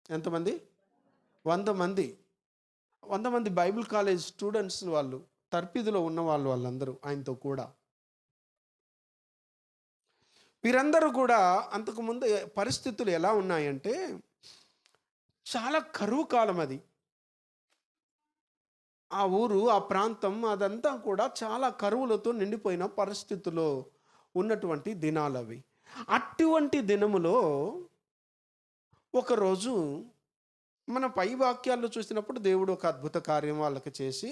ఎంతమంది? 100 మంది. 100 మంది బైబిల్ కాలేజ్ స్టూడెంట్స్, వాళ్ళు తర్పిదిలో ఉన్న వాళ్ళందరూ ఆయనతో కూడా. వీరందరూ కూడా అంతకుముందు పరిస్థితులు ఎలా ఉన్నాయంటే, చాలా కరువు కాలం అది. ఆ ఊరు, ఆ ప్రాంతం అదంతా కూడా చాలా కరువులతో నిండిపోయిన పరిస్థితుల్లో ఉన్నటువంటి దినాలవి. అటువంటి దినములో ఒకరోజు మన పై వాక్యాల్లో చూసినప్పుడు దేవుడు ఒక అద్భుత కార్యం వాళ్ళకి చేసి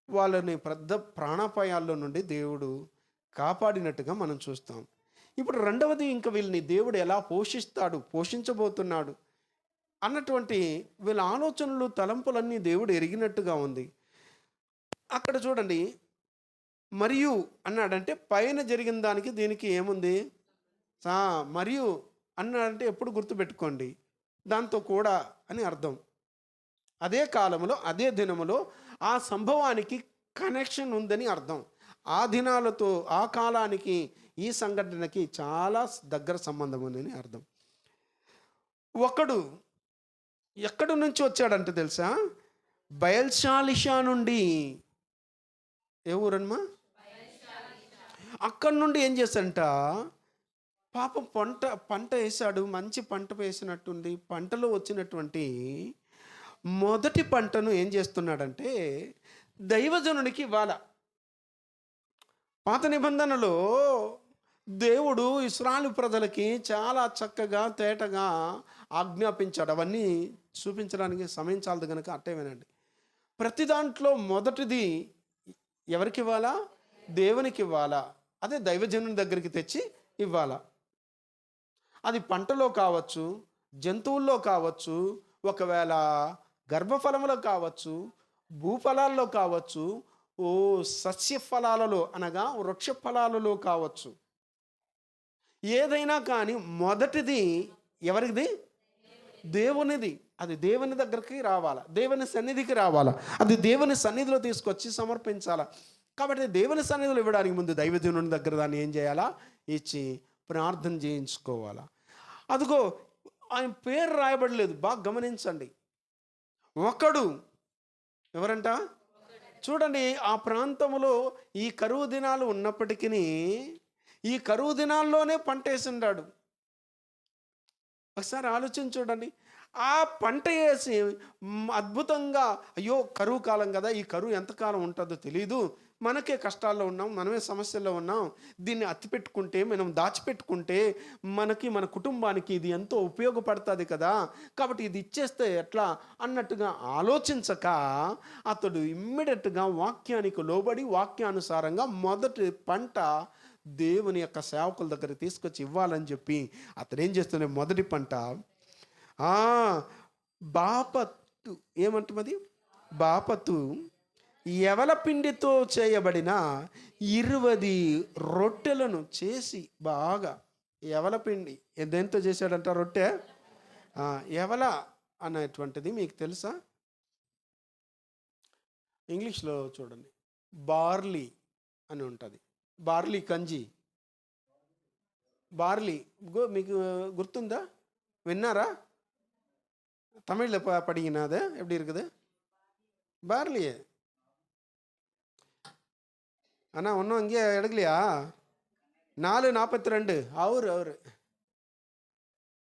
వాళ్ళని పెద్ద ప్రాణాపాయాల్లో నుండి దేవుడు కాపాడినట్టుగా మనం చూస్తాం. ఇప్పుడు రెండవది, ఇంకా వీళ్ళని దేవుడు ఎలా పోషిస్తాడు, పోషించబోతున్నాడు అన్నటువంటి వీళ్ళ ఆలోచనలు, తలంపులన్నీ దేవుడు ఎరిగినట్టుగా ఉంది. అక్కడ చూడండి, మరియు అన్నాడంటే పైన జరిగిన దానికి దీనికి ఏముంది? మరియు అన్నాడంటే ఎప్పుడు గుర్తుపెట్టుకోండి, దాంతో కూడా అని అర్థం. అదే కాలంలో, అదే దినములో ఆ సంభవానికి కనెక్షన్ ఉందని అర్థం. ఆ దినాలతో, ఆ కాలానికి, ఈ సంఘటనకి చాలా దగ్గర సంబంధం ఉందని అర్థం. ఒకడు ఎక్కడి నుంచి వచ్చాడంటే తెలుసా? బయల్షాలిషా నుండి. ఏ ఊరమ్మా? అక్కడి నుండి ఏం చేశాడంట, పాపం పంట వేసాడు, మంచి పంట వేసినట్టుంది. పంటలో వచ్చినటువంటి మొదటి పంటను ఏం చేస్తున్నాడంటే దైవజనునికి ఇవ్వాల. పాత నిబంధనలో దేవుడు ఇశ్రాయేలు ప్రజలకి చాలా చక్కగా, తేటగా ఆజ్ఞాపించాడు. అవన్నీ చూపించడానికి సమయం చాలదు కనుక అట్టే వినండి. ప్రతి దాంట్లో మొదటిది ఎవరికి ఇవ్వాలా? దేవునికి ఇవ్వాలా. అదే దైవజనుని దగ్గరికి తెచ్చి ఇవ్వాలా. అది పంటలో కావచ్చు, జంతువుల్లో కావచ్చు, ఒకవేళ గర్భఫలంలో కావచ్చు, భూఫలాల్లో కావచ్చు, సస్య ఫలాలలో అనగా వృక్ష ఫలాలలో కావచ్చు. ఏదైనా కానీ మొదటిది ఎవరిది? దేవునిది. అది దేవుని దగ్గరికి రావాలా, దేవుని సన్నిధికి రావాలా. అది దేవుని సన్నిధిలో తీసుకొచ్చి సమర్పించాలా. కాబట్టి దేవుని సన్నిధిలో ఇవ్వడానికి ముందు దైవజనుని దగ్గర దాన్ని ఏం చేయాలా? ఇచ్చి ప్రార్థన చేయించుకోవాలా. అదిగో ఆయన పేరు రాయబడలేదు, బాగా గమనించండి. ఒకడు ఎవరంట? చూడండి, ఆ ప్రాంతంలో ఈ కరువు దినాలు ఉన్నప్పటికీ ఈ కరువు దినాల్లోనే పంట వేసిండాడు. ఒకసారి ఆలోచించి చూడండి. ఆ పంట వేసి అద్భుతంగా, అయ్యో కరువు కాలం కదా, ఈ కరువు ఎంతకాలం ఉంటుందో తెలీదు, మనకే కష్టాల్లో ఉన్నాం, మనమే సమస్యల్లో ఉన్నాం, దీన్ని అత్తిపెట్టుకుంటే, మనం దాచిపెట్టుకుంటే మనకి, మన కుటుంబానికి ఇది ఎంతో ఉపయోగపడుతుంది కదా, కాబట్టి ఇది ఇచ్చేస్తే ఎట్లా అన్నట్టుగా ఆలోచించక అతడు ఇమ్మీడియట్గా వాక్యానికి లోబడి వాక్యానుసారంగా మొదటి పంట దేవుని యొక్క సేవకుల దగ్గర తీసుకొచ్చి ఇవ్వాలని చెప్పి అతను ఏం చేస్తున్నాడు? మొదటి పంట బాపతు, ఏమంటున్నది? బాపతు యవల పిండితో చేయబడిన 20 రొట్టెలను చేసి, బాగా యవల పిండి దేంతో చేశాడంట? రొట్టె. యవల అనేటువంటిది మీకు తెలుసా? ఇంగ్లీష్లో చూడండి, బార్లీ అని ఉంటుంది. బార్లీ కంజి, బార్లీ మీకు గుర్తుందా? విన్నారా? தமிழ்ல படிங்கன்னா அது எப்படி இருக்குது? பார்லியே. அண்ணா ஒன்றும் அங்கேயே எடுக்கலையா? 4:42. அவரு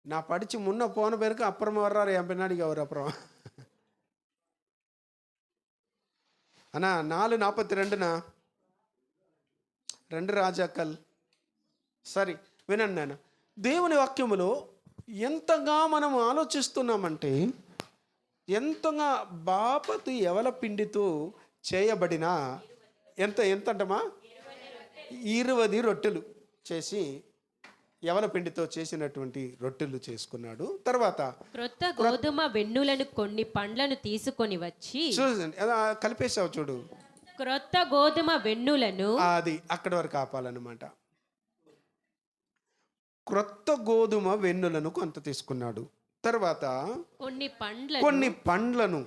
நான் படித்து முன்னே போன பேருக்கு அப்புறமா வர்றாரு என் பின்னாடிக்கு அவர். அப்புறம் அண்ணா 4:42ண்ணா, 2 రాజాకల్. సరే వినండి నాన్న, దేవుని వాక్యములో ఎంతగా మనం ఆలోచిస్తున్నామంటే, ఎంతగా బాపతు యవల పిండితో చేయబడిన ఎంతంటమా 20 రొట్టెలు చేసి, యవల పిండితో చేసినటువంటి రొట్టెలు చేసుకున్నాడు. తర్వాత క్రొత్త గోధుమ వెన్నులను కొన్ని పండ్లను తీసుకొని వచ్చి, చూడండి కలిపేసావు చూడు, క్రొత్త గోధుమ వెన్నులను, అది అక్కడి వరకు ఆపాలన్నమాట. క్రొత్త గోధుమ వెన్నులను కొంత తీసుకున్నాడు. తర్వాత కొన్ని పండ్లను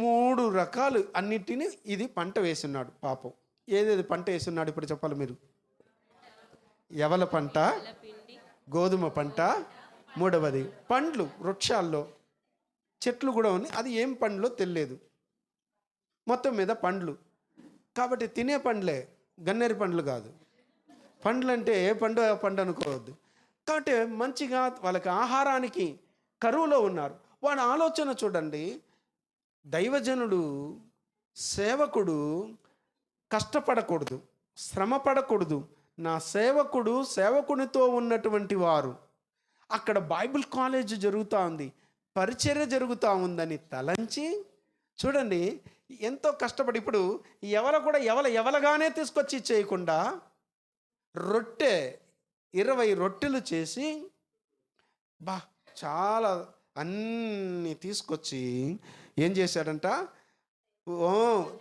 3 రకాలు అన్నిటిని ఇది పంట వేస్తున్నాడు. పాపం ఏదేది పంట వేస్తున్నాడు ఇప్పుడు చెప్పాలి మీరు? యవల పంట, గోధుమ పంట, 3వది పండ్లు వృక్షాల్లో. చెట్లు కూడా ఉన్నాయి. అది ఏం పండ్లో తెలియదు. మొత్తం మీద పండ్లు కాబట్టి తినే పండ్లే, గన్నేరు పండ్లు కాదు. పండ్లు అంటే ఏ పండు ఆ పండు అనుకోవద్దు. కాబట్టి మంచిగా వాళ్ళకి ఆహారానికి కరువులో ఉన్నారు. వాడి ఆలోచన చూడండి. దైవజనుడు, సేవకుడు కష్టపడకూడదు, శ్రమ పడకూడదు. నా సేవకుడు, సేవకునితో ఉన్నటువంటి వారు, అక్కడ బైబిల్ కాలేజ్ జరుగుతూ ఉంది, పరిచర్య జరుగుతూ ఉందని తలంచి చూడండి ఎంతో కష్టపడి. ఇప్పుడు కూడా ఎవలగానే తీసుకొచ్చి చేయకుండా రొట్టె 20 రొట్టెలు చేసి చాలా అన్నీ తీసుకొచ్చి ఏం చేశాడంట,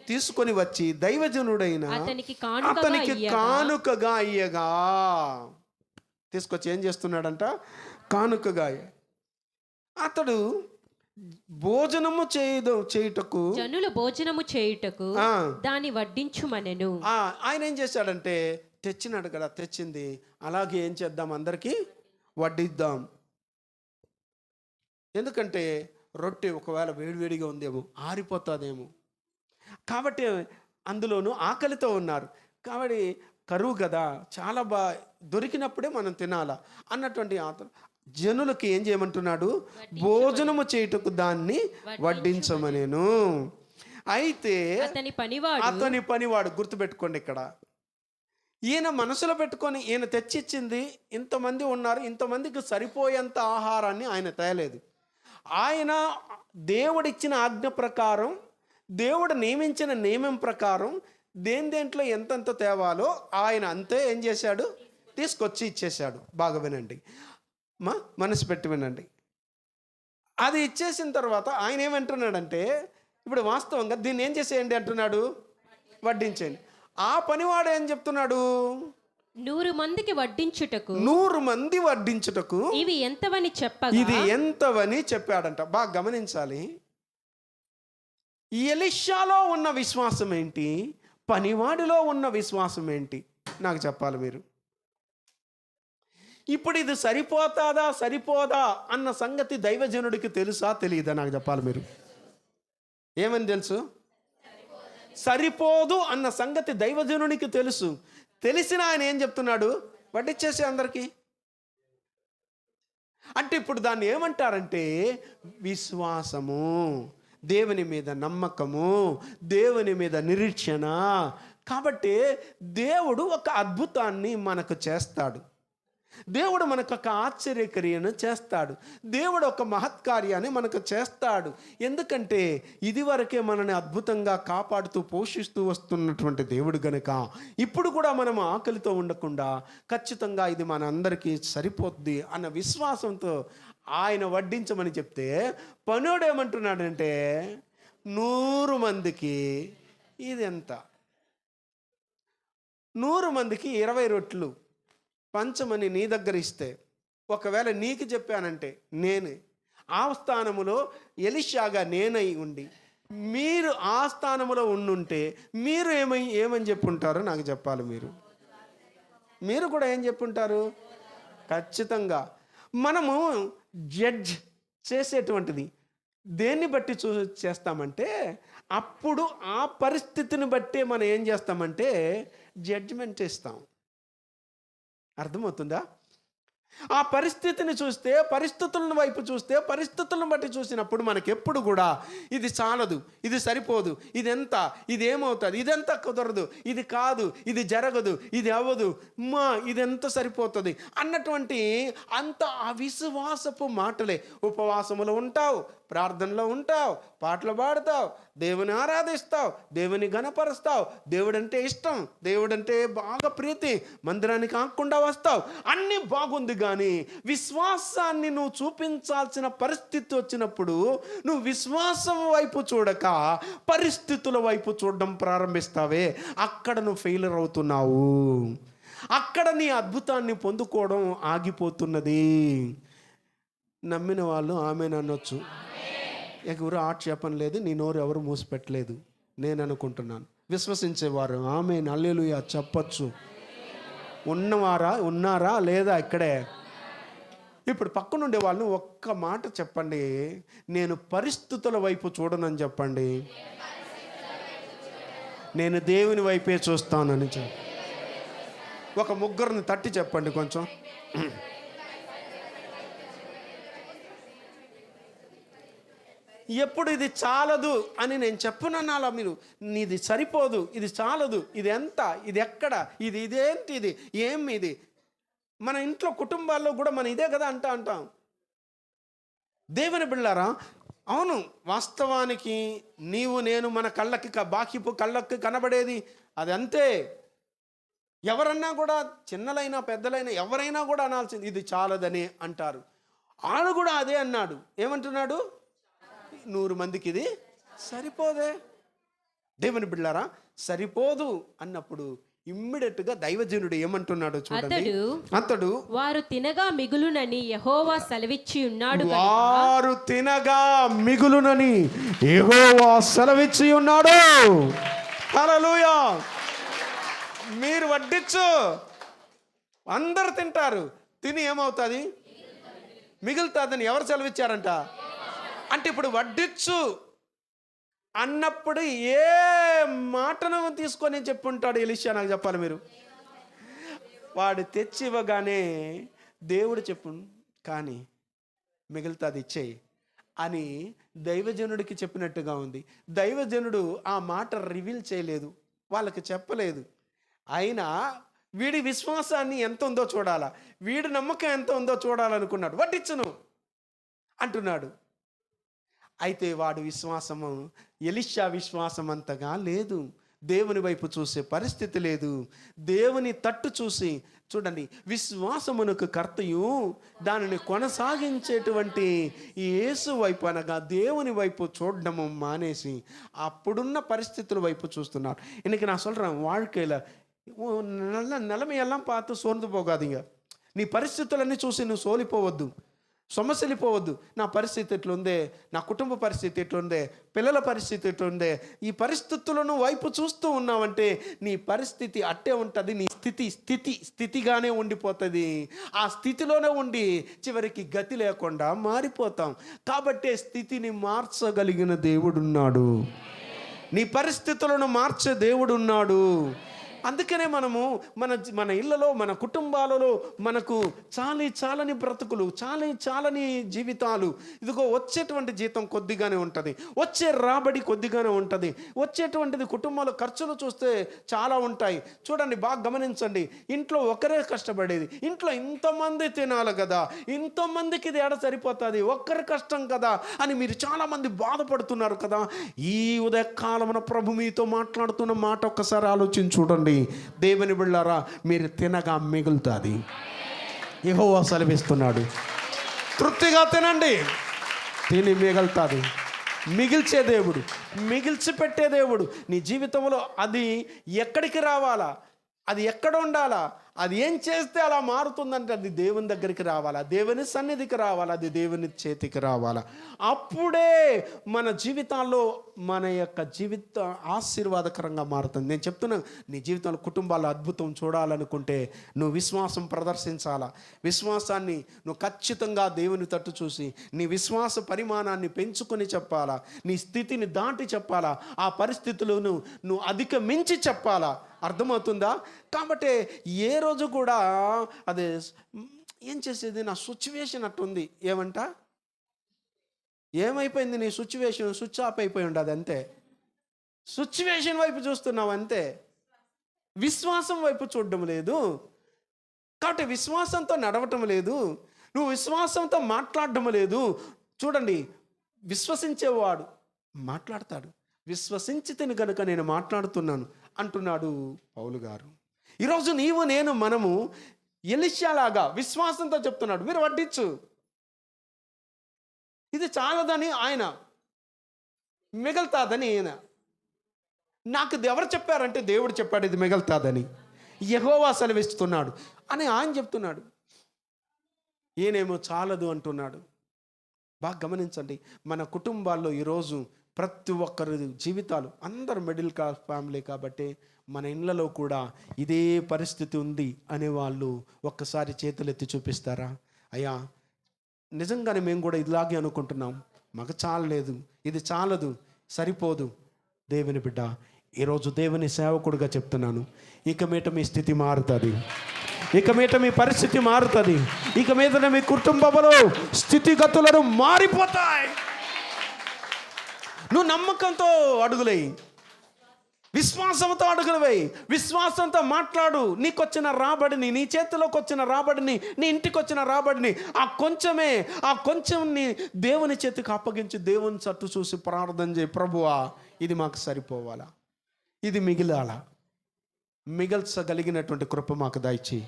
తీసుకొని వచ్చి దైవజనుడైన అతనికి కానుకగా అయ్యగా తీసుకొచ్చి ఏం చేస్తున్నాడంట, కానుకగా. అతడు భోజనము చేయుటకు, జనులు భోజనము చేయుటకు దాన్ని వడ్డించుమనెను. ఆయన ఏం చేశాడంటే, తెచ్చినాడు కదా, తెచ్చింది అలాగే ఏం చేద్దాం, అందరికీ వడ్డిద్దాం. ఎందుకంటే రొట్టె ఒకవేళ వేడివేడిగా ఉందేమో, ఆరిపోతుందేమో. కాబట్టి అందులోనూ ఆకలితో ఉన్నారు. కాబట్టి కరువు కదా, చాలా దొరికినప్పుడే మనం తినాలా అన్నటువంటి జనులకి ఏం చేయమంటున్నాడు, భోజనము చేయుటకు దాన్ని వడ్డించమనేను. అయితే అతని పనివాడు గుర్తుపెట్టుకోండి, ఇక్కడ ఈయన మనసులో పెట్టుకొని ఈయన తెచ్చిచ్చింది, ఇంతమంది ఉన్నారు, ఇంతమందికి సరిపోయేంత ఆహారాన్ని ఆయన తేలేదు. ఆయన దేవుడిచ్చిన ఆజ్ఞ ప్రకారం, దేవుడు నియమించిన నియమం ప్రకారం దేంట్లో ఎంతెంత తేవాలో ఆయన అంతే ఏం చేశాడు, తీసుకొచ్చి ఇచ్చేశాడు. బాగా వినండి, మనసు పెట్టి వినండి. అది ఇచ్చేసిన తర్వాత ఆయన ఏమంటున్నాడంటే, ఇప్పుడు వాస్తవంగా దీన్ని ఏం చేసేయండి అంటున్నాడు, వడ్డించేయండి. ఆ పనివాడు ఏం చెప్తున్నాడు, 100 మందికి వడ్డించుటకు, 100 మంది వడ్డించుటకు ఇది ఎంతవని చెప్పాడంట. బాగా గమనించాలి. ఎలీషాలో ఉన్న విశ్వాసం ఏంటి, పనివాడిలో ఉన్న విశ్వాసం ఏంటి, నాకు చెప్పాలి మీరు. ఇప్పుడు ఇది సరిపోదా అన్న సంగతి దైవజనుడికి తెలుసా తెలియదా, నాకు చెప్పాలి మీరు. ఏమని తెలుసు, సరిపోదు అన్న సంగతి దైవజనునికి తెలుసు. తెలిసిన ఆయన ఏం చెప్తున్నాడు, వడ్డిచ్చేసి అందరికీ. అంటే ఇప్పుడు దాన్ని ఏమంటారంటే విశ్వాసము, దేవుని మీద నమ్మకము, దేవుని మీద నిరీక్షణ. కాబట్టి దేవుడు ఒక అద్భుతాన్ని మనకు చేస్తాడు, దేవుడు మనకు ఒక ఆశ్చర్యక్రియను చేస్తాడు, దేవుడు ఒక మహత్కార్యాన్ని మనకు చేస్తాడు. ఎందుకంటే ఇదివరకే మనని అద్భుతంగా కాపాడుతూ పోషిస్తూ వస్తున్నటువంటి దేవుడు గనుక ఇప్పుడు కూడా మనం ఆకలితో ఉండకుండా ఖచ్చితంగా ఇది మన అందరికీ సరిపోద్ది అన్న విశ్వాసంతో ఆయన వడ్డించమని చెప్తే, పనుడు ఏమంటున్నాడంటే 100 మందికి ఇది ఎంత, 100 మందికి 20 రొట్లు పంచమని నీ దగ్గర ఇస్తే, ఒకవేళ నీకు చెప్పానంటే, నేనే ఆ స్థానములో ఎలీషాగా నేనై ఉండి మీరు ఆ స్థానములో ఉండుంటే మీరు ఏమని చెప్పుంటారో నాకు చెప్పాలి. మీరు కూడా ఏం చెప్పుంటారు. ఖచ్చితంగా మనము జడ్జ్ చేసేటువంటిది దేన్ని బట్టి చేస్తామంటే, అప్పుడు ఆ పరిస్థితిని బట్టే మనం ఏం చేస్తామంటే జడ్జిమెంట్ ఇస్తాం. అర్థమవుతుందా? ఆ పరిస్థితిని చూస్తే, పరిస్థితులను వైపు చూస్తే, పరిస్థితులను బట్టి చూసినప్పుడు మనకెప్పుడు కూడా ఇది చాలదు, ఇది సరిపోదు, ఇది ఎంత, ఇది ఏమవుతుంది, ఇదెంత కుదరదు, ఇది కాదు, ఇది జరగదు, ఇది అవ్వదు, ఇదెంత సరిపోతుంది అన్నటువంటి అంత అవిశ్వాసపు మాటలే. ఉపవాసములో ఉంటావు, ప్రార్థనలో ఉంటావు, పాటలు పాడతావు, దేవుని ఆరాధిస్తావు, దేవుని ఘనపరుస్తావు, దేవుడంటే ఇష్టం, దేవుడంటే బాగా ప్రీతి, మందిరానికి ఆకుండా వస్తావు, అన్నీ బాగుంది. కానీ విశ్వాసాన్ని నువ్వు చూపించాల్సిన పరిస్థితి వచ్చినప్పుడు నువ్వు విశ్వాసం వైపు చూడక పరిస్థితుల వైపు చూడడం ప్రారంభిస్తావే, అక్కడ నువ్వు ఫెయిలర్ అవుతున్నావు. అక్కడ నీ అద్భుతాన్ని పొందుకోవడం ఆగిపోతున్నది. నమ్మిన వాళ్ళు ఆమెను అనొచ్చు, ఎవరు ఆక్షేపణ లేదు, నీ నోరు ఎవరు మూసిపెట్టలేదు, నేను అనుకుంటున్నాను. విశ్వసించేవారు ఆమెన్ హల్లెలూయా చెప్పచ్చు. ఉన్నారా లేదా ఇక్కడే? ఇప్పుడు పక్కనుండే వాళ్ళని ఒక్క మాట చెప్పండి, నేను పరిస్థితుల వైపు చూడనని చెప్పండి, నేను దేవుని వైపే చూస్తానని చెప్పండి. ఒక ముగ్గురిని తట్టి చెప్పండి కొంచెం. ఎప్పుడు ఇది చాలదు అని నేను చెప్పునన్నా అలా మీరు, ఇది సరిపోదు, ఇది చాలదు, ఇది ఎంత, ఇది ఎక్కడ, ఇదేంటి, ఇది ఏం, ఇది మన ఇంట్లో కుటుంబాల్లో కూడా మనం ఇదే కదా అంటాం. దేవుని బిళ్ళారా, అవును, వాస్తవానికి నీవు నేను మన కళ్ళకి బాకిపు కళ్ళకి కనబడేది అది అంతే. ఎవరన్నా కూడా, చిన్నలైనా పెద్దలైనా ఎవరైనా కూడా అనాల్సింది ఇది చాలదని అంటారు. ఆడు కూడా అదే అన్నాడు. ఏమంటున్నాడు? 100 మందికి ఇది సరిపోదే. దేవుని బిడ్డలారా, సరిపోదు అన్నప్పుడు ఇమ్మీడియట్గా దైవజనుడు ఏమంటున్నాడు చూడండి. అతడు వారు తినగా మిగులునని యెహోవా సెలవిచ్చి ఉన్నాడు. వారు తినగా మిగులునని యెహోవా సెలవిచ్చి ఉన్నాడు. హల్లెలూయా. మీరు వడ్డించు, అందరు తింటారు, తిని ఏమవుతుంది? మిగులుతుందని ఎవరు సెలవిచ్చారంట? అంటే ఇప్పుడు వడ్డించు అన్నప్పుడు ఏ మాటను తీసుకొని చెప్పుంటాడు ఎలీషా? నాకు చెప్పాలి మీరు. వాడు తెచ్చి ఇవ్వగానే దేవుడు చెప్పు, కానీ మిగులుతుంది ఇచ్చేయి అని దైవజనుడికి చెప్పినట్టుగా ఉంది. దైవజనుడు ఆ మాట రివీల్ చేయలేదు, వాళ్ళకి చెప్పలేదు. అయినా వీడి విశ్వాసాన్ని ఎంత ఉందో చూడాలా, వీడి నమ్మకం ఎంత ఉందో చూడాలనుకున్నాడు. వడ్డించును అంటున్నాడు. అయితే వాడు విశ్వాసము ఎలీషా విశ్వాసం అంతగా లేదు. దేవుని వైపు చూసే పరిస్థితి లేదు. దేవుని తట్టు చూసి చూడండి, విశ్వాసమునకు కర్తయు దానిని కొనసాగించేటువంటి ఈ యేసు వైపు అనగా దేవుని వైపు చూడడము మానేసి అప్పుడున్న పరిస్థితుల వైపు చూస్తున్నారు. இன்னைக்கு நான் சொல்கிறேன், வாழ்க்கையில் నిలமையெல்லாம் பார்த்து సోర్ந்து పోగాదిగా. నీ పరిస్థితులన్నీ చూసి నువ్వు సోలిపోవద్దు, సొమ్మసిల్లిపోవద్దు. నా పరిస్థితి ఎట్లుందే, నా కుటుంబ పరిస్థితి ఎట్లుందే, పిల్లల పరిస్థితి ఎట్లుందే, ఈ పరిస్థితులను వైపు చూస్తూ ఉన్నావంటే నీ పరిస్థితి అట్టే ఉంటుంది. నీ స్థితిగానే ఉండిపోతుంది. ఆ స్థితిలోనే ఉండి చివరికి గతి లేకుండా మారిపోతాం. కాబట్టే స్థితిని మార్చగలిగిన దేవుడున్నాడు. నీ పరిస్థితులను మార్చే దేవుడున్నాడు. అందుకనే మనము మన ఇళ్ళలో, మన కుటుంబాలలో మనకు చాలని బ్రతుకులు, చాలని జీవితాలు. ఇదిగో వచ్చేటువంటి జీతం కొద్దిగానే ఉంటుంది, వచ్చే రాబడి కొద్దిగానే ఉంటుంది, వచ్చేటువంటిది కుటుంబంలో ఖర్చులు చూస్తే చాలా ఉంటాయి. చూడండి, బాగా గమనించండి. ఇంట్లో ఒకరే కష్టపడేది, ఇంట్లో ఇంతమంది తినాలి కదా, ఇంతమందికి ఇది ఎడ సరిపోతుంది, ఒక్కరి కష్టం కదా అని మీరు చాలామంది బాధపడుతున్నారు కదా. ఈ ఉదయకాలమున ప్రభు మీతో మాట్లాడుతున్న మాట ఒక్కసారి ఆలోచించి చూడండి. దేవుని బిడ్డలారా, మీరు తినగా మిగులుతుంది. యెహోవా సెలవిస్తున్నాడు, తృప్తిగా తినండి, తిని మిగులుతుంది. మిగిల్చే దేవుడు, మిగిల్చి పెట్టే దేవుడు. నీ జీవితంలో అది ఎక్కడికి రావాలా, అది ఎక్కడ ఉండాలా, అది ఏం చేస్తే అలా మారుతుందంటే అది దేవుని దగ్గరికి రావాలా, దేవుని సన్నిధికి రావాలా, అది దేవుని చేతికి రావాలా. అప్పుడే మన జీవితాల్లో మన యొక్క జీవిత ఆశీర్వాదకరంగా మారుతుంది. నేను చెప్తున్నాను, నీ జీవితంలో కుటుంబాల అద్భుతం చూడాలనుకుంటే నువ్వు విశ్వాసం ప్రదర్శించాలా. విశ్వాసాన్ని నువ్వు ఖచ్చితంగా దేవుని తట్టు చూసి నీ విశ్వాస పరిమాణాన్ని పెంచుకొని చెప్పాలా, నీ స్థితిని దాటి చెప్పాలా, ఆ పరిస్థితులను నువ్వు అధిగమించి చెప్పాలా. అర్థమవుతుందా? కాబట్టి ఏ రోజు కూడా అదే ఏం చేసేది, నా సిచ్యువేషన్ అట్టుంది, ఏమైపోయింది నీ సిచ్యువేషన్, స్విచ్ ఆఫ్ అయిపోయి ఉండదు అంతే. సిచ్యువేషన్ వైపు చూస్తున్నావు అంతే, విశ్వాసం వైపు చూడడం లేదు. కాబట్టి విశ్వాసంతో నడవటం లేదు, నువ్వు విశ్వాసంతో మాట్లాడడం లేదు. చూడండి, విశ్వసించేవాడు మాట్లాడతాడు. విశ్వసించితేను కనుక నేను మాట్లాడుతున్నాను అంటున్నాడు పౌలు గారు. ఈరోజు నీవు నేను మనము ఎలీషాలాగా విశ్వాసంతో చెప్తున్నాడు, మీరు వడ్డించు, ఇది చాలదని ఆయన, మిగులుతాదని ఈయన. నాకు ఎవరు చెప్పారంటే దేవుడు చెప్పాడు ఇది మిగులుతాదని, యెహోవా సెలవిస్తున్నాడు అని ఆయన చెప్తున్నాడు. ఈయనేమో చాలదు అంటున్నాడు. బాగా గమనించండి, మన కుటుంబాల్లో ఈరోజు ప్రతి ఒక్కరి జీవితాలు, అందరూ మిడిల్ క్లాస్ ఫ్యామిలీ కాబట్టి మన ఇళ్ళలో కూడా ఇదే పరిస్థితి ఉంది అనేవాళ్ళు ఒక్కసారి చేతులెత్తి చూపిస్తారా? అయ్యా, నిజంగానే మేము కూడా ఇలాగే అనుకుంటున్నాం, మాకు చాలలేదు, ఇది చాలదు, సరిపోదు. దేవుని బిడ్డ, ఈరోజు దేవుని సేవకుడిగా చెప్తున్నాను, ఇక మీట మీ స్థితి మారుతుంది, ఇక మీట మీ పరిస్థితి మారుతుంది, ఇక మీదనే మీ కుటుంబంలో స్థితిగతులను మారిపోతాయి. నువ్వు నమ్మకంతో అడుగులేయి, విశ్వాసంతో అడుగులవై, విశ్వాసంతో మాట్లాడు. నీకొచ్చిన రాబడిని, నీ చేతిలోకి వచ్చిన రాబడిని, నీ ఇంటికి వచ్చిన రాబడిని, ఆ కొంచెంని దేవుని చేతికి అప్పగించి దేవుని చట్టు చూసి ప్రార్థన చేయి. ప్రభువా, ఇది మాకు సరిపోవాలా, ఇది మిగిలాలా, మిగల్చగలిగినటువంటి కృప మాకు దయచేయి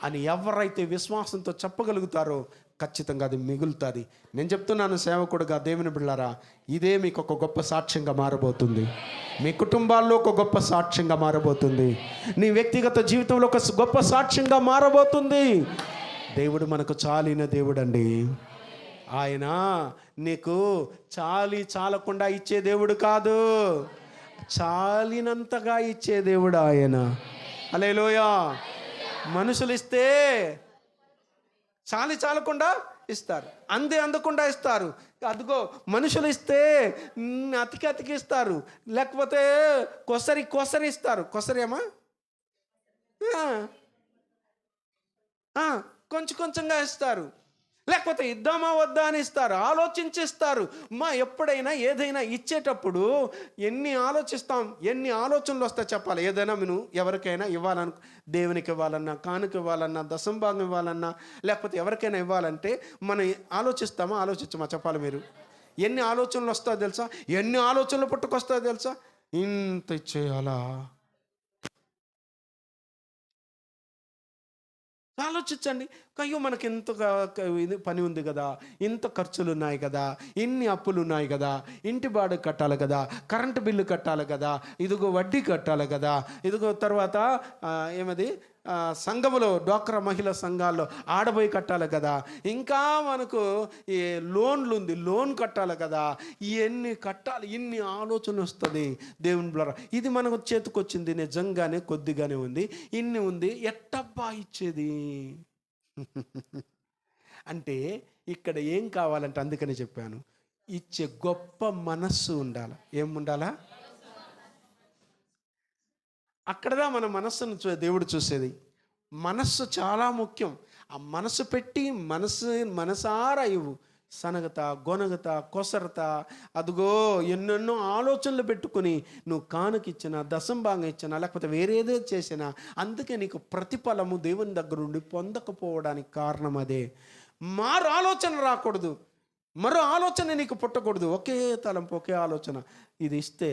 అని ఎవరైతే విశ్వాసంతో చెప్పగలుగుతారో ఖచ్చితంగా అది మిగులుతుంది. నేను చెప్తున్నాను సేవకుడుగా, దేవుని బిడ్డలారా, ఇదే మీకు ఒక గొప్ప సాక్ష్యంగా మారబోతుంది. మీ కుటుంబాల్లో ఒక గొప్ప సాక్ష్యంగా మారబోతుంది. నీ వ్యక్తిగత జీవితంలో ఒక గొప్ప సాక్ష్యంగా మారబోతుంది. దేవుడు మనకు చాలిన దేవుడు అండి. ఆయన నీకు చాలకుండా ఇచ్చే దేవుడు కాదు, చాలినంతగా ఇచ్చే దేవుడు ఆయన. హల్లెలూయా. మనుషులు ఇస్తే చాలకుండా ఇస్తారు, అందకుండా ఇస్తారు. అదిగో మనుషులు ఇస్తే అతికి ఇస్తారు, లేకపోతే కొసరి ఇస్తారు. కొసరేమా కొంచెంగా ఇస్తారు, లేకపోతే ఇద్దామా వద్దా అని ఇస్తారు, ఆలోచించి ఇస్తారు. ఎప్పుడైనా ఏదైనా ఇచ్చేటప్పుడు ఎన్ని ఆలోచిస్తాం, ఎన్ని ఆలోచనలు వస్తాయి చెప్పాలి. ఏదైనా మీరు ఎవరికైనా దేవునికి ఇవ్వాలన్నా, కానుక ఇవ్వాలన్నా, దశంభాగం ఇవ్వాలన్నా, లేకపోతే ఎవరికైనా ఇవ్వాలంటే మనం ఆలోచించమా చెప్పాలి. మీరు ఎన్ని ఆలోచనలు వస్తాయో తెలుసా, ఎన్ని ఆలోచనలు పుట్టుకొస్తాయో తెలుసా. ఇంత ఇచ్చేయాలా, ఆలోచించండి. అయ్యో మనకి ఇంత పని ఉంది కదా, ఇంత ఖర్చులు ఉన్నాయి కదా, ఇన్ని అప్పులు ఉన్నాయి కదా, ఇంటి బాడు కట్టాలి కదా, కరెంటు బిల్లు కట్టాలి కదా, ఇదిగో వడ్డీ కట్టాలి కదా, ఇదిగో తర్వాత సంఘములో డ్వాక్రా మహిళా సంఘాల్లో ఆడబోయి కట్టాలి కదా, ఇంకా మనకు ఈ లోన్ కట్టాలి కదా, ఇవన్నీ కట్టాలి. ఇన్ని ఆలోచన వస్తుంది దేవుని ద్వారా. ఇది మనకు చేతికొచ్చింది నిజంగానే కొద్దిగానే ఉంది, ఇన్ని ఉంది, ఎట్టబ్బా ఇచ్చేది అంటే ఇక్కడ ఏం కావాలంటే, అందుకని చెప్పాను, ఇచ్చే గొప్ప మనస్సు ఉండాలి. ఏం ఉండాలా? అక్కడదా మన మనస్సును దేవుడు చూసేది. మనస్సు చాలా ముఖ్యం. ఆ మనసు పెట్టి మనసారా ఇవ్వు. సనగత, గొనగత, కొసరత, అదిగో ఎన్నెన్నో ఆలోచనలు పెట్టుకుని నువ్వు కానుకిచ్చినా, దశంభాగం ఇచ్చినా, లేకపోతే వేరేదో చేసినా, అందుకే నీకు ప్రతిఫలము దేవుని దగ్గర నుండి పొందకపోవడానికి కారణం అదే. మారు ఆలోచన రాకూడదు, మరో ఆలోచన నీకు పుట్టకూడదు. ఒకే తలంపు, ఒకే ఆలోచన. ఇది ఇస్తే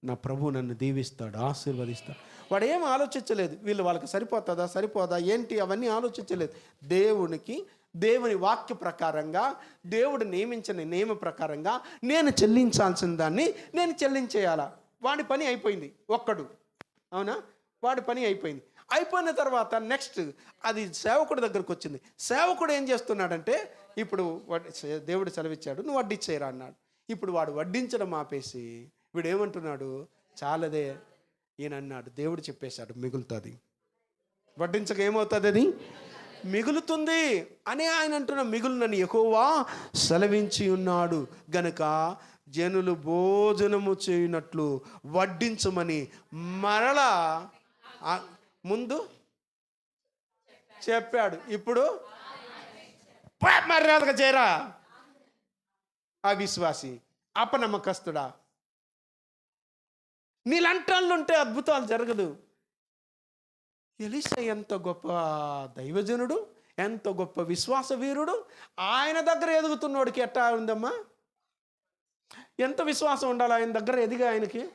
నా ప్రభు నన్ను దీవిస్తాడు, ఆశీర్వదిస్తాడు. వాడు ఏం ఆలోచించలేదు, వాళ్ళకి సరిపోదా ఏంటి, అవన్నీ ఆలోచించలేదు. దేవుని వాక్య ప్రకారంగా, దేవుడు నియమించిన నియమ ప్రకారంగా నేను చెల్లించాల్సిన దాన్ని నేను చెల్లించేయాలా. వాడి పని అయిపోయింది, ఒక్కడు. అవునా? వాడి పని అయిపోయింది. అయిపోయిన తర్వాత నెక్స్ట్ అది సేవకుడి దగ్గరకు వచ్చింది. సేవకుడు ఏం చేస్తున్నాడంటే, ఇప్పుడు దేవుడు సెలవిచ్చాడు, నువ్వు వడ్డిచ్చేయరా అన్నాడు. ఇప్పుడు వాడు వడ్డించడం ఆపేసి వీడు ఏమంటున్నాడు, చాలదే. ఈయన అన్నాడు, దేవుడు చెప్పేశాడు, మిగులుతుంది. వడ్డించక ఏమవుతుంది, అది మిగులుతుంది అని ఆయన అంటున్న, మిగులునని యెహోవా సెలవించి ఉన్నాడు గనుక జనులు భోజనము చేయనట్లు వడ్డించమని మరలా ముందు చెప్పాడు. ఇప్పుడు మర్యాదగా చేరా అవిశ్వాసి, అపనమ్మకస్తుడా. నీలంటాళ్ళుంటే అద్భుతాలు జరగదు. ఎలీషా ఎంత గొప్ప దైవజనుడు, ఎంత గొప్ప విశ్వాస వీరుడు. ఆయన దగ్గర ఎదుగుతున్నోడికి ఎట్టా ఉందమ్మా? ఎంత విశ్వాసం ఉండాలా ఆయన దగ్గర ఎదిగా?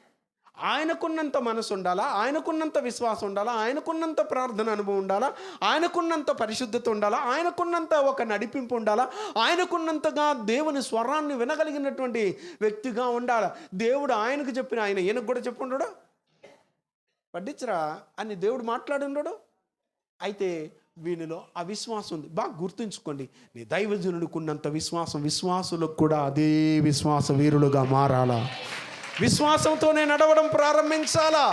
ఆయనకున్నంత మనసు ఉండాలా, ఆయనకున్నంత విశ్వాసం ఉండాలా, ఆయనకున్నంత ప్రార్థన అనుభవం ఉండాలా, ఆయనకున్నంత పరిశుద్ధత ఉండాలా, ఆయనకున్నంత ఒక నడిపింపు ఉండాలా, ఆయనకున్నంతగా దేవుని స్వరాన్ని వినగలిగినటువంటి వ్యక్తిగా ఉండాలా. దేవుడు ఆయనకు చెప్పిన ఆయన ఈయనకు కూడా చెప్పుండడు, వడ్డించరా అని దేవుడు మాట్లాడుండడు. అయితే వీనిలో అవిశ్వాసం ఉంది. బాగా గుర్తుంచుకోండి, నీ దైవజనుడికున్నంత విశ్వాసులకు కూడా అదే విశ్వాస వీరులుగా మారాలా, విశ్వాసంతోనే నడవడం ప్రారంభించాలా.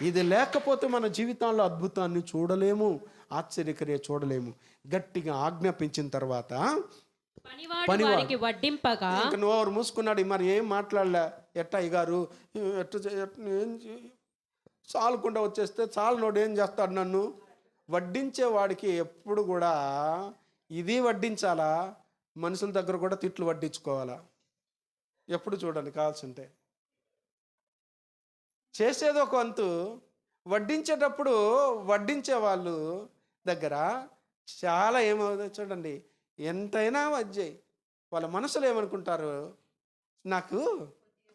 ఇది లేకపోతే మన జీవితాల్లో అద్భుతాన్ని చూడలేము, ఆశ్చర్యకరే చూడలేము. గట్టిగా ఆజ్ఞాపించిన తర్వాత పనివాడు వారికి వడ్డింపగా ఇంకా నోరు మూసుకున్నాడు, మరి ఏం మాట్లాడలే. ఎట్ట అయ్యగారు ఏం చాలకుండా వచ్చేస్తే చాలనోడు ఏం చేస్తాడు, నన్ను వడ్డించేవాడికి ఎప్పుడు కూడా ఇది వడ్డించాలా, మనుషుల దగ్గర కూడా తిట్లు వడ్డించుకోవాలా. ఎప్పుడు చూడండి, కావాల్సింటే చేసేది ఒక వంతు, వడ్డించేటప్పుడు వడ్డించే వాళ్ళు దగ్గర చాలా ఏమవుతుంది చూడండి. ఎంతైనా వజ్జాయి, వాళ్ళ మనసులో ఏమనుకుంటారు, నాకు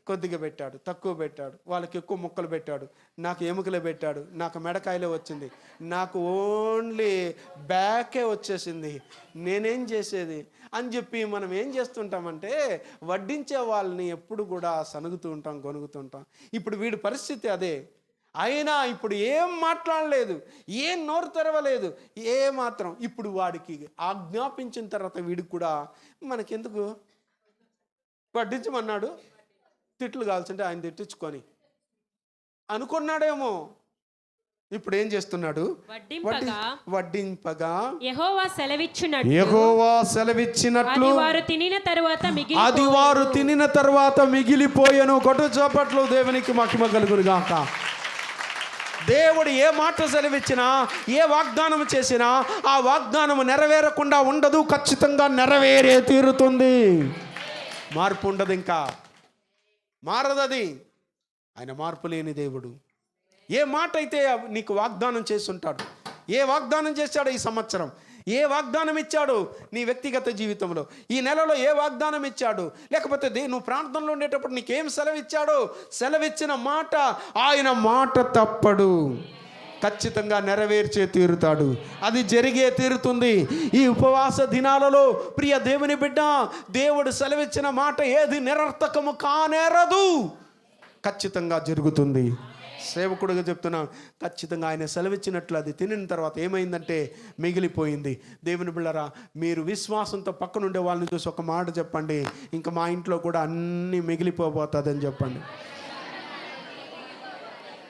కొద్దిగా పెట్టాడు, తక్కువ పెట్టాడు, వాళ్ళకి ఎక్కువ ముక్కలు పెట్టాడు, నాకు ఎముకలే పెట్టాడు, నాకు మెడకాయలే వచ్చింది, నాకు ఓన్లీ బ్యాకే వచ్చేసింది, నేనేం చేసేది అని చెప్పి మనం ఏం చేస్తుంటామంటే వడ్డించే వాళ్ళని ఎప్పుడు కూడా సనుగుతూ ఉంటాం, గొనుగుతుంటాం. ఇప్పుడు వీడి పరిస్థితి అదే. అయినా ఇప్పుడు ఏం మాట్లాడలేదు, ఏం నోరు తెరవలేదు, ఏ మాత్రం. ఇప్పుడు వాడికి ఆజ్ఞాపించిన తర్వాత వీడికి కూడా మనకెందుకు వడ్డించమన్నాడు, తిట్లు కాల్చుంటే ఆయన తిట్టించుకొని అనుకున్నాడేమో. ఇప్పుడు ఏం చేస్తున్నాడు, వడ్డింపగా యెహోవా సెలవిచ్చినట్లు వారు తినిన తరువాత మిగిలిపోయెను. కొట్టు చప్పట్లు, దేవునికి మహిమ కలుగును గాక. దేవుడు ఏ మాట సెలవిచ్చినా, ఏ వాగ్దానం చేసినా ఆ వాగ్దానం నెరవేరకుండా ఉండదు, ఖచ్చితంగా నెరవేరే తీరుతుంది. మార్పు ఉండదు, ఇంకా మారదది. ఆయన మార్పు లేని దేవుడు. ఏ మాట అయితే నీకు వాగ్దానం చేసి ఉంటాడు, ఏ వాగ్దానం చేశాడో ఈ సంవత్సరం, ఏ వాగ్దానం ఇచ్చాడు నీ వ్యక్తిగత జీవితంలో, ఈ నెలలో ఏ వాగ్దానం ఇచ్చాడు, లేకపోతే నువ్వు ప్రార్థనలో ఉండేటప్పుడు నీకేం సెలవిచ్చాడో, సెలవిచ్చిన మాట ఆయన మాట తప్పడు, ఖచ్చితంగా నెరవేర్చే తీరుతాడు. అది జరిగే తీరుతుంది. ఈ ఉపవాస దినాలలో ప్రియ దేవుని బిడ్డ, దేవుడు సెలవిచ్చిన మాట ఏది నిరర్థకము కానేరదు, ఖచ్చితంగా జరుగుతుంది. సేవకుడుగా చెప్తున్నాను, ఖచ్చితంగా ఆయన సెలవిచ్చినట్లు అది తినిన తర్వాత ఏమైందంటే మిగిలిపోయింది. దేవుని బిళ్ళరా, మీరు విశ్వాసంతో పక్కనుండే వాళ్ళని చూసి ఒక మాట చెప్పండి, ఇంకా మా ఇంట్లో కూడా అన్నీ మిగిలిపోబోతుందని చెప్పండి.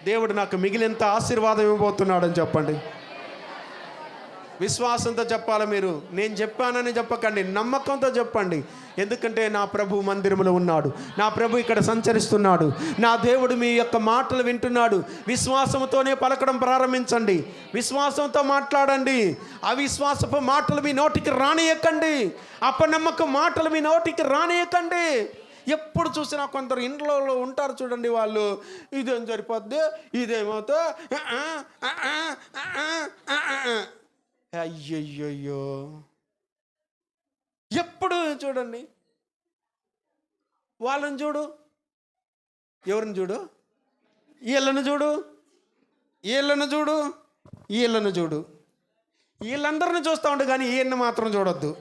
దేవుడు నాకు మిగిలినంత ఆశీర్వాదం ఇవ్వబోతున్నాడని చెప్పండి. విశ్వాసంతో చెప్పాలి మీరు. నేను చెప్పానని చెప్పకండి, నమ్మకంతో చెప్పండి. ఎందుకంటే నా ప్రభు మందిరములో ఉన్నాడు, నా ప్రభు ఇక్కడ సంచరిస్తున్నాడు, నా దేవుడు మీ యొక్క మాటలు వింటున్నాడు. విశ్వాసంతోనే పలకడం ప్రారంభించండి, విశ్వాసంతో మాట్లాడండి. అవిశ్వాసపు మాటలు మీ నోటికి రానియకండి, అపనమ్మక మాటలు మీ నోటికి రానియకండి. ఎప్పుడు చూసినా కొందరు ఇంట్లో ఉంటారు చూడండి, వాళ్ళు ఇదేం సరిపోద్ది, ఇదేమవుతా, అయ్యయ్యో. ఎప్పుడు చూడండి, వాళ్ళని చూడు, ఎవరిని చూడు, వీళ్ళను చూడు, వీళ్ళను చూడు, వీళ్ళను చూడు, వీళ్ళందరిని చూస్తూ ఉండు, కానీ ఈయన్ని మాత్రం చూడొద్దు.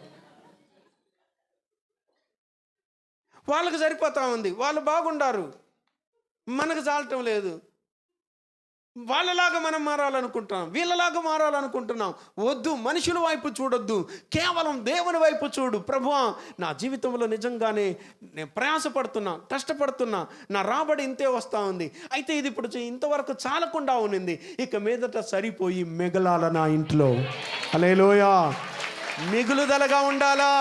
వాళ్ళకి సరిపోతా ఉంది, వాళ్ళు బాగుండారు, మనకు చాలటం లేదు. వాళ్ళలాగా మనం మారాలనుకుంటున్నాం, వీళ్ళలాగా మారాలనుకుంటున్నాం. వద్దు, మనుషుల వైపు చూడొద్దు, కేవలం దేవుని వైపు చూడు. ప్రభువా, నా జీవితంలో నిజంగానే నేను ప్రయాసపడుతున్నా, కష్టపడుతున్నా, నా రాబడి ఇంతే వస్తూ ఉంది, అయితే ఇది ఇప్పుడు ఇంతవరకు చాలకుండా ఉన్నింది, ఇక మీదట సరిపోయి మిగలాల నా ఇంట్లో. హల్లెలూయా. మిగులుదలగా ఉండాలా,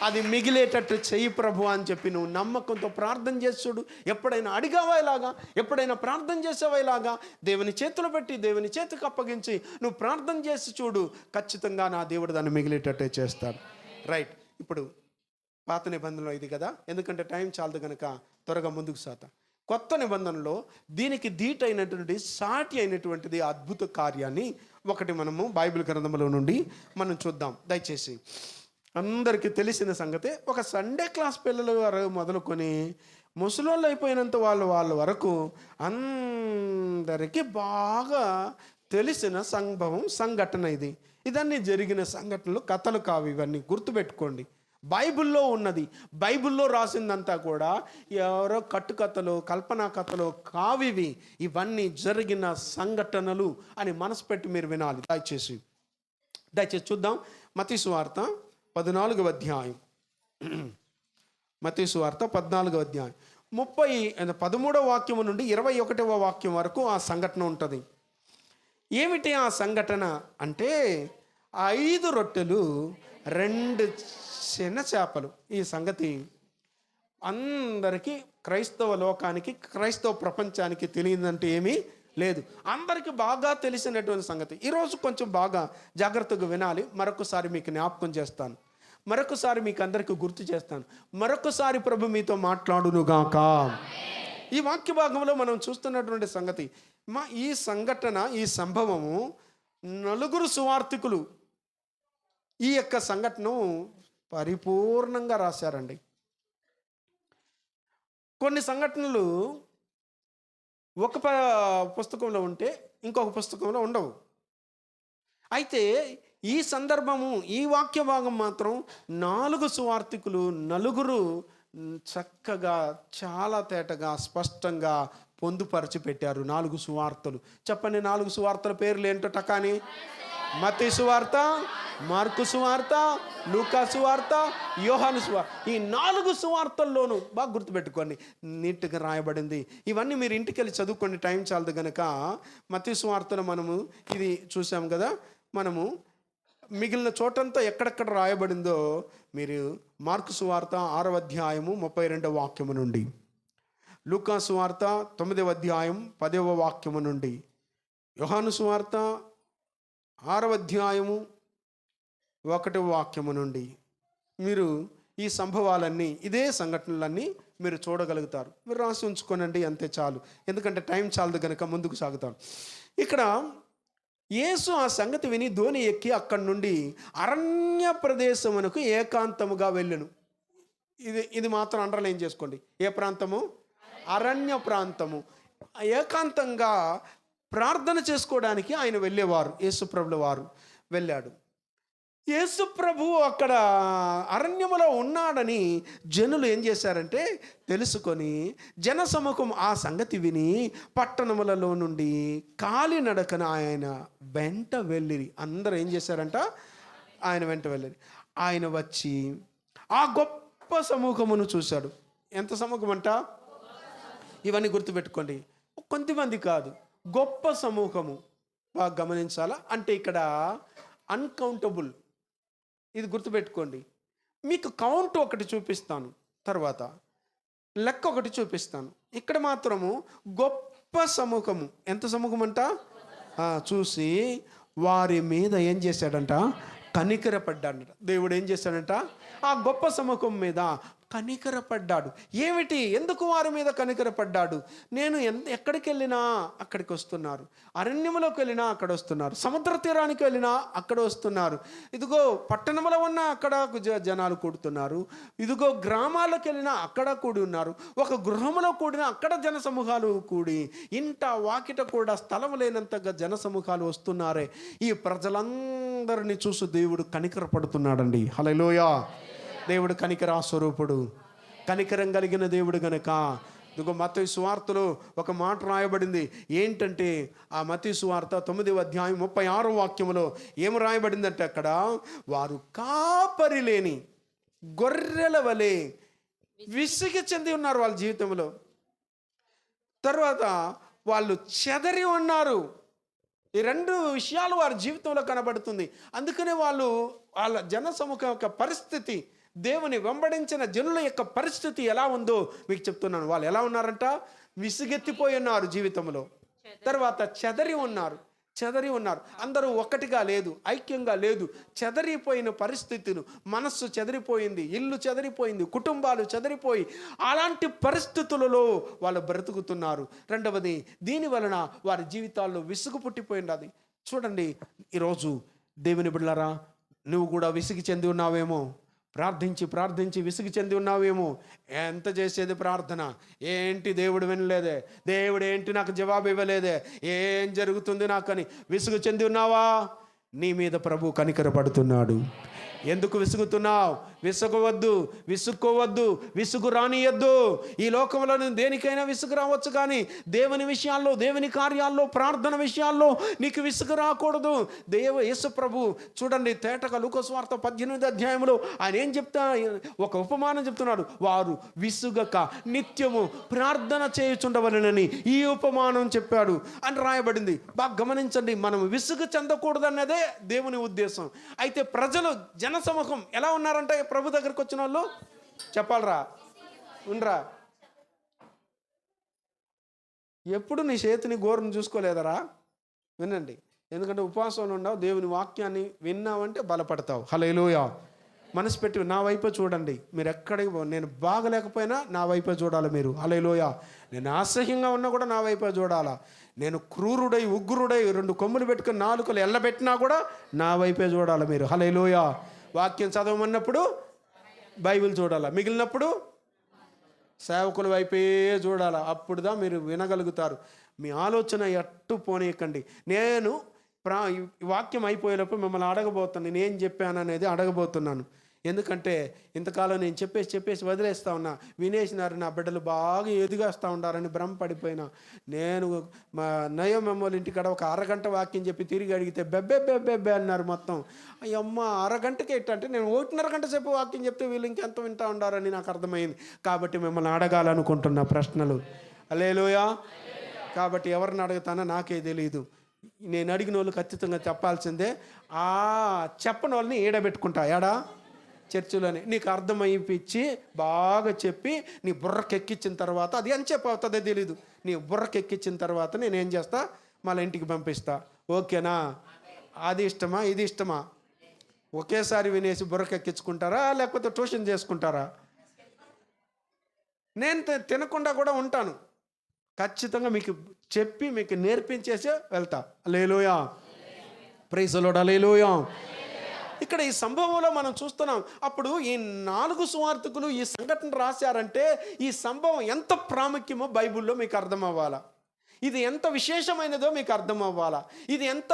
అది మిగిలేటట్టు చెయ్యి ప్రభు అని చెప్పి నువ్వు నమ్మకంతో ప్రార్థన చేసి చూడు. ఎప్పుడైనా అడిగావా ఇలాగా, ఎప్పుడైనా ప్రార్థన చేసావా ఇలాగా, దేవుని చేతులు పెట్టి దేవుని చేతికి అప్పగించి నువ్వు ప్రార్థన చేసి చూడు, ఖచ్చితంగా నా దేవుడు దాన్ని మిగిలేటట్టే చేస్తాడు. రైట్. ఇప్పుడు పాత నిబంధనలో ఇది కదా, ఎందుకంటే టైం చాలదు కనుక త్వరగా ముందుకు సాతా. కొత్త నిబంధనలో దీనికి ధీటైనటువంటి సాటి అయినటువంటిది అద్భుత కార్యాన్ని ఒకటి మనము బైబిల్ గ్రంథంలో నుండి మనం చూద్దాం. దయచేసి అందరికీ తెలిసిన సంగతే, ఒక సండే క్లాస్ పిల్లల వరకు మొదలుకొని ముసలోళ్ళు అయిపోయినంత వాళ్ళ వరకు అందరికీ బాగా తెలిసిన సంఘటన ఇది. ఇదన్నీ జరిగిన సంఘటనలు, కథలు కావు. ఇవన్నీ గుర్తుపెట్టుకోండి. బైబిల్లో ఉన్నది, బైబిల్లో రాసిందంతా కూడా ఎవరో కట్టుకథలు, కల్పనా కథలు కావివి. ఇవన్నీ జరిగిన సంఘటనలు అని మనసు పెట్టి మీరు వినాలి. దయచేసి చూద్దాం. మత్తయి సువార్త 14వ అధ్యాయం, మత్తయి సువార్త 14వ అధ్యాయం 13వ వాక్యము నుండి 21వ వాక్యం వరకు ఆ సంఘటన ఉంటుంది. ఏమిటి ఆ సంఘటన అంటే, 5 రొట్టెలు 2 చిన్న చేపలు. ఈ సంగతి అందరికీ, క్రైస్తవ లోకానికి, క్రైస్తవ ప్రపంచానికి తెలియదంటే ఏమీ లేదు. అందరికీ బాగా తెలిసినటువంటి సంగతి. ఈరోజు కొంచెం బాగా జాగ్రత్తగా వినాలి. మరొకసారి మీకు జ్ఞాపకం చేస్తాను, మరొకసారి మీకు అందరికీ గుర్తు చేస్తాను, మరొకసారి ప్రభు మీతో మాట్లాడునుగాక. ఈ వాక్య భాగంలో మనం చూస్తున్నటువంటి సంగతి, ఈ సంఘటన, ఈ సంభవము 4 సువార్థికులు ఈ యొక్క సంఘటనను పరిపూర్ణంగా రాశారండి. కొన్ని సంఘటనలు ఒక పుస్తకంలో ఉంటే ఇంకొక పుస్తకంలో ఉండవు. అయితే ఈ సందర్భము, ఈ వాక్య భాగం మాత్రం 4 సువార్థికులు, 4 చక్కగా, చాలా తేటగా, స్పష్టంగా పొందుపరిచి పెట్టారు. 4 సువార్తలు. చెప్పండి, 4 సువార్తల పేర్లు ఏంటో టకాని. మత్తయి సువార్త, మార్కు సువార్త, లూకా సువార్త, యోహాను సువార్త. ఈ 4 సువార్తల్లోనూ బాగా గుర్తుపెట్టుకోండి, నీట్గా రాయబడింది. ఇవన్నీ మీరు ఇంటికి వెళ్ళి చదువుకోండి, టైం చాలదు కనుక. మత్తయి సువార్తలో మనము ఇది చూసాం కదా. మనము మిగిలిన చోటంతా ఎక్కడెక్కడ రాయబడిందో మీరు మార్కు సువార్త 6వ అధ్యాయము 32వ వాక్యము నుండి, లూకా సువార్త 9వ అధ్యాయం 10వ వాక్యము నుండి, యోహాను సువార్త 6వ అధ్యాయము 1వ వాక్యము నుండి మీరు ఈ సంభవాలన్నీ, ఇదే సంఘటనలన్నీ మీరు చూడగలుగుతారు. మీరు రాసి ఉంచుకోనండి, అంతే చాలు. ఎందుకంటే టైం చాలదు కనుక ముందుకు సాగుతాం. ఇక్కడ యేసు ఆ సంగతి విని ధోని ఎక్కి అక్కడి నుండి అరణ్య ప్రదేశమునకు ఏకాంతముగా వెళ్ళెను. ఇది మాత్రం అండర్లైన్ చేసుకోండి. ఏ ప్రాంతము? అరణ్య ప్రాంతము. ఏకాంతంగా ప్రార్థన చేసుకోవడానికి ఆయన వెళ్ళేవారు. యేసుప్రభుల వారు వెళ్ళాడు. యేసుప్రభు అక్కడ అరణ్యములో ఉన్నాడని జనులు ఏం చేశారంటే తెలుసుకొని, జనసమూహం ఆ సంగతి విని పట్టణములలో నుండి కాలినడకన ఆయన వెంట వెళ్ళిరి. అందరూ ఏం చేశారంట? ఆయన వెంట వెళ్ళిరి. ఆయన వచ్చి ఆ గొప్ప సమూహమును చూశాడు. ఎంత సమూహం అంట? ఇవన్నీ గుర్తుపెట్టుకోండి. కొంతమంది కాదు, గొప్ప సమూహము. బాగా గమనించాలా. అంటే ఇక్కడ అన్కౌంటబుల్. ఇది గుర్తుపెట్టుకోండి. మీకు కౌంట్ ఒకటి చూపిస్తాను, తర్వాత లెక్క ఒకటి చూపిస్తాను. ఇక్కడ మాత్రము గొప్ప సమూహము. ఎంత సమూహం అంట? చూసి వారి మీద ఏం చేశాడంట? కనికరపడ్డాడంట. దేవుడు ఏం చేశాడంట? ఆ గొప్ప సమూహం మీద కనికరపడ్డాడు. ఏమిటి? ఎందుకు వారి మీద కనికరపడ్డాడు? నేను ఎక్కడికి వెళ్ళినా అక్కడికి వస్తున్నారు, అరణ్యములోకి వెళ్ళినా అక్కడ వస్తున్నారు, సముద్ర తీరానికి వెళ్ళినా అక్కడ వస్తున్నారు, ఇదిగో పట్టణంలో ఉన్న అక్కడ జనాలు కూడుతున్నారు, ఇదిగో గ్రామాలకు వెళ్ళినా అక్కడ కూడి ఉన్నారు, ఒక గృహంలో కూడినా అక్కడ జన సమూహాలు కూడి, ఇంట వాకిట కూడా స్థలం లేనంతగా జన సమూహాలు వస్తున్నారే. ఈ ప్రజలందరినీ చూసి దేవుడు కనికరపడుతున్నాడండి. హల్లెలూయా. దేవుడు కనికరా స్వరూపుడు, కనికరం కలిగిన దేవుడు గనక. ఇదిగో మత్తయి సువార్తలో ఒక మాట రాయబడింది. ఏంటంటే ఆ మత్తయి సువార్త 9వ అధ్యాయం 36వ వాక్యములో ఏం రాయబడిందంటే, అక్కడ వారు కాపరి లేని గొర్రెల వలె విసిగి చెంది ఉన్నారు వాళ్ళ జీవితంలో. తర్వాత వాళ్ళు చెదరి ఉన్నారు. ఈ 2 విషయాలు వారి జీవితంలో కనబడుతుంది. అందుకనే వాళ్ళ జనసమూహం యొక్క పరిస్థితి, దేవుని వెంబడించిన జనుల యొక్క పరిస్థితి ఎలా ఉందో మీకు చెప్తున్నాను. వాళ్ళు ఎలా ఉన్నారంట? విసుగెత్తిపోయి ఉన్నారు జీవితంలో. తర్వాత చెదరి ఉన్నారు. అందరూ ఒక్కటిగా లేదు, ఐక్యంగా లేదు. చెదరిపోయిన పరిస్థితులు, మనస్సు చెదరిపోయింది, ఇల్లు చెదరిపోయింది, కుటుంబాలు చెదరిపోయి అలాంటి పరిస్థితులలో వాళ్ళు బ్రతుకుతున్నారు. రెండవది, దీని వలన వారి జీవితాల్లో విసుగు పుట్టిపోయినది. చూడండి, ఈరోజు దేవుని బిడ్డలారా, నువ్వు కూడా విసిగి చెంది ఉన్నావేమో. ప్రార్థించి విసిగి చెంది ఉన్నావేమో. ఎంత చేసేది ప్రార్థన? ఏంటి దేవుడు వినలేదే, దేవుడు ఏంటి నాకు జవాబు ఇవ్వలేదే, ఏం జరుగుతుంది నాకని విసుగు చెంది ఉన్నావా? నీ మీద ప్రభు కనికరపడుతున్నాడు. ఎందుకు విసుగుతున్నావు? విసుగవద్దు, విసుక్కోవద్దు, విసుగు రానియద్దు. ఈ లోకంలో దేనికైనా విసుగు రావచ్చు, కానీ దేవుని విషయాల్లో, దేవుని కార్యాల్లో, ప్రార్థన విషయాల్లో నీకు విసుగు రాకూడదు. యేసు ప్రభు చూడండి, తేటగా లూకా సువార్త 18వ అధ్యాయంలో ఆయన ఏం చెప్తా, ఒక ఉపమానం చెప్తున్నాడు. వారు విసుగక నిత్యము ప్రార్థన చేయుచుండవలెనని ఈ ఉపమానం చెప్పాడు అని రాయబడింది. బాగా గమనించండి, మనం విసుగు చెందకూడదన్నదే దేవుని ఉద్దేశం. అయితే ప్రజలు, జనసమూహం ఎలా ఉన్నారంటే ప్రభు దగ్గరికి వచ్చిన వాళ్ళు చెప్పాలరా, ఉండరా, ఎప్పుడు నీ చేతిని గోరును చూసుకోలేదరా? వినండి, ఎందుకంటే ఉపవాసంలో ఉండవు, దేవుని వాక్యాన్ని విన్నావంటే బలపడతావు. హల్లెలూయా. మనసు పెట్టి నా వైపే చూడండి. మీరు ఎక్కడికి నేను బాగలేకపోయినా నా వైపే చూడాలి మీరు. హల్లెలూయా. నేను అసహ్యంగా ఉన్నా కూడా నా వైపే చూడాలా. నేను క్రూరుడై, ఉగ్రుడై, 2 కొమ్ములు పెట్టుకుని 4 ఎల్లబెట్టినా కూడా నా వైపే చూడాలి మీరు. హల్లెలూయా. వాక్యం చదవమన్నప్పుడు బైబిల్ చూడాలా, మిగిలినప్పుడు సేవకుల వైపే చూడాలా. అప్పుడుదా మీరు వినగలుగుతారు. మీ ఆలోచన ఎట్టు పోనీయకండి. నేను వాక్యం అయిపోయేటప్పుడు మిమ్మల్ని అడగబోతున్నాను, నేనేం చెప్పాను అనేది అడగబోతున్నాను. ఎందుకంటే ఇంతకాలం నేను చెప్పేసి వదిలేస్తా ఉన్నా. వినేసినారు, నా బిడ్డలు బాగా ఎదిగేస్తూ ఉండారని భ్రమపడిపోయినా. నేను మా నయం అమ్మోళ్ళ ఇంటికాడ ఒక అరగంట వాక్యం చెప్పి తిరిగి అడిగితే బెబ్బే అన్నారు మొత్తం. అయ్యమ్మ, అరగంటకి ఏంటంటే నేను 1.5 గంట సేపు వాక్యం చెప్తే వీళ్ళు ఇంకెంత వింటూ ఉండారని నాకు అర్థమైంది. కాబట్టి మిమ్మల్ని అడగాలనుకుంటున్న ప్రశ్నలు. హల్లెలూయా. కాబట్టి ఎవరిని అడుగుతానో నాకే తెలియదు. నేను అడిగిన వాళ్ళు ఖచ్చితంగా చెప్పాల్సిందే. చెప్పని వాళ్ళని ఏడబెట్టుకుంటా. ఏడా? చర్చిలోనే. నీకు అర్థమైపించి బాగా చెప్పి నీ బుర్రకెక్కించిన తర్వాత, అది అని చెప్పి అవుతుందో తెలీదు, నీ బుర్రకెక్కించిన తర్వాత నేనేం చేస్తా, మళ్ళీ ఇంటికి పంపిస్తా. ఓకేనా? అది ఇష్టమా, ఇది ఇష్టమా? ఒకేసారి వినేసి బుర్రకెక్కించుకుంటారా, లేకపోతే ట్యూషన్ చేసుకుంటారా? నేను తినకుండా కూడా ఉంటాను. ఖచ్చితంగా మీకు చెప్పి మీకు నేర్పించేసే వెళ్తా. Hallelujah. Praise the lord. Hallelujah. ఇక్కడ ఈ సంభవంలో మనం చూస్తున్నాం. అప్పుడు ఈ 4 సువార్తికులు ఈ సంఘటన రాశారంటే ఈ సంభవం ఎంత ప్రాముఖ్యమో బైబిల్లో మీకు అర్థం అవ్వాలా. ఇది ఎంత విశేషమైనదో మీకు అర్థం అవ్వాలా. ఇది ఎంత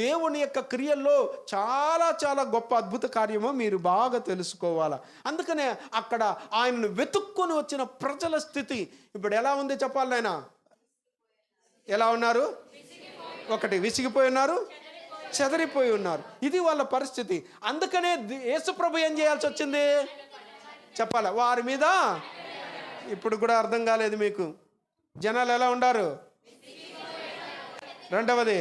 దేవుని యొక్క క్రియల్లో చాలా చాలా గొప్ప అద్భుత కార్యమో మీరు బాగా తెలుసుకోవాలా. అందుకనే అక్కడ ఆయనను వెతుక్కొని వచ్చిన ప్రజల స్థితి ఇప్పుడు ఎలా ఉంది చెప్పాలి. ఆయన ఎలా ఉన్నారు? ఒకటి, విసిగిపోయి ఉన్నారు, చెదరిపోయి ఉన్నారు. ఇది వాళ్ళ పరిస్థితి. అందుకనే యేసుప్రభు ఏం చేయాల్సి వచ్చింది చెప్పాలా? వారి మీద. ఇప్పుడు కూడా అర్థం కాలేదు మీకు, జనాలు ఎలా ఉండారు? రెండవది,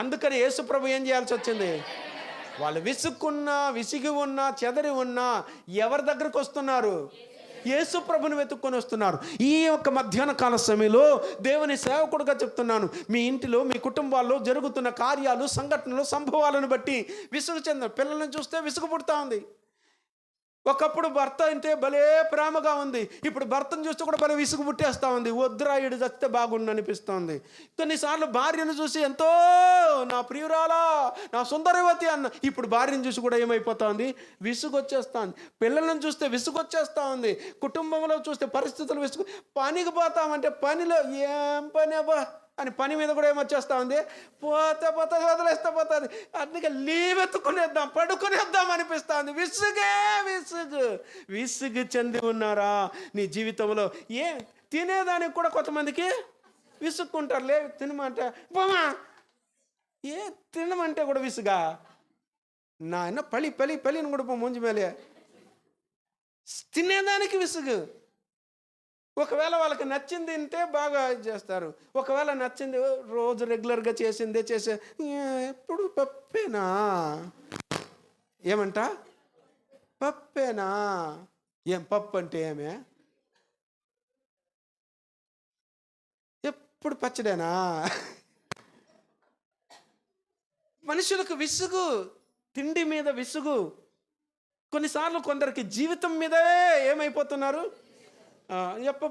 అందుకని యేసుప్రభు ఏం చేయాల్సి వచ్చింది? వాళ్ళు విసుక్కున్నా, విసిగి ఉన్నా, చెదరి ఉన్నా ఎవరి దగ్గరకు వస్తున్నారు? యేసు ప్రభుని వెతుక్కొని వస్తున్నారు. ఈ యొక్క మధ్యాహ్న కాల సమయంలో దేవుని సేవకుడుగా చెప్తున్నాను, మీ ఇంటిలో, మీ కుటుంబాల్లో జరుగుతున్న కార్యాలు, సంఘటనలు, సంభవాలను బట్టి విసుగు చెంద పిల్లలను చూస్తే విసుగు పుడతా ఉంది. ఒకప్పుడు భర్త అంటే భలే ప్రేమగా ఉంది, ఇప్పుడు భర్తను చూస్తే కూడా భలే విసుగు పుట్టేస్తూ ఉంది. వద్దురాయుడు చస్తే బాగుండు అనిపిస్తుంది. కొన్నిసార్లు భార్యను చూసి ఎంతో నా ప్రియురాలా, నా సుందరవతి అన్న, ఇప్పుడు భార్యను చూసి కూడా ఏమైపోతా ఉంది? విసుగు వచ్చేస్తా ఉంది. పిల్లలను చూస్తే విసుగు వచ్చేస్తూ ఉంది. కుటుంబంలో చూస్తే పరిస్థితులు విసుగు. పనికి పోతామంటే పనిలో ఏం పని అబ్బా అని పని మీద కూడా ఏమొచ్చేస్తా ఉంది? పోతే వదిలేస్తే పోతుంది. అందుకే లీవ్ ఎత్తుకునేద్దాం, పడుకునేద్దాం అనిపిస్తూ ఉంది. విసుగు చెంది ఉన్నారా నీ జీవితంలో? తినేదానికి కూడా కొంతమందికి విసుక్కుంటారు. లే తినమంటే పోమా, తినమంటే కూడా విసుగా. నాయన పలిని కూడా పో ముంజు మేలే. తినేదానికి విసుగు. ఒకవేళ వాళ్ళకి నచ్చింది తింటే బాగా చేస్తారు. ఒకవేళ నచ్చింది రోజు రెగ్యులర్గా చేసిందే చేసే, ఎప్పుడు పప్పేనా? ఏమంట? పప్పేనా? ఏం పప్పు అంటే ఏమే? ఎప్పుడు పచ్చడేనా? మనుషులకు విసుగు, తిండి మీద విసుగు. కొన్నిసార్లు కొందరికి జీవితం మీదే ఏమైపోతున్నారు? எப்போ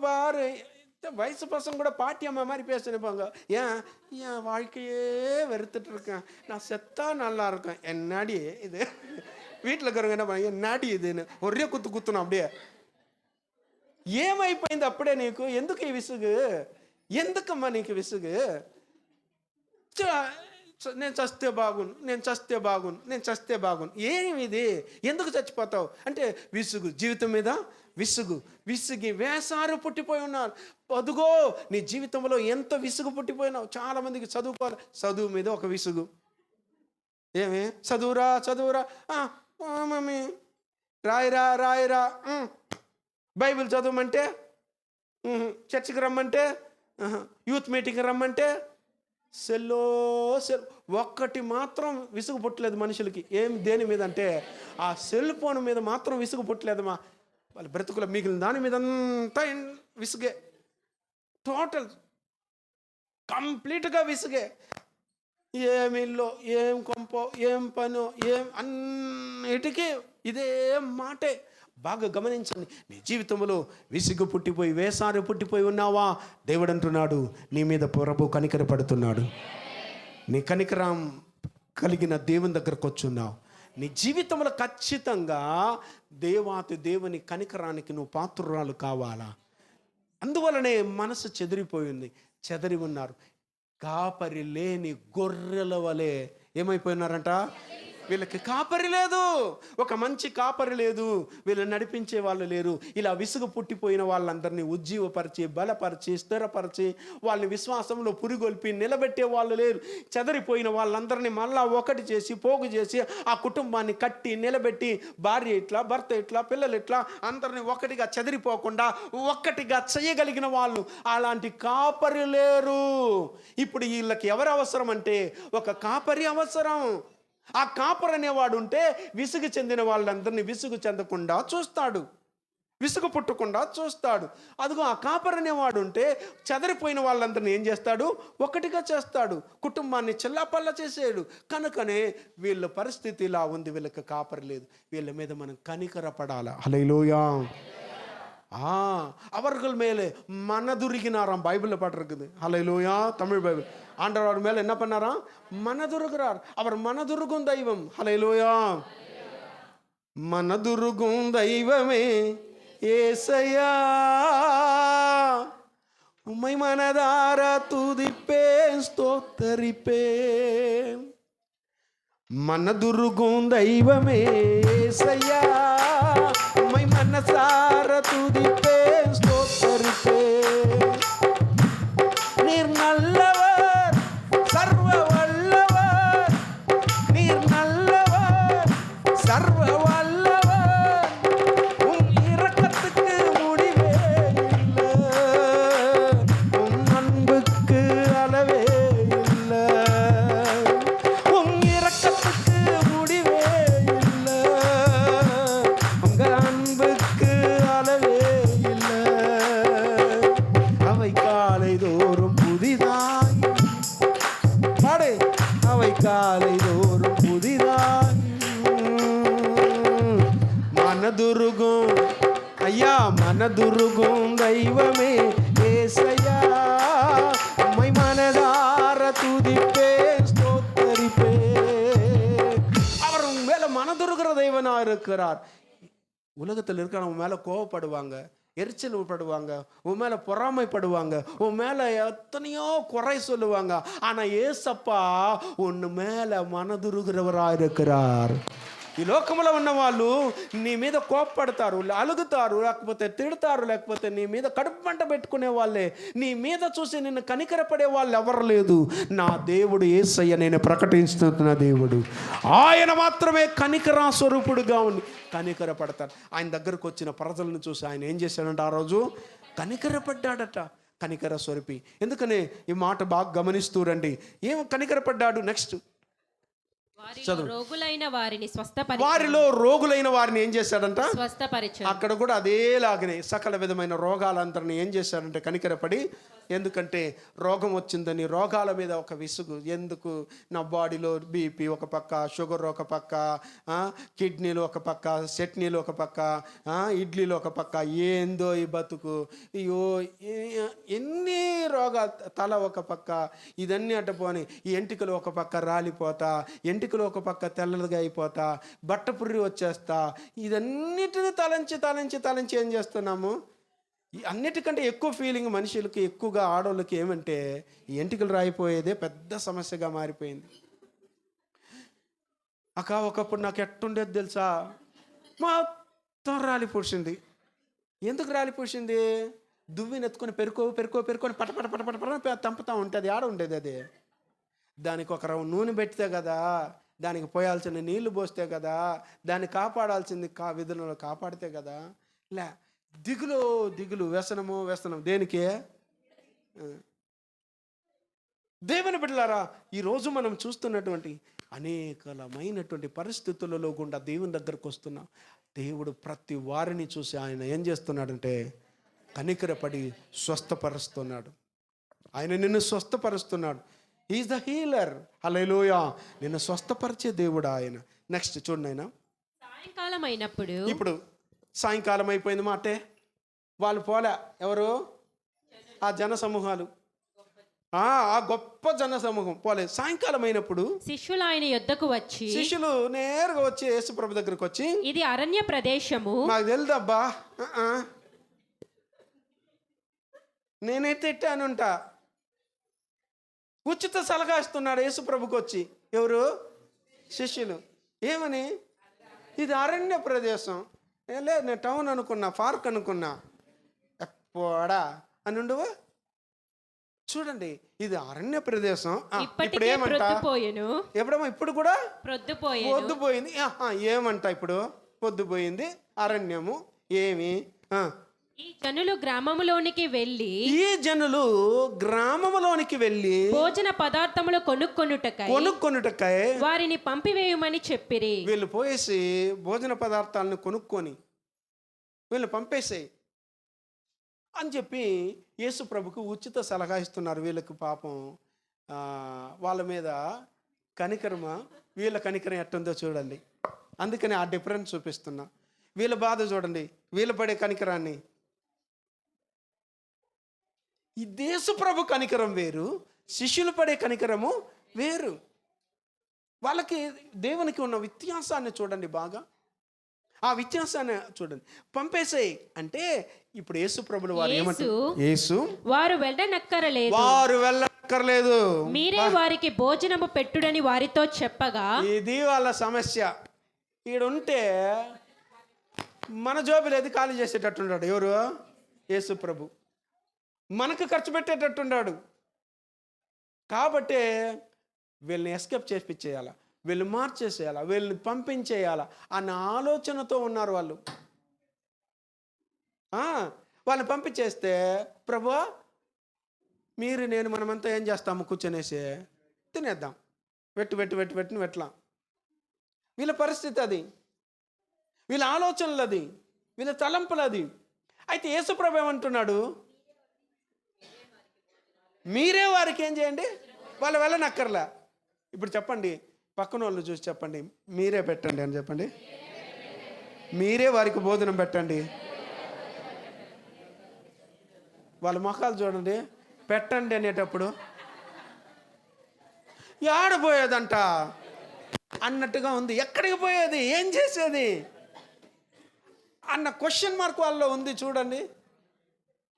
வயசு பசங்க கூட பாட்டி அம்மா மாதிரி பேசினிப்பாங்க. ஏன் வாழ்க்கையே வெறுத்துட்டு இருக்கேன், நான் செத்தா நல்லா இருக்கேன், என்னாடி இது? வீட்டில் இருக்கிறவங்க என்ன பண்ண, என்னாடி இதுன்னு ஒரே குத்துணும். அப்படியே ఏమైపోయింది అప్పుడే నీకు? ఎందుకు ఈ విసుగు? ఎందుకమ్మా నీకు విసుగు? నేను చస్తే బాగును, నేను చస్తే బాగును, నేను చస్తే బాగును. ఏమిది, ఎందుకు చచ్చిపోతావు అంటే విసుగు, జీవితం మీద విసుగు, విసిగి వేసారు పుట్టిపోయి ఉన్నారు. అదుగో నీ జీవితంలో ఎంత విసుగు పుట్టిపోయినావు. చాలామందికి చదువుకోవాలి, చదువు మీద ఒక విసుగు. ఏమి చదువురా చదువురా, మమ్మీ రాయిరా రాయిరా, బైబిల్ చదవమంటే, చర్చికి రమ్మంటే, యూత్ మీటింగ్కి రమ్మంటే సెల్. ఒక్కటి మాత్రం విసుగు పుట్టలేదు మనుషులకి. దేని మీద అంటే ఆ సెల్ ఫోన్ మీద మాత్రం విసుగు పుట్టలేదు. వాళ్ళ బ్రతుకుల మిగిలిన దాని మీద అంతా విసుగే, టోటల్ కంప్లీట్గా విసుగే. ఏమి ఇల్లు, ఏం కొంపో, ఏం పనో, అన్నిటికీ ఇదే మాటే. బాగా గమనించండి, నీ జీవితంలో విసుగు పుట్టిపోయి వేసారి పుట్టిపోయి ఉన్నావా? దేవుడు అంటున్నాడు, నీ మీద ప్రభు కనికరపడుతున్నాడు. నీ కనికరం కలిగిన దేవుని దగ్గరకు వచ్చున్నావు. నీ జీవితంలో ఖచ్చితంగా దేవాతి దేవుని కనికరానికి నువ్వు పాత్రురాలు కావాలా? అందువలనే మనసు చెదిరిపోయింది, చెదరి ఉన్నారు. కాపరి లేని గొర్రెల వలె ఏమైపోయినారంట? వీళ్ళకి కాపరి లేదు, ఒక మంచి కాపరి లేదు, వీళ్ళు నడిపించే వాళ్ళు లేరు. ఇలా విసుగు పుట్టిపోయిన వాళ్ళందరినీ ఉజ్జీవపరిచి, బలపరిచి, స్థిరపరిచి, వాళ్ళని విశ్వాసంలో పురిగొల్పి నిలబెట్టే వాళ్ళు లేరు. చెదరిపోయిన వాళ్ళందరినీ మళ్ళా ఒకటి చేసి, పోగు చేసి, ఆ కుటుంబాన్ని కట్టి నిలబెట్టి, భార్య ఇట్లా, భర్త ఇట్లా, పిల్లలు ఇట్లా, అందరినీ ఒకటిగా చెదిరిపోకుండా ఒక్కటిగా చేయగలిగిన వాళ్ళు, అలాంటి కాపరి లేరు. ఇప్పుడు వీళ్ళకి ఎవరు అవసరం అంటే ఒక కాపరి అవసరం. ఆ కాపర్ అనేవాడు ఉంటే విసుగు చెందిన వాళ్ళందరినీ విసుగు చెందకుండా చూస్తాడు, విసుగు పుట్టకుండా చూస్తాడు. అదిగో ఆ కాపర్ అనేవాడు ఉంటే చెదరిపోయిన వాళ్ళందరినీ ఏం చేస్తాడు? ఒకటిగా చేస్తాడు, కుటుంబాన్ని చెల్లాపల్లా చేసేడు. కనుకనే వీళ్ళ పరిస్థితి ఇలా ఉంది, వీళ్ళకి కాపరి లేదు. వీళ్ళ మీద మనం కనికరపడాలి. హల్లెలూయా. அவர்கள் மேலே மனதுருகினாராம். பைபிளில் பாட்டிருக்குது. ஹல்லேலூயா. தமிழ் பைபிள். ஆண்டவர் மேலே என்ன பண்ணாராம்? மனதுருகிறார். அவர் மனதுருகும் தெய்வம். ஹல்லேலூயா. மனதுருகும் தெய்வமே ஏசையா, உம்மை மனதார துதிப்பேன், ஸ்தோத்தரிப்பேன். மனதுருகும் தெய்வமே ஏசையா, உம்மை மனசார துதிப்பேன், ஸ்தோத்தரிப்பேன். நீர் நல்லவர், சர்வ வல்லவர், நீர் நல்லவர், சர்வ வல்லவர். உம் இரக்கத்துக்கு முடிவே இல்லை, உம் அன்புக்கு அளவே இல்லை. உம் இரக்கத்துக்கு முடிவே இல்லை, உங்க அன்புக்கு அளவே இல்லை. அவை காலை தோறும் புதிதாய் பாடு, அவை காலை தோறும் புதிதாய். மனதுருகும் ஐயா, மனதுருகும் தெய்வமே ஏசையா, உம்மை மனதார துதிப்பேன், ஸ்தோத்தரிப்பேன். அவர் உன் மேல மனதுருகிற தெய்வனா இருக்கிறார். உலகத்தில் இருக்கிறவங்க மேல கோவப்படுவாங்க, எரிச்சல் படுவாங்க, உன் மேலே பொறாமைப்படுவாங்க, உன் மேலே எத்தனையோ குறை சொல்லுவாங்க. ஆனால் ஏசப்பா உன் மேலே மனதுருகிறவராக இருக்கிறார். ఈ లోకంలో ఉన్న వాళ్ళు నీ మీద కోప్పడతారు, అలుగుతారు, లేకపోతే తిడతారు, లేకపోతే నీ మీద కడుపు మంట పెట్టుకునే వాళ్ళే. నీ మీద చూసి నిన్ను కనికరపడే వాళ్ళు ఎవరు లేదు. నా దేవుడు యేసయ్య, నేను ప్రకటిస్తున్న దేవుడు, ఆయన మాత్రమే కనికరా స్వరూపుడుగా ఉంది. కనికరపడతాడు. ఆయన దగ్గరకు వచ్చిన ప్రజలను చూసి ఆయన ఏం చేశాడంట? ఆ రోజు కనికరపడ్డాడట. కనికర స్వరూపి. ఎందుకని ఈ మాట బాగా గమనిస్తూ రండి. ఏం కనికరపడ్డాడు? నెక్స్ట్ వారిలో రోగులైన వారిని ఏం చేశాడంట? స్వస్థపరిచాడు. అక్కడ కూడా అదేలాగనే సకల విధమైన రోగాలందరినీ ఏం చేశాడంటే కనికరపడి. ఎందుకంటే రోగం వచ్చిందని రోగాల మీద ఒక విసుగు. ఎందుకు? నా బాడీలో బీపీ ఒక పక్క, షుగర్ ఒక పక్క, కిడ్నీలు ఒక పక్క, చట్నీలు ఒక పక్క, ఇడ్లీలు ఒక పక్క, ఏందో ఈ బతుకు, అయ్యో ఎన్ని రోగాలు, తల ఒక పక్క, ఇదన్నీ అడ్డపోని, ఈ ఎంటికలు ఒక పక్క రాలిపోతా, ఎంటికలు ఒక పక్క తెల్లగా అయిపోతా, బట్టపుర్రి వచ్చేస్తా, ఇదన్నిటిని తలంచి తలంచి తలంచి ఏం చేస్తున్నాము? అన్నిటికంటే ఎక్కువ ఫీలింగ్ మనుషులకి, ఎక్కువగా ఆడవాళ్ళకి ఏమంటే ఈ ఎంటికలు రాయిపోయేదే పెద్ద సమస్యగా మారిపోయింది. అక్క ఒకప్పుడు నాకు ఎట్టుండేది తెలుసా, మొత్తం రాలిపోసింది. ఎందుకు రాలిపోసింది? దువ్విని ఎత్తుకొని పెరుకొని పట పట పట పట పట తంపుతా ఉంటుంది. ఆడ ఉండేది అది. దానికి ఒక రవ్వ నూనె పెడితే కదా, దానికి పోయాల్సిన నీళ్లు పోస్తే కదా, దాన్ని కాపాడాల్సింది విధులను కాపాడితే కదా. లే, దిగులు వ్యసనం దేనికి? దేవుని బిడ్డలారా, ఈరోజు మనం చూస్తున్నటువంటి అనేకమైనటువంటి పరిస్థితులలో గుండా దేవుని దగ్గరకు వస్తున్నాం. దేవుడు ప్రతి వారిని చూసి ఆయన ఏం చేస్తున్నాడంటే కనికరపడి స్వస్థపరుస్తున్నాడు. ఆయన నిన్ను స్వస్థపరుస్తున్నాడు. Is the healer. హల్లెలూయా. నిన్ను స్వస్థపరిచే దేవుడు ఆయన. నెక్స్ట్ చూడండి ఆయన. సాయంకాలం అయినప్పుడు, ఇప్పుడు సాయంకాలం అయిపోయింది మాటే. వాళ్ళు పోలే. ఎవరు? ఆ జన సమూహాలు, ఆ గొప్ప జన సమూహం పోలే. సాయంకాలం అయినప్పుడు శిష్యులు ఆయన యొద్దకు వచ్చి, శిష్యులు నేరుగా వచ్చి యేసుప్రభు దగ్గరకు వచ్చి, ఇది అరణ్య ప్రదేశము, నాకు తెలుదబ్బా, నేనైతే ఎట్టానుంటా. ఉచిత సలహా ఇస్తున్నాడు యేసుప్రభుకి వచ్చి. ఎవరు? శిష్యులు. ఏమని? ఇది అరణ్య ప్రదేశం. లేదు, నేను టౌన్ అనుకున్నా, పార్క్ అనుకున్నా. ఎప్పుడా అని ఉండవు. చూడండి, ఇది అరణ్య ప్రదేశం. ఇప్పుడు ఏమంట? ఎప్పుడమ్మా? ఇప్పుడు కూడా పొద్దుపోయింది. ఏమంట? ఇప్పుడు పొద్దుపోయింది, అరణ్యము. ఏమి? ఈ జనులు గ్రామములోనికి వెళ్ళి భోజన పదార్థములు కొనుక్కొనుటకై వారిని పంపివేయమని చెప్పిరి. వీళ్ళు పోయేసి భోజన పదార్థాలను కొనుక్కొని వీళ్ళు పంపేసాయి అని చెప్పి యేసు ప్రభుకు ఉచిత సలహా ఇస్తున్నారు. వీళ్ళకి పాపం వాళ్ళ మీద కనికరమా, వీళ్ళ కనికరం ఎట్టుందో చూడండి. అందుకని ఆ డిఫరెన్స్ చూపిస్తున్నా. వీళ్ళ బాధ చూడండి, వీళ్ళు పడే కనికరాన్ని. ఈ యేసు ప్రభు కనికరం వేరు, శిష్యులు పడే కనికరము వేరు. వాళ్ళకి దేవునికి ఉన్న వ్యత్యాసాన్ని చూడండి బాగా. ఆ వ్యత్యాసాన్ని చూడండి. పంపేసేయి అంటే ఇప్పుడు యేసు ప్రభులు వారు ఏమంటారు? యేసు వారు వెళ్ళక్కర్లేదు, మీరే వారికి భోజనము పెట్టుడని వారితో చెప్పగా. ఇది వాళ్ళ సమస్య. ఈడుంటే మన జోబులేది ఖాళీ చేసేటట్టున్నాడు. ఎవరు? యేసు ప్రభు. మనకు ఖర్చు పెట్టేటట్టున్నాడు. కాబట్టే వీళ్ళని ఎస్కేప్ చేపించేయాలా, వీళ్ళు మార్చేసేయాలా, వీళ్ళని పంపించేయాలా అన్న ఆలోచనతో ఉన్నారు వాళ్ళు. వాళ్ళని పంపించేస్తే, ప్రభువా మీరు నేను మనమంతా ఏం చేస్తాము? కూర్చొనేసి తినేద్దాం, వెట్లా. వీళ్ళ పరిస్థితి అది, వీళ్ళ ఆలోచనలు అది, వీళ్ళ తలంపులు అది. అయితే యేసు ప్రభు ఏమంటున్నాడు? మీరే వారికి ఏం చేయండి, వాళ్ళు వెళ్ళనక్కర్లే. ఇప్పుడు చెప్పండి, పక్కన వాళ్ళు చూసి చెప్పండి, మీరే పెట్టండి అని చెప్పండి. మీరే వారికి భోజనం పెట్టండి. వాళ్ళ మొఖాలు చూడండి. పెట్టండి అనేటప్పుడు ఆడపోయేదంట అన్నట్టుగా ఉంది. ఎక్కడికి పోయేది, ఏం చేసేది అన్న క్వశ్చన్ మార్క్ వాళ్ళలో ఉంది. చూడండి,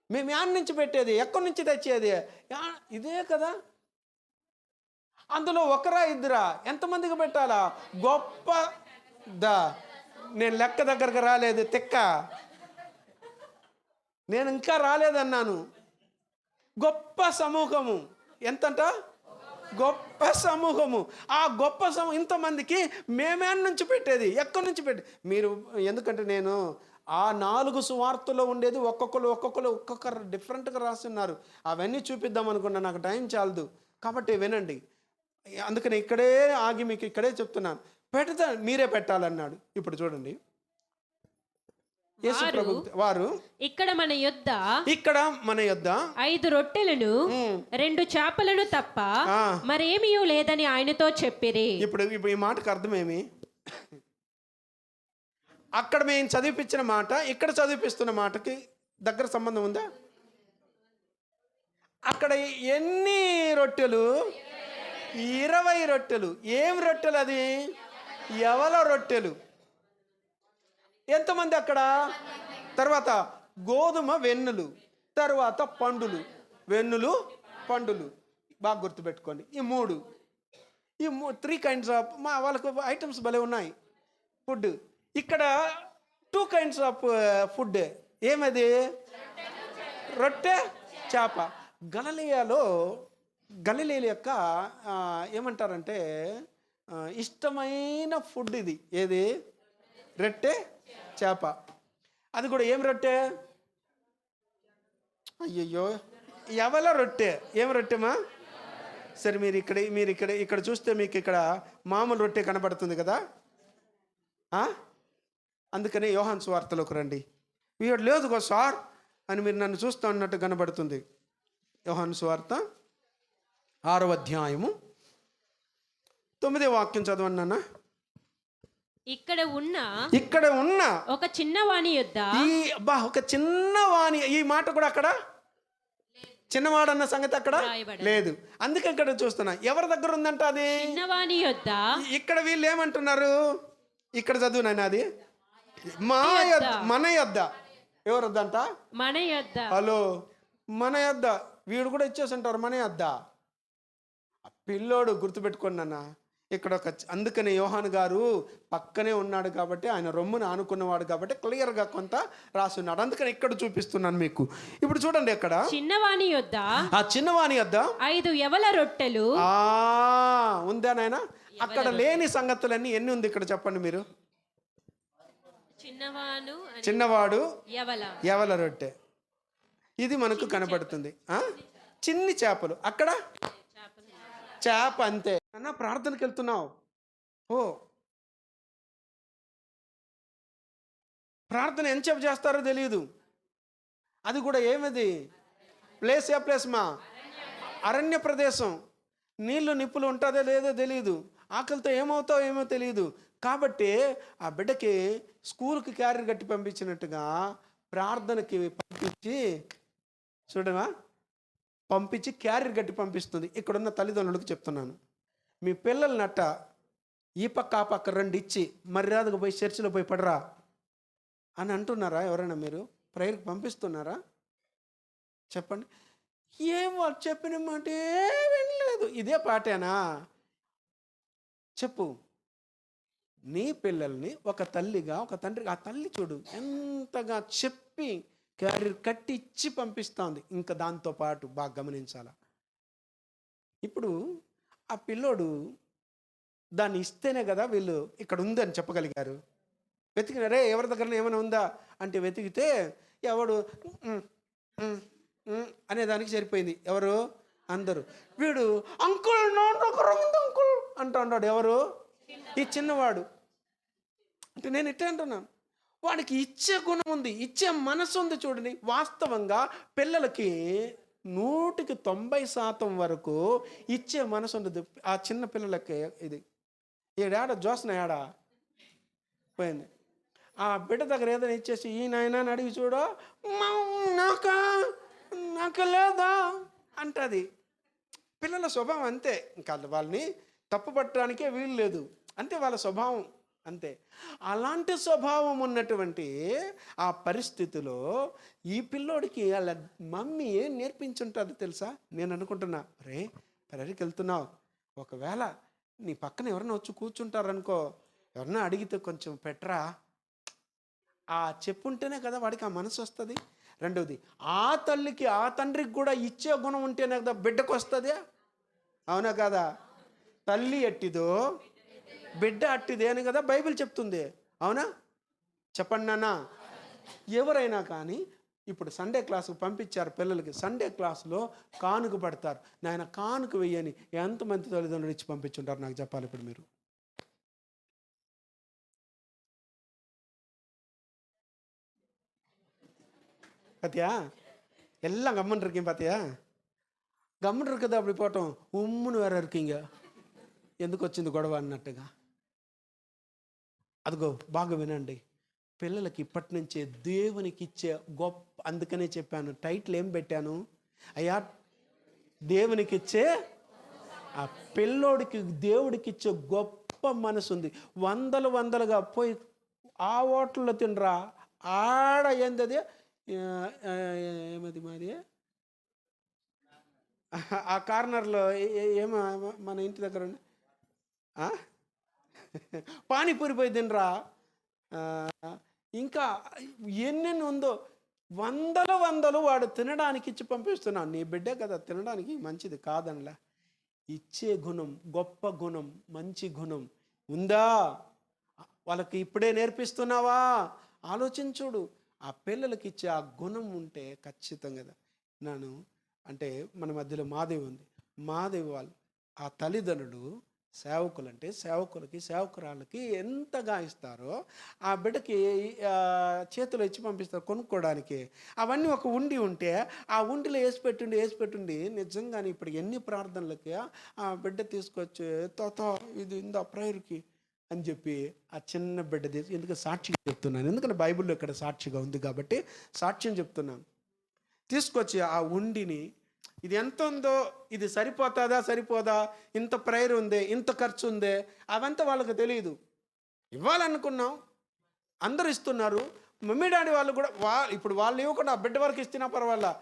మేము యాడ్ నుంచి పెట్టేది, ఎక్కడి నుంచి తెచ్చేది? ఇదే కదా. అందులో ఒకరా ఇద్దరా, ఎంతమందికి పెట్టాలా? గొప్ప నేను లెక్క దగ్గరకు రాలేదు, తిక్క, నేను ఇంకా రాలేదన్నాను. గొప్ప సమూహము. ఎంతంట? గొప్ప సమూహము. ఆ గొప్ప ఇంతమందికి మేమే నుంచి పెట్టేది, ఎక్కడి నుంచి మీరు ఎందుకంటే నేను ఆ 4 సువార్తలో ఉండేది ఒక్కొక్కరు డిఫరెంట్గా రాస్తున్నారు. అవన్నీ చూపిద్దాం అనుకున్నా, నాకు టైం చాలదు. కాబట్టి వినండి. అందుకని ఇక్కడే ఆగి మీకు ఇక్కడే చెప్తున్నాను. మీరే పెట్టాలన్నాడు. ఇప్పుడు చూడండి, యేసు ప్రభు వారు ఇక్కడ మన యొద్ద 5 రొట్టెలను 2 చేపలను తప్ప మరేమీ లేదని ఆయనతో చెప్పిరి. ఇప్పుడు ఈ మాటకు అర్థమేమి? అక్కడ మేము చదివిపించిన మాట ఇక్కడ చదివిపిస్తున్న మాటకి దగ్గర సంబంధం ఉందా? అక్కడ ఎన్ని రొట్టెలు? 20 రొట్టెలు. ఏం రొట్టెలు అది? యవల రొట్టెలు. ఎంతమంది అక్కడ? తర్వాత గోధుమ వెన్నులు, తర్వాత పండులు. వెన్నులు, పండులు బాగా గుర్తుపెట్టుకోండి. ఈ 3 ఈ 3 kinds ఆఫ్ వాళ్ళకు ఐటమ్స్ భలే ఉన్నాయి ఫుడ్. ఇక్కడ 2 kinds ఆఫ్ ఫుడ్. ఏమది? రొట్టె, చేప. గలిలయ యొక్క ఏమంటారంటే ఇష్టమైన ఫుడ్ ఇది. ఏది? రొట్టె, చేప. అది కూడా ఏం రొట్టె? అయ్యయ్యో, ఎవల రొట్టె. ఏం రొట్టెమా? సరే, మీరు ఇక్కడ చూస్తే మీకు ఇక్కడ మామూలు రొట్టె కనబడుతుంది కదా. అందుకనే యోహాను సువార్తలోకి రండి. వీడు లేదు సార్ అని మీరు నన్ను చూస్తూ ఉన్నట్టు కనబడుతుంది. యోహాను సువార్త 6వ అధ్యాయము 9వ వాక్యం చదవండి నాన్న. ఇక్కడ ఉన్న ఒక చిన్నవాణి యొద్ద ఒక చిన్నవాణి. ఈ మాట కూడా అక్కడ చిన్నవాడన్న సంగతి అక్కడ లేదు. అందుకే ఇక్కడ చూస్తున్నా. ఎవరి దగ్గర ఉందంట అది? చిన్నవాణి యొద్ద. ఇక్కడ వీళ్ళు ఏమంటున్నారు? ఇక్కడ చదువు నాయన. అది మన యొద్ద. ఎవరు వద్దంట? మన యొద్ద. హలో, మన యొద్ద. వీడు కూడా ఇచ్చేసి ఉంటారు మన యొద్ద. పిల్లోడు గుర్తుపెట్టుకోండి అన్న. ఇక్కడ అందుకనే యోహాను గారు పక్కనే ఉన్నాడు కాబట్టి, ఆయన రొమ్మును ఆనుకున్నవాడు కాబట్టి క్లియర్గా కొంత రాసున్నాడు. అందుకని ఇక్కడ చూపిస్తున్నాను మీకు. ఇప్పుడు చూడండి, అక్కడ చిన్నవాణి యొద్ద, ఆ చిన్నవాణి యొద్ద 5 యవల రొట్టెలు ఉందా నాయన? అక్కడ లేని సంగతులన్నీ ఎన్ని ఉంది ఇక్కడ చెప్పండి మీరు. చిన్నవాడు, యవల రొట్టె, ఇది మనకు కనపడుతుంది. చిన్ని చేపలు, అక్కడ చేప. అంతే అన్న. ప్రార్థనకి వెళ్తున్నావు, ప్రార్థన ఎంతసేపు చేస్తారో తెలియదు. అది కూడా ఏమది? ప్లేస్మా అరణ్య ప్రదేశం. నీళ్లు నిప్పులు ఉంటుందో లేదో తెలియదు. ఆకలితో ఏమవుతావు ఏమో తెలియదు. కాబట్టి ఆ బిడ్డకి స్కూల్కి క్యారియర్ కట్టి పంపించినట్టుగా ప్రార్థనకి పంపించి క్యారియర్ కట్టి పంపిస్తుంది. ఇక్కడున్న తల్లిదండ్రులకు చెప్తున్నాను, మీ పిల్లలనట్ట ఈ పక్క ఆ పక్క 2 ఇచ్చి మర్యాదగా పోయి చర్చిలో పోయి పడరా అని అంటున్నారా? ఎవరైనా మీరు ప్రేయర్కి పంపిస్తున్నారా? చెప్పండి. ఏం వాళ్ళు చెప్పిన మాట వినలేదు. ఇదే పాటేనా? చెప్పు. నీ పిల్లల్ని ఒక తల్లిగా, ఒక తండ్రిగా, ఆ తల్లి చూడు ఎంతగా చెప్పి క్యారియర్ కట్టి ఇచ్చి పంపిస్తుంది. ఇంకా దాంతోపాటు బాగా గమనించాల. ఇప్పుడు ఆ పిల్లోడు దాన్ని ఇస్తేనే కదా వీళ్ళు ఇక్కడ ఉందని చెప్పగలిగారు. వెతికినారే ఎవరి దగ్గర ఏమైనా ఉందా అంటే వెతికితే ఎవడు అనేదానికి సరిపోయింది. ఎవరు? అందరూ. వీడు అంకుల్ అంకుల్ అంటూ ఉన్నాడు. ఎవరు? ఈ చిన్నవాడు. అంటే నేను ఇట్టే అంటున్నాను, వాడికి ఇచ్చే గుణం ఉంది, ఇచ్చే మనసు ఉంది. చూడండి, వాస్తవంగా పిల్లలకి 100% వరకు ఇచ్చే మనసు ఉండదు. ఆ చిన్న పిల్లలకి ఇది ఏడా జోస్న ఏడా పోయింది. ఆ బిడ్డ దగ్గర ఏదైనా ఇచ్చేసి ఈ నాయన అని అడిగి చూడో, నాకు లేదా అంటది. పిల్లల స్వభావం అంతే. ఇంకా వాళ్ళని తప్పు పట్టడానికే వీలు లేదు. అంతే వాళ్ళ స్వభావం అంతే. అలాంటి స్వభావం ఉన్నటువంటి ఆ పరిస్థితిలో ఈ పిల్లోడికి వాళ్ళ మమ్మీ ఏం నేర్పించుంటుంది తెలుసా? నేను అనుకుంటున్నా, రే ప్రేయర్కి వెళ్తున్నావు, ఒకవేళ నీ పక్కన ఎవరైనా వచ్చి కూర్చుంటారనుకో, ఎవరన్నా అడిగితే కొంచెం పెట్టరా ఆ చెప్పుంటేనే కదా వాడికి ఆ మనసు వస్తుంది. రెండవది, ఆ తల్లికి ఆ తండ్రికి కూడా ఇచ్చే గుణం ఉంటేనే కదా బిడ్డకు వస్తుంది. అవునా కదా? తల్లి ఎట్టిదో బిడ్డ అట్టిదే అని కదా బైబిల్ చెప్తుంది. అవునా? చెప్పండి నాన్న. ఎవరైనా కానీ ఇప్పుడు సండే క్లాసుకు పంపించారు పిల్లలకి, సండే క్లాసులో కానుక పడతారు. నాయన కానుక వెయ్యని ఎంతమంది తల్లిదండ్రులు ఇచ్చి పంపించుంటారు నాకు చెప్పాలి ఇప్పుడు మీరు. பத்தியா? எல்லாம் கம்மன் இருக்கீங்க பார்த்தியா? గమ్మున இருக்குது అప్పుడు పోవటం ఉమ్మును వేరే இருக்கீங்க, ఎందుకు వచ్చింది గొడవ అన్నట్టుగా. అదిగో బాగా వినండి, పిల్లలకి ఇప్పటి నుంచే దేవునికి ఇచ్చే గొప్ప, అందుకనే చెప్పాను టైటిల్ ఏం పెట్టాను, అయ్యా దేవునికి ఇచ్చే, ఆ పిల్లోడికి దేవుడికి ఇచ్చే గొప్ప మనసు ఉంది. వందలుగా పోయి ఆ హోటల్లో తినరా, ఆడ ఏంది ఏమది మాది ఆ కార్నర్లో ఏమో మన ఇంటి దగ్గర ఆ? పానీపూరి పోయి తినరా, ఇంకా ఎన్నెన్ని ఉందో వందలు వాడు తినడానికి ఇచ్చి పంపిస్తున్నాను. నీ బిడ్డే కదా, తినడానికి మంచిది కాదనిలా. ఇచ్చే గుణం, గొప్ప గుణం, మంచి గుణం ఉందా? వాళ్ళకి ఇప్పుడే నేర్పిస్తున్నావా? ఆలోచించుడు. ఆ పిల్లలకి ఇచ్చే ఆ గుణం ఉంటే ఖచ్చితంగా. నేను అంటే మన మధ్యలో మాదేవి ఉంది. మాదేవి వాళ్ళు ఆ తల్లిదండ్రులు సేవకులంటే సేవకులకి సేవకురాళ్ళకి ఎంతగా ఇస్తారో ఆ బిడ్డకి చేతులు ఇచ్చి పంపిస్తారు కొనుక్కోవడానికి. అవన్నీ ఒక ఉండి ఉంటే ఆ ఉండిలో వేసి పెట్టుండి నిజంగానే ఇప్పుడు ఎన్ని ప్రార్థనలకి ఆ బిడ్డ తీసుకొచ్చి తాత ఇది ఇందా ప్రేయర్కి అని చెప్పి ఆ చిన్న బిడ్డ తీసి, ఎందుకు సాక్షిగా చెప్తున్నాను, ఎందుకంటే బైబిల్లో ఇక్కడ సాక్షిగా ఉంది కాబట్టి సాక్ష్యం చెప్తున్నాను. తీసుకొచ్చి ఆ ఉండిని, ఇది ఎంత ఉందో, ఇది సరిపోదా, ఇంత ప్రేయర్ ఉంది, ఇంత ఖర్చు ఉంది, అవంతా వాళ్ళకి తెలియదు. ఇవ్వాలనుకున్నాం, అందరూ ఇస్తున్నారు. మమ్మీ డాడీ వాళ్ళు కూడా ఇప్పుడు వాళ్ళు ఇవ్వకుండా ఆ బిడ్డ వరకు ఇచ్చినా పర్వాలా,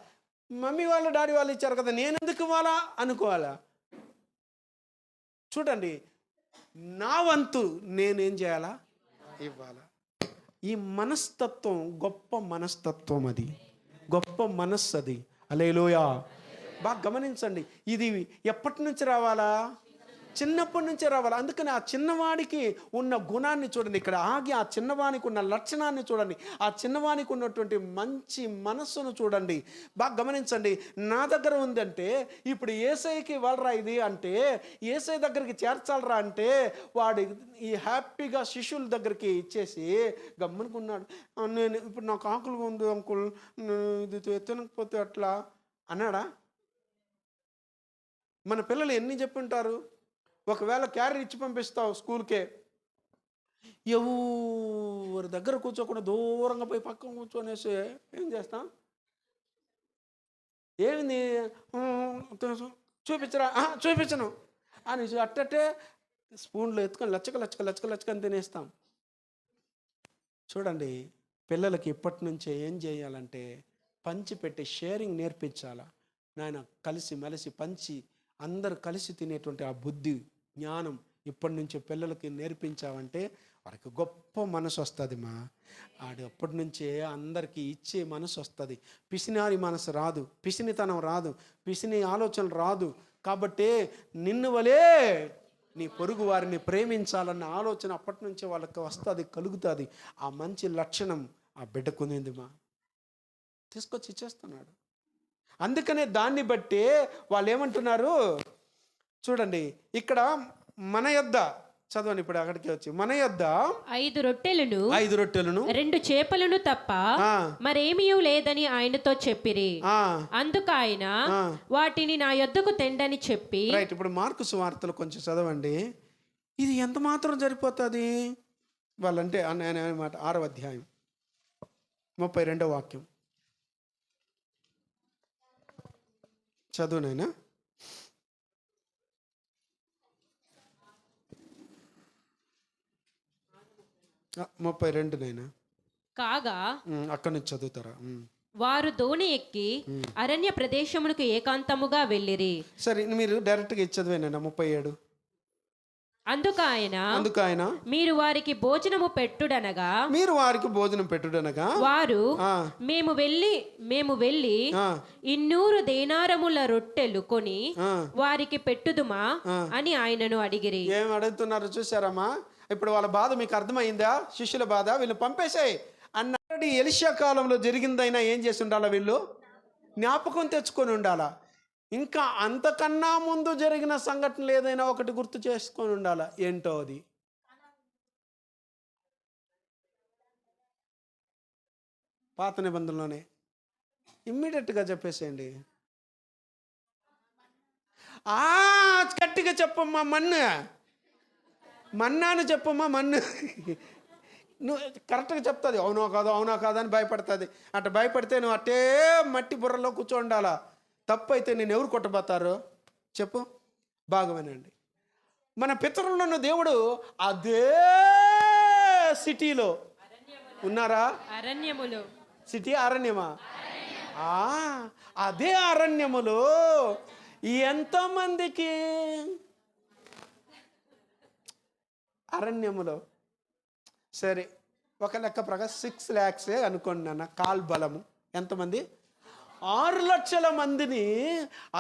మమ్మీ వాళ్ళు డాడీ వాళ్ళు ఇచ్చారు కదా నేను ఎందుకు ఇవ్వాలా అనుకోవాలా? చూడండి, నా వంతు నేనేం చేయాలా? ఇవ్వాలా. ఈ మనస్తత్వం గొప్ప మనస్తత్వం, అది గొప్ప మనస్సు, అది. హల్లెలూయా. బాగా గమనించండి, ఇది ఎప్పటి నుంచి రావాలా? చిన్నప్పటి నుంచే రావాలి. అందుకని ఆ చిన్నవాడికి ఉన్న గుణాన్ని చూడండి, ఇక్కడ ఆగి ఆ చిన్నవానికి ఉన్న లక్షణాన్ని చూడండి, ఆ చిన్నవానికి ఉన్నటువంటి మంచి మనస్సును చూడండి. బాగా గమనించండి. నా దగ్గర ఉందంటే ఇప్పుడు ఏసైకి వాళ్ళరా ఇది అంటే, ఏసై దగ్గరికి చేర్చాలరా అంటే వాడు ఈ హ్యాపీగా శిష్యుల దగ్గరికి ఇచ్చేసి గమ్మనుకున్నాడు. నేను ఇప్పుడు నాకు ఆకులుగా ఉంది అంకుల్, ఇది తినకపోతే అట్లా అన్నాడా? మన పిల్లలు ఎన్ని చెప్పుంటారు? ఒకవేళ క్యారీ ఇచ్చి పంపిస్తావు స్కూల్కే, ఎవరి దగ్గర కూర్చోకుండా దూరంగా పోయి పక్కన కూర్చొనేసి ఏం చేస్తాం? ఏమింది చూపించరా? చూపించను అని అట్టటే స్పూన్లో ఎత్తుకొని లచ్చకని తినేస్తాం. చూడండి, పిల్లలకి ఇప్పటి నుంచే ఏం చేయాలంటే పంచిపెట్టి షేరింగ్ నేర్పించాలా. నాయన కలిసి మెలిసి పంచి అందరు కలిసి తినేటువంటి ఆ బుద్ధి జ్ఞానం ఇప్పటి నుంచి పిల్లలకి నేర్పించావంటే వారికి గొప్ప మనసు వస్తుంది. ఆడు అప్పటి నుంచే అందరికీ ఇచ్చే మనసు వస్తుంది. పిసినారి మనసు రాదు, పిసినితనం రాదు, పిసిని ఆలోచన రాదు. కాబట్టి నిన్ను వలే నీ పొరుగు వారిని ప్రేమించాలన్న ఆలోచన అప్పటి నుంచే వాళ్ళకి వస్తుంది, కలుగుతుంది. ఆ మంచి లక్షణం ఆ బిడ్డకుంది. తీసుకొచ్చి ఇచ్చేస్తున్నాడు. అందుకనే దాన్ని బట్టి వాళ్ళు ఏమంటున్నారు చూడండి, ఇక్కడ మన యొద్ద చదవండి, ఇప్పుడు అక్కడికి వచ్చి మన యొద్ద 5 రొట్టెలను 2 చేపలను తప్ప మరేమీ లేదని ఆయనతో చెప్పిరి. అందుకు ఆయన వాటిని నా యొద్దకు తెండని చెప్పి. రైట్. ఇప్పుడు మార్కు సువార్తలు కొంచెం చదవండి. ఇది ఎంత మాత్రం సరిపోతుంది వాళ్ళంటే అన్నమాట. 6వ అధ్యాయం 32వ వాక్యం చదువునైనా. 32 కాగా అక్కడి నుంచి చదువుతారా? వారు దోణి ఎక్కి అరణ్య ప్రదేశమునకు ఏకాంతముగా వెళ్ళిరి. సరే, మీరు డైరెక్ట్గా ఇచ్చదివేనా 37. అందుకు ఆయన మీరు వారికి భోజనం పెట్టుడనగా వారు మేము వెళ్ళి 200 దేనారముల రొట్టెలు కొని వారికి పెట్టుదుమా అని ఆయనను అడిగిరి. ఏం అడుగుతున్నారు చూసారమ్మా? ఇప్పుడు వాళ్ళ బాధ మీకు అర్థమైందా? శిష్యుల బాధ. వీళ్ళు పంపేశాయి అన్నది ఎలీషా కాలంలో జరిగిందైనా ఏం చేసి ఉండాలా? వీళ్ళు జ్ఞాపకం తెచ్చుకొని ఉండాలా. ఇంకా అంతకన్నా ముందు జరిగిన సంఘటనలు ఏదైనా ఒకటి గుర్తు చేసుకొని ఉండాలా. ఏంటో అది? పాత నిబంధనలోనే ఇమ్మీడియట్గా చెప్పేసేయండి. గట్టిగా చెప్పమ్మా, మన్నాను చెప్పమ్మా. నువ్వు కరెక్ట్గా చెప్తుంది. అవునా కాదా అని భయపడుతుంది. అట్ట భయపడితే నువ్వు అట్టే మట్టి బుర్రలో కూర్చోండాలా. తప్పు అయితే నేను ఎవరు కొట్టబోతారో చెప్పు. బాగమేనండి. మన పితరులను దేవుడు అదే సిటీలో ఉన్నారా? అరణ్యములో. సిటీ అరణ్యమా? అదే అరణ్యములో ఎంతమందికి అరణ్యములో. సరే, ఒక లెక్క ప్రకారం 6 lakhs అనుకోండి నాన్న. కాల్ బలము ఎంతమంది? 6 లక్షల మందిని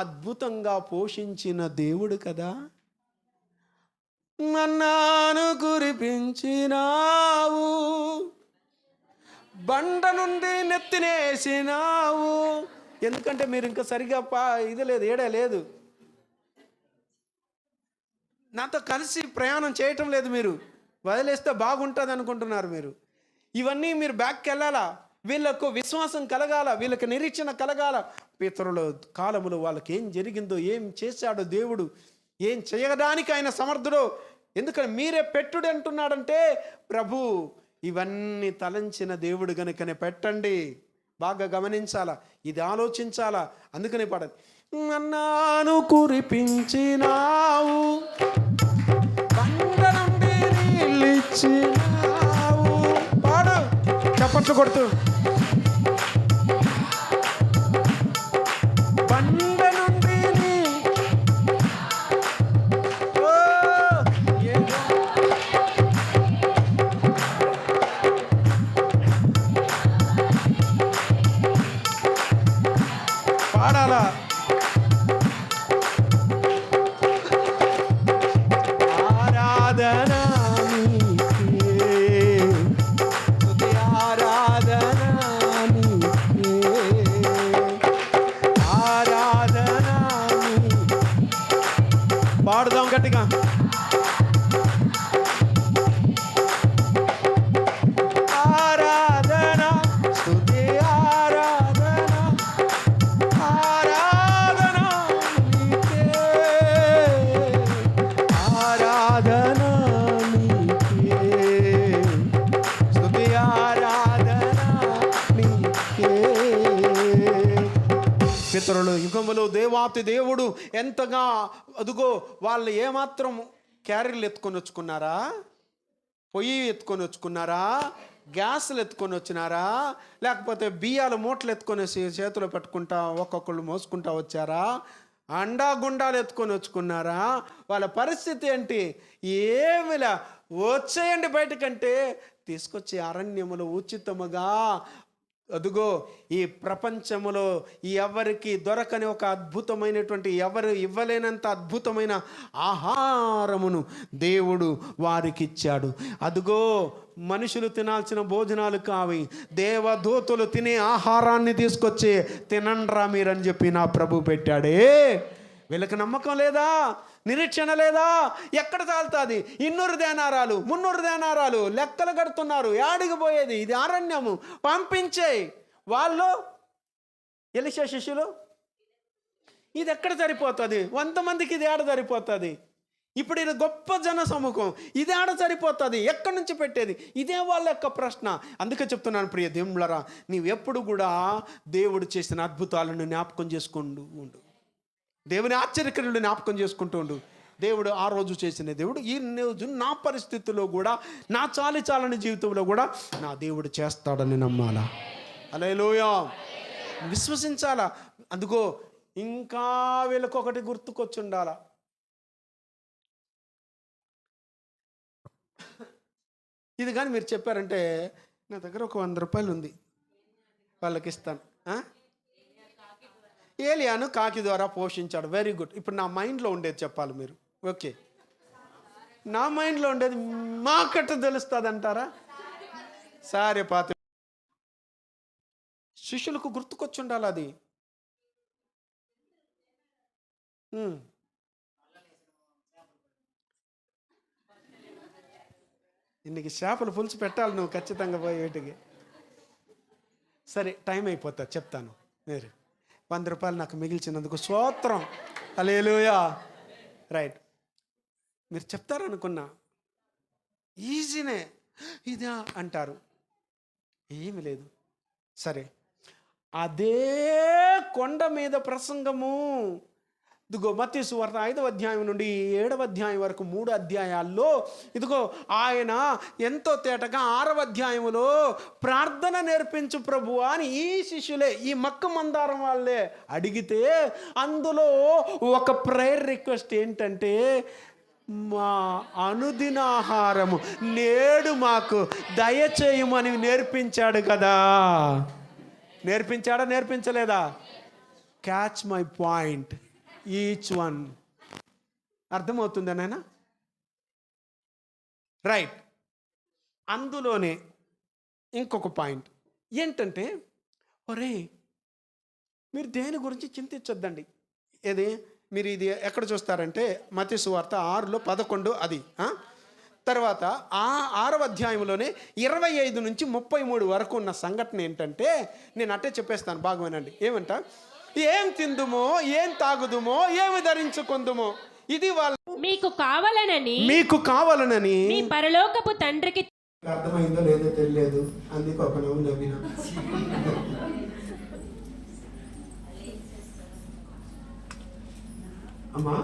అద్భుతంగా పోషించిన దేవుడు కదా. మన్నాను కురిపించినావు, బండ నుండి నెత్తినేసినావు. ఎందుకంటే మీరు ఇంకా సరిగా ఇది లేదు, ఏడా లేదు, నాతో కలిసి ప్రయాణం చేయటం లేదు. మీరు వదిలేస్తే బాగుంటుంది అనుకుంటున్నారు. మీరు ఇవన్నీ మీరు బ్యాక్కి వెళ్ళాలా, వీళ్ళకు విశ్వాసం కలగాల, వీళ్ళకి నిరీక్షణ కలగాల. పితరుల కాలములో వాళ్ళకి ఏం జరిగిందో, ఏం చేశాడో దేవుడు, ఏం చేయడానికి ఆయన సమర్థుడో. ఎందుకంటే మీరే పెట్టుడు అంటున్నాడంటే ప్రభు ఇవన్నీ తలంచిన దేవుడు గనుకనే పెట్టండి. బాగా గమనించాలా, ఇది ఆలోచించాలా. అందుకనే పాడండి. మన్నాను కురిపించినావు, బండ నుండి నీళ్ళిచ్చినావు. పాడు, చప్పట్లు కొడుతూ. బండ నుండి పాడాలా. ఆరాధన నీకే, స్తుతి ఆరాధన నీకే, ఆరాధన నీకే. పాడుదాం గట్టిగా. ఆరాధన, స్తుతి ఆరాధన, ఆరాధన నీకే, ఆరాధన నీకే, స్తుతి ఆరాధన నీకే. పితరులు యుగములో దేవాతి దేవుడు ఎంతగా అదుగో వాళ్ళు ఏమాత్రం క్యారీలు ఎత్తుకొని వచ్చుకున్నారా, పొయ్యి ఎత్తుకొని వచ్చుకున్నారా, గ్యాసులు ఎత్తుకొని వచ్చినారా, లేకపోతే బియ్యాల మూటలు ఎత్తుకొని చేతిలో పెట్టుకుంటా ఒక్కొక్కళ్ళు మోసుకుంటా వచ్చారా, అండా గుండాలు ఎత్తుకొని వచ్చుకున్నారా? వాళ్ళ పరిస్థితి ఏంటి? ఏమిలా వచ్చేయండి బయటకంటే తీసుకొచ్చి అరణ్యములు ఉచితముగా అదుగో ఈ ప్రపంచములో ఎవరికి దొరకని ఒక అద్భుతమైనటువంటి, ఎవరు ఇవ్వలేనంత అద్భుతమైన ఆహారమును దేవుడు వారికి ఇచ్చాడు. అదుగో మనుషులు తినాల్సిన భోజనాలు కావి, దేవదూతలు తినే ఆహారాన్ని తీసుకొచ్చి తినండ్రా మీరని చెప్పి నా ప్రభు పెట్టాడే. వీళ్ళకి నమ్మకం లేదా? నిరీక్షణ లేదా? ఎక్కడ చాలుతుంది? 200 దేనారాలు 300 దేనారాలు లెక్కలు కడుతున్నారు. యాడికి పోయేది? ఇది అరణ్యము, పంపించేయి. వాళ్ళు ఎలీషా శిష్యులు, ఇది ఎక్కడ సరిపోతుంది? 100 మందికి ఇది ఏడ సరిపోతుంది? ఇప్పుడు ఇది గొప్ప జన సమూహం, ఇది ఆడ సరిపోతుంది, ఎక్కడి నుంచి పెట్టేది? ఇదే వాళ్ళ యొక్క ప్రశ్న. అందుకే చెప్తున్నాను ప్రియ దేవుళ్ళరా, నీవెప్పుడు కూడా దేవుడు చేసిన అద్భుతాలను జ్ఞాపకం చేసుకుంటూ ఉండు, దేవుని ఆశ్చర్యక్రియలు జ్ఞాపకం చేసుకుంటూ ఉండు. దేవుడు ఆ రోజు చేసిన దేవుడు ఈ రోజు నా పరిస్థితుల్లో కూడా, నా చాలని జీవితంలో కూడా నా దేవుడు చేస్తాడని నమ్మాలా. హల్లెలూయా, విశ్వసించాలా. అందుకో ఇంకా వీళ్ళకొకటి గుర్తుకొచ్చి ఉండాలా. ఇది కానీ మీరు చెప్పారంటే, నా దగ్గర ఒక 100 రూపాయలు ఉంది, వాళ్ళకి ఇస్తాను. ఏలియాను కాకి ద్వారా పోషించాడు. Very good. ఇప్పుడు నా మైండ్లో ఉండేది చెప్పాలి మీరు. ఓకే, నా మైండ్లో ఉండేది మాకట్ట తెలుస్తుంది అంటారా? సరే, పాత శిష్యులకు గుర్తుకొచ్చి ఉండాలి అది. ఇన్నికి చేపలు పులుసు పెట్టాలి నువ్వు ఖచ్చితంగా పోయి వీటికి. సరే, టైం అయిపోతుంది, చెప్తాను. మీరు 100 రూపాయలు నాకు మిగిల్చినందుకు స్తోత్రం. హల్లెలూయా. రైట్, మీరు చెప్తారనుకున్నా, ఈజీనే ఇదా అంటారు, ఏమి లేదు. సరే, అదే కొండ మీద ప్రసంగము, ఇదిగో మత్తయి సువార్త 5వ అధ్యాయం నుండి 7వ అధ్యాయం వరకు 3 అధ్యాయాల్లో ఇదిగో ఆయన ఎంతో తేటగా 6వ అధ్యాయములో ప్రార్థన నేర్పించు ప్రభువా అని ఈ శిష్యులే, ఈ మక్క మందారం వాళ్ళే అడిగితే, అందులో ఒక ప్రేయర్ రిక్వెస్ట్ ఏంటంటే, మా అనుదినాహారము నేడు మాకు దయచేయమని నేర్పించాడు కదా. నేర్పించాడా, నేర్పించలేదా? Catch my point, each one. అర్థమవుతుందా నాయనా? రైట్. అందులోనే ఇంకొక పాయింట్ ఏంటంటే, ఒరే మీరు దేని గురించి చింతించొద్దండి. ఏది మీరు ఇది ఎక్కడ చూస్తారంటే మత్తయి సువార్త 6:11 అది. తర్వాత ఆ 6వ అధ్యాయంలోనే 25 నుంచి 33 వరకు ఉన్న సంఘటన ఏంటంటే, నేను అట్టే చెప్పేస్తాను, బాగా వినండి. ఏమంట, ఏం తిందుమో, ఏం తాగుదుమో, ఏమి ధరించుకుందుమో, ఇది వాళ్ళ మీకు కావాలనని మీ పరలోకపు తండ్రికి. అర్థమైందో లేదో తెలియలేదు, అందుకు ఒక నవ్వు నవ్వినా. అమ్మా,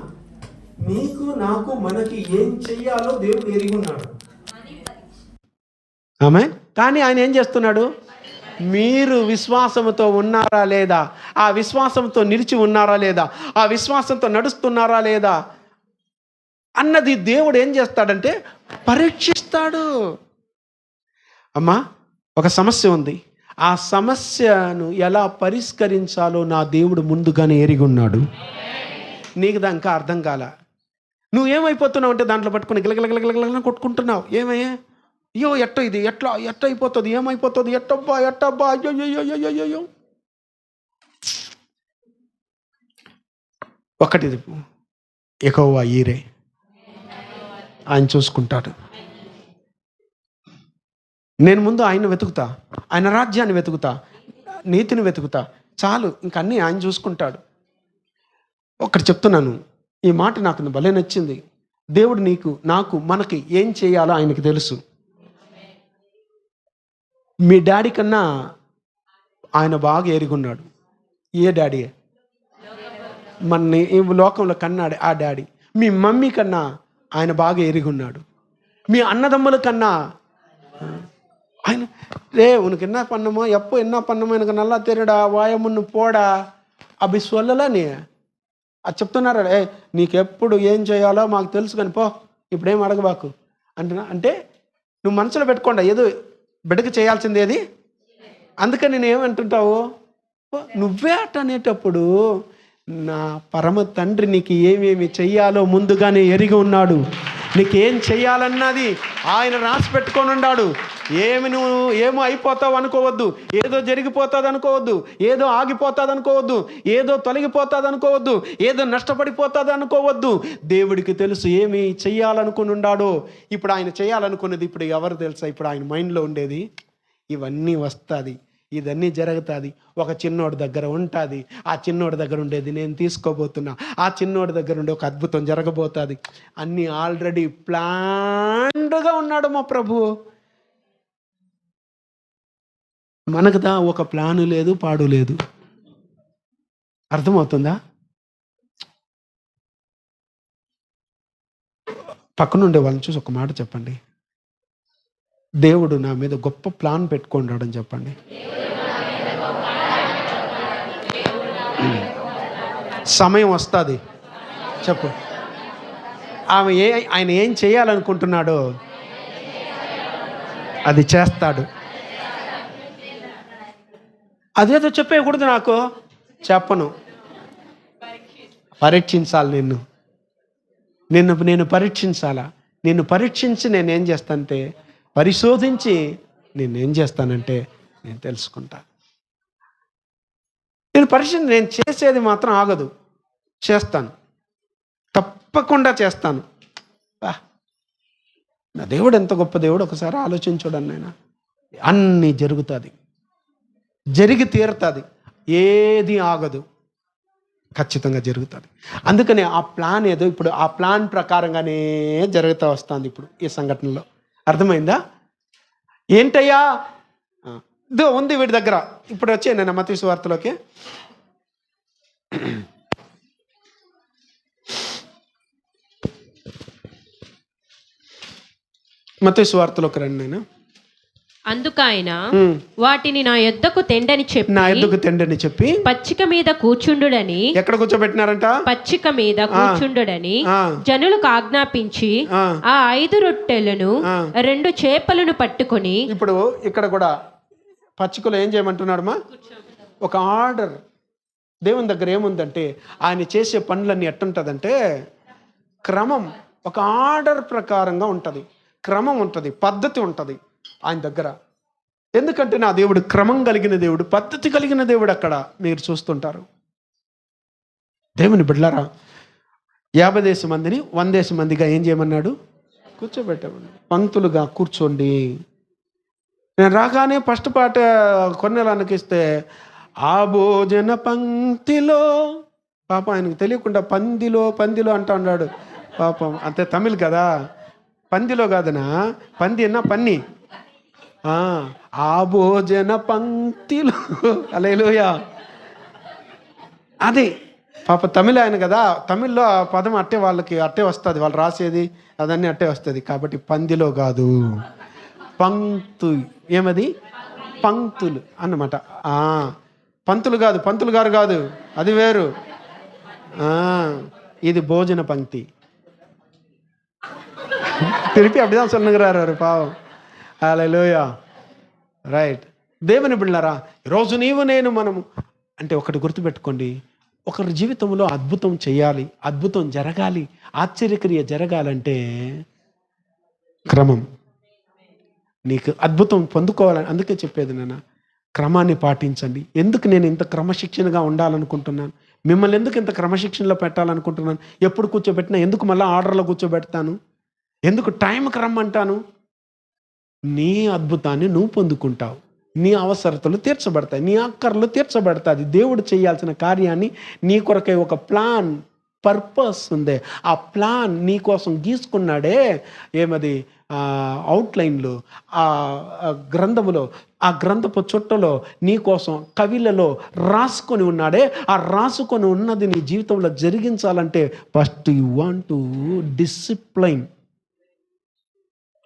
నీకు నాకు మనకి ఏం చెయ్యాలో దేవుడు ఎరిగి ఉన్నాడు. ఆమె కానీ ఆయన ఏం చేస్తున్నాడు? మీరు విశ్వాసంతో ఉన్నారా లేదా, ఆ విశ్వాసంతో నిలిచి ఉన్నారా లేదా, ఆ విశ్వాసంతో నడుస్తున్నారా లేదా అన్నది దేవుడు ఏం చేస్తాడంటే పరీక్షిస్తాడు. అమ్మా, ఒక సమస్య ఉంది, ఆ సమస్యను ఎలా పరిష్కరించాలో నా దేవుడు ముందుగానే ఎరిగి ఉన్నాడు. నీకు దాకా అర్థం కాల, నువ్వేమైపోతున్నావు అంటే దాంట్లో పట్టుకుని గిలగిలగిలగిలగిల కొట్టుకుంటున్నావు. ఏమయ్యా, అయ్యో ఎట్ట ఇది ఎట్లా అయిపోతుంది, ఏమైపోతుంది, ఎట్టబ్బా అయ్యో. ఒకటి యెహోవా ఈరే, ఆయన చూసుకుంటాడు. నేను ముందు ఆయన వెతుకుతా, ఆయన రాజ్యాన్ని వెతుకుతా, నీతిని వెతుకుతా, చాలు, ఇంకన్నీ ఆయన చూసుకుంటాడు. ఒకటి చెప్తున్నాను, ఈ మాట నాకు భలే నచ్చింది. దేవుడు నీకు నాకు మనకి ఏం చేయాలో ఆయనకి తెలుసు. మీ డాడీ కన్నా ఆయన బాగా ఎరుగున్నాడు. ఏ డాడీ? మన ఈ లోకంలో కన్నాడు ఆ డాడీ. మీ మమ్మీ కన్నా ఆయన బాగా ఎరుగున్నాడు. మీ అన్నదమ్ముల కన్నా ఆయన உனக்கு என்ன பண்ணுமோ எப்போ என்ன பண்ணுமோ எனக்கு நல்லா தெரியுடா వాయమును పోడా అవి సొల్లలని అది చెప్తున్నారు. నీకెప్పుడు ఏం చేయాలో మాకు తెలుసు కానీ పో, ఇప్పుడేం అడగబాకు అంటున్నా. అంటే నువ్వు మనసులో పెట్టుకోండి, ఏదో బిడ్డకి చేయాల్సింది ఏది. అందుకని నేను ఏమంటుంటావు, నువ్వే అట్ట అనేటప్పుడు నా పరమ తండ్రి నీకు ఏమేమి చెయ్యాలో ముందుగానే ఎరిగి ఉన్నాడు. నీకేం చెయ్యాలన్నది ఆయన రాసి పెట్టుకొని ఉన్నాడు. నువ్వు ఏమో అయిపోతావు అనుకోవద్దు, ఏదో జరిగిపోతుంది అనుకోవద్దు, ఏదో ఆగిపోతుంది అనుకోవద్దు, ఏదో తొలగిపోతుంది అనుకోవద్దు, ఏదో నష్టపడిపోతుంది అనుకోవద్దు. దేవుడికి తెలుసు ఏమి చెయ్యాలనుకుని ఉన్నాడో. ఇప్పుడు ఆయన చేయాలనుకున్నది ఇప్పుడు ఎవరు తెలుసా? ఇప్పుడు ఆయన మైండ్లో ఉండేది ఇవన్నీ వస్తుంది, ఇదన్నీ జరుగుతుంది. ఒక చిన్నోడి దగ్గర ఉంటుంది, ఆ చిన్నోడి దగ్గర ఉండేది నేను తీసుకోబోతున్నా, ఆ చిన్నోడి దగ్గర ఉండే ఒక అద్భుతం జరగబోతుంది. అన్నీ ఆల్రెడీ ప్లాన్డ్గా ఉన్నాడు మా ప్రభువు. మనకుదా ఒక ప్లాను లేదు, పాడు లేదు. అర్థమవుతుందా? పక్కనుండే వాళ్ళని చూసి ఒక మాట చెప్పండి, దేవుడు నా మీద గొప్ప ప్లాన్ పెట్టుకున్నాడని చెప్పండి. సమయం వస్తుంది, చెప్పు. ఆయన ఏం చేయాలనుకుంటున్నాడో అది చేస్తాడు. అదేదో చెప్పేయకూడదు, నాకు చెప్పను. పరీక్షించాలి నేను పరీక్షించాలా. నిన్ను పరీక్షించి నేనేం చేస్తానంటే, పరిశోధించి నేనేం చేస్తానంటే నేను తెలుసుకుంటా. నేను చేసేది మాత్రం ఆగదు, చేస్తాను, తప్పకుండా చేస్తాను. నా దేవుడు ఎంత గొప్ప దేవుడు, ఒకసారి ఆలోచించడం. నేను అన్నీ జరుగుతుంది, జరిగి తీరుతుంది, ఏది ఆగదు, ఖచ్చితంగా జరుగుతుంది. అందుకని ఆ ప్లాన్ ఏదో ఇప్పుడు ఆ ప్లాన్ ప్రకారంగానే జరుగుతూ వస్తుంది ఇప్పుడు ఈ సంఘటనలో. అర్థమైందా? ఏంటయ్యా ఇదో ఉంది వీడి దగ్గర. ఇప్పుడు వచ్చే నేను మత్తయి సువార్తలోకి మత్తయి సువార్తలోకి రండి. నేను అందుకాయన వాటిని నా యొద్దకు తెండని చెప్పి పచ్చిక మీద కూర్చుండుడని. ఎక్కడ కూర్చోబెట్టినారంట? పచ్చిక మీద కూర్చుండుడని జనులకు ఆజ్ఞాపించి ఆ 5 రొట్టెలను 2 చేపలను పట్టుకొని. ఇప్పుడు ఇక్కడ కూడా పచ్చికలో ఏం చేయమంటున్నాడమ్మా? ఒక ఆర్డర్. దేవుని దగ్గర ఏముందంటే ఆయన చేసే పనులన్నీ ఎట్టుంటదంటే క్రమం, ఒక ఆర్డర్ ప్రకారంగా ఉంటుంది, క్రమం ఉంటుంది, పద్ధతి ఉంటుంది ఆయన దగ్గర. ఎందుకంటే నా దేవుడు క్రమం కలిగిన దేవుడు, పద్ధతి కలిగిన దేవుడు. అక్కడ మీరు చూస్తుంటారు. దేవుని బిడ్డలారా, 50 మందిని 100 మందిగా ఏం చేయమన్నాడు? కూర్చోబెట్టామన్నాడు. పంక్తులుగా కూర్చోండి. నేను రాగానే ఫస్ట్ పాట కొన్నేళ్ళకి ఇస్తే ఆ భోజన పంక్తిలో, పాప ఆయనకు తెలియకుండా పందిలో అంటా ఉన్నాడు పాపం. అంతే తమిళ్ కదా, పందిలో కాదనా, పంది అన్నా పన్ని. ఆ భోజన పంక్తిలో హల్లెలూయా. అది పాప తమిళ ఆయన కదా, తమిళ్లో ఆ పదం అట్టే వాళ్ళకి అట్టే వస్తుంది, వాళ్ళు రాసేది అదన్నీ అట్టే వస్తుంది. కాబట్టి పందిలో కాదు, ఏమది పంక్తులు అన్నమాట. పంతులు కాదు, పంతులు గారు కాదు, అది వేరు. ఇది భోజన పంక్తి. తిరిపి அப்படிதான் சொல்லுகிறாரு పావం. హల్లెలూయా. రైట్. దేవుని బిడ్డలారా, ఈరోజు నీవు నేను మనము అంటే ఒకటి గుర్తుపెట్టుకోండి, ఒకరి జీవితంలో అద్భుతం చేయాలి, అద్భుతం జరగాలి, ఆశ్చర్యక్రియ జరగాలంటే క్రమం. నీకు అద్భుతం పొందుకోవాలని అందుకే చెప్పేది నాన్న, క్రమాన్ని పాటించండి. ఎందుకు నేను ఇంత క్రమశిక్షణగా ఉండాలనుకుంటున్నాను? మిమ్మల్ని ఎందుకు ఇంత క్రమశిక్షణలో పెట్టాలనుకుంటున్నాను? ఎప్పుడు కూర్చోబెట్టినా ఎందుకు మళ్ళీ ఆర్డర్లో కూర్చోబెడతాను? ఎందుకు టైంకి రమ్మంటాను? నీ అద్భుతాన్ని నువ్వు పొందుకుంటావు, నీ అవసరతలు తీర్చబడతాయి, నీ అక్కర్లు తీర్చబడతాయి. దేవుడు చేయాల్సిన కార్యాన్ని నీ కొరకై ఒక ప్లాన్, పర్పస్ ఉంది. ఆ ప్లాన్ నీ కోసం గీసుకున్నాడే. ఏమది? అవుట్లైన్లో, ఆ గ్రంథములో, ఆ గ్రంథపు చుట్టలో నీ కోసం కవిలలో రాసుకొని ఉన్నాడే. ఆ రాసుకొని ఉన్నది నీ జీవితంలో జరిగించాలంటే first you want to discipline.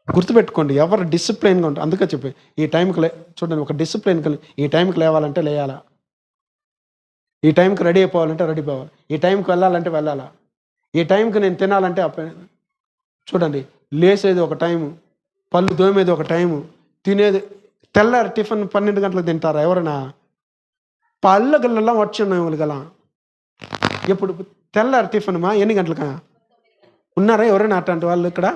గుర్తుపెట్టుకోండి, ఎవరు డిసిప్లైన్గా ఉంటారు. అందుకే చెప్పి ఈ టైంకి చూడండి, ఒక డిసిప్లైన్ ఈ టైంకి లేవాలంటే లేయాలా, ఈ టైంకి రెడీ అయిపోవాలంటే రెడీ అయిపోవాలి, ఈ టైంకి వెళ్ళాలంటే వెళ్ళాలా, ఈ టైంకి నేను తినాలంటే చూడండి, లేసేది ఒక టైము, పళ్ళు దోమేది ఒక టైము, తినేది తెల్లారి టిఫిన్ 12 గంటలకు తింటారా ఎవరైనా? పళ్ళ గల్లా వచ్చిన్నాయి వాళ్ళు గల. ఎప్పుడు తెల్లారి టిఫిన్ ఎన్ని గంటలకా? ఉన్నారా ఎవరైనా అట్లాంటి వాళ్ళు ఇక్కడ?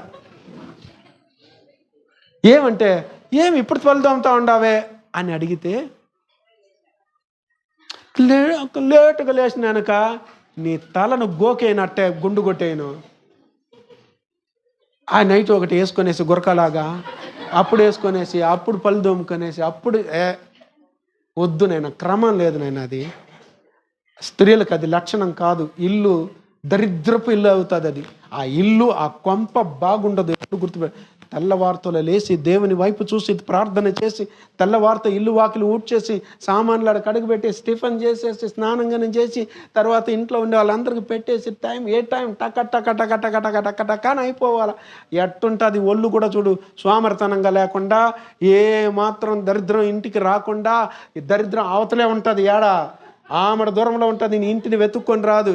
ఏమంటే ఏమి ఇప్పుడు పళ్ళు తోముతా ఉండావే అని అడిగితే లేటుగా లేచినానుక నీ తలను గోకేనట్టే గుండు కొట్టేయను. ఆ నైట్ ఒకటి వేసుకొనేసి గురకలాగా అప్పుడు వేసుకొనేసి అప్పుడు పళ్ళు దోముకొనేసి అప్పుడు వద్దు నైనా, క్రమం లేదు నైనా. అది స్త్రీలకు అది లక్షణం కాదు. ఇల్లు దరిద్రపు ఇల్లు అవుతుంది అది. ఆ ఇల్లు, ఆ కొంప బాగుండదు. ఎప్పుడు గుర్తుపె తెల్లవారుతలో లేచి దేవుని వైపు చూసి ప్రార్థన చేసి తెల్లవారుతో ఇల్లు వాకిలు ఊడ్చేసి సామాన్లు ఆడ కడుగు పెట్టేసి టిఫిన్ చేసేసి స్నానంగానే చేసి తర్వాత ఇంట్లో ఉండే వాళ్ళందరికీ పెట్టేసి ఏ టైం టక టక టక టక టక టక టకాని అయిపోవాలి. ఎట్టుంటుంది ఒళ్ళు కూడా చూడు, స్వామర్థనంగా లేకుండా, ఏ మాత్రం దరిద్రం ఇంటికి రాకుండా, దరిద్రం అవతలే ఉంటుంది. ఏడా ఆమెడ దూరంలో ఉంటుంది, నీ ఇంటిని వెతుక్కొని రాదు.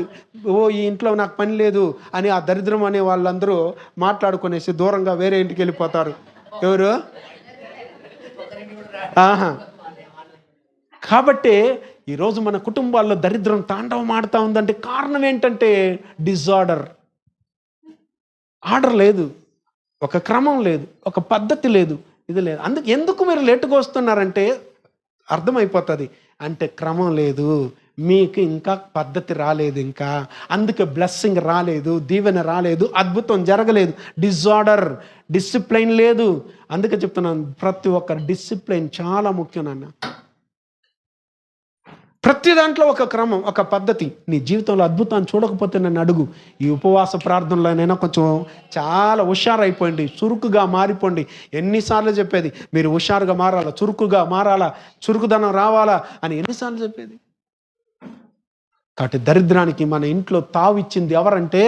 ఈ ఇంట్లో నాకు పని లేదు అని ఆ దరిద్రం అనే వాళ్ళందరూ మాట్లాడుకునేసి దూరంగా వేరే ఇంటికి వెళ్ళిపోతారు. ఎవరు? కాబట్టి ఈరోజు మన కుటుంబాల్లో దరిద్రం తాండవం ఆడుతూ ఉందంటే కారణం ఏంటంటే డిజార్డర్. ఆర్డర్ లేదు, ఒక క్రమం లేదు, ఒక పద్ధతి లేదు, ఇది లేదు. ఎందుకు మీరు లేటుగా వస్తున్నారంటే అర్థమైపోతుంది. అంటే క్రమం లేదు, మీకు ఇంకా పద్ధతి రాలేదు, ఇంకా అందుకే బ్లెస్సింగ్ రాలేదు, దీవెన రాలేదు, అద్భుతం జరగలేదు. డిజార్డర్, డిసిప్లైన్ లేదు. అందుకే చెప్తున్నాను, ప్రతి ఒక్క డిసిప్లైన్ చాలా ముఖ్యం నాన్న. ప్రతి దాంట్లో ఒక క్రమం, ఒక పద్ధతి. నీ జీవితంలో అద్భుతాన్ని చూడకపోతే నన్ను అడుగు. ఈ ఉపవాస ప్రార్థనలోనైనా కొంచెం చాలా హుషారైపోయింది, చురుకుగా మారిపోండి. ఎన్నిసార్లు చెప్పేది, మీరు హుషారుగా మారాలా, చురుకుగా మారాలా, చురుకుదనం రావాలా అని ఎన్నిసార్లు చెప్పేది. కాబట్టి దరిద్రానికి మన ఇంట్లో తావిచ్చింది ఎవరంటే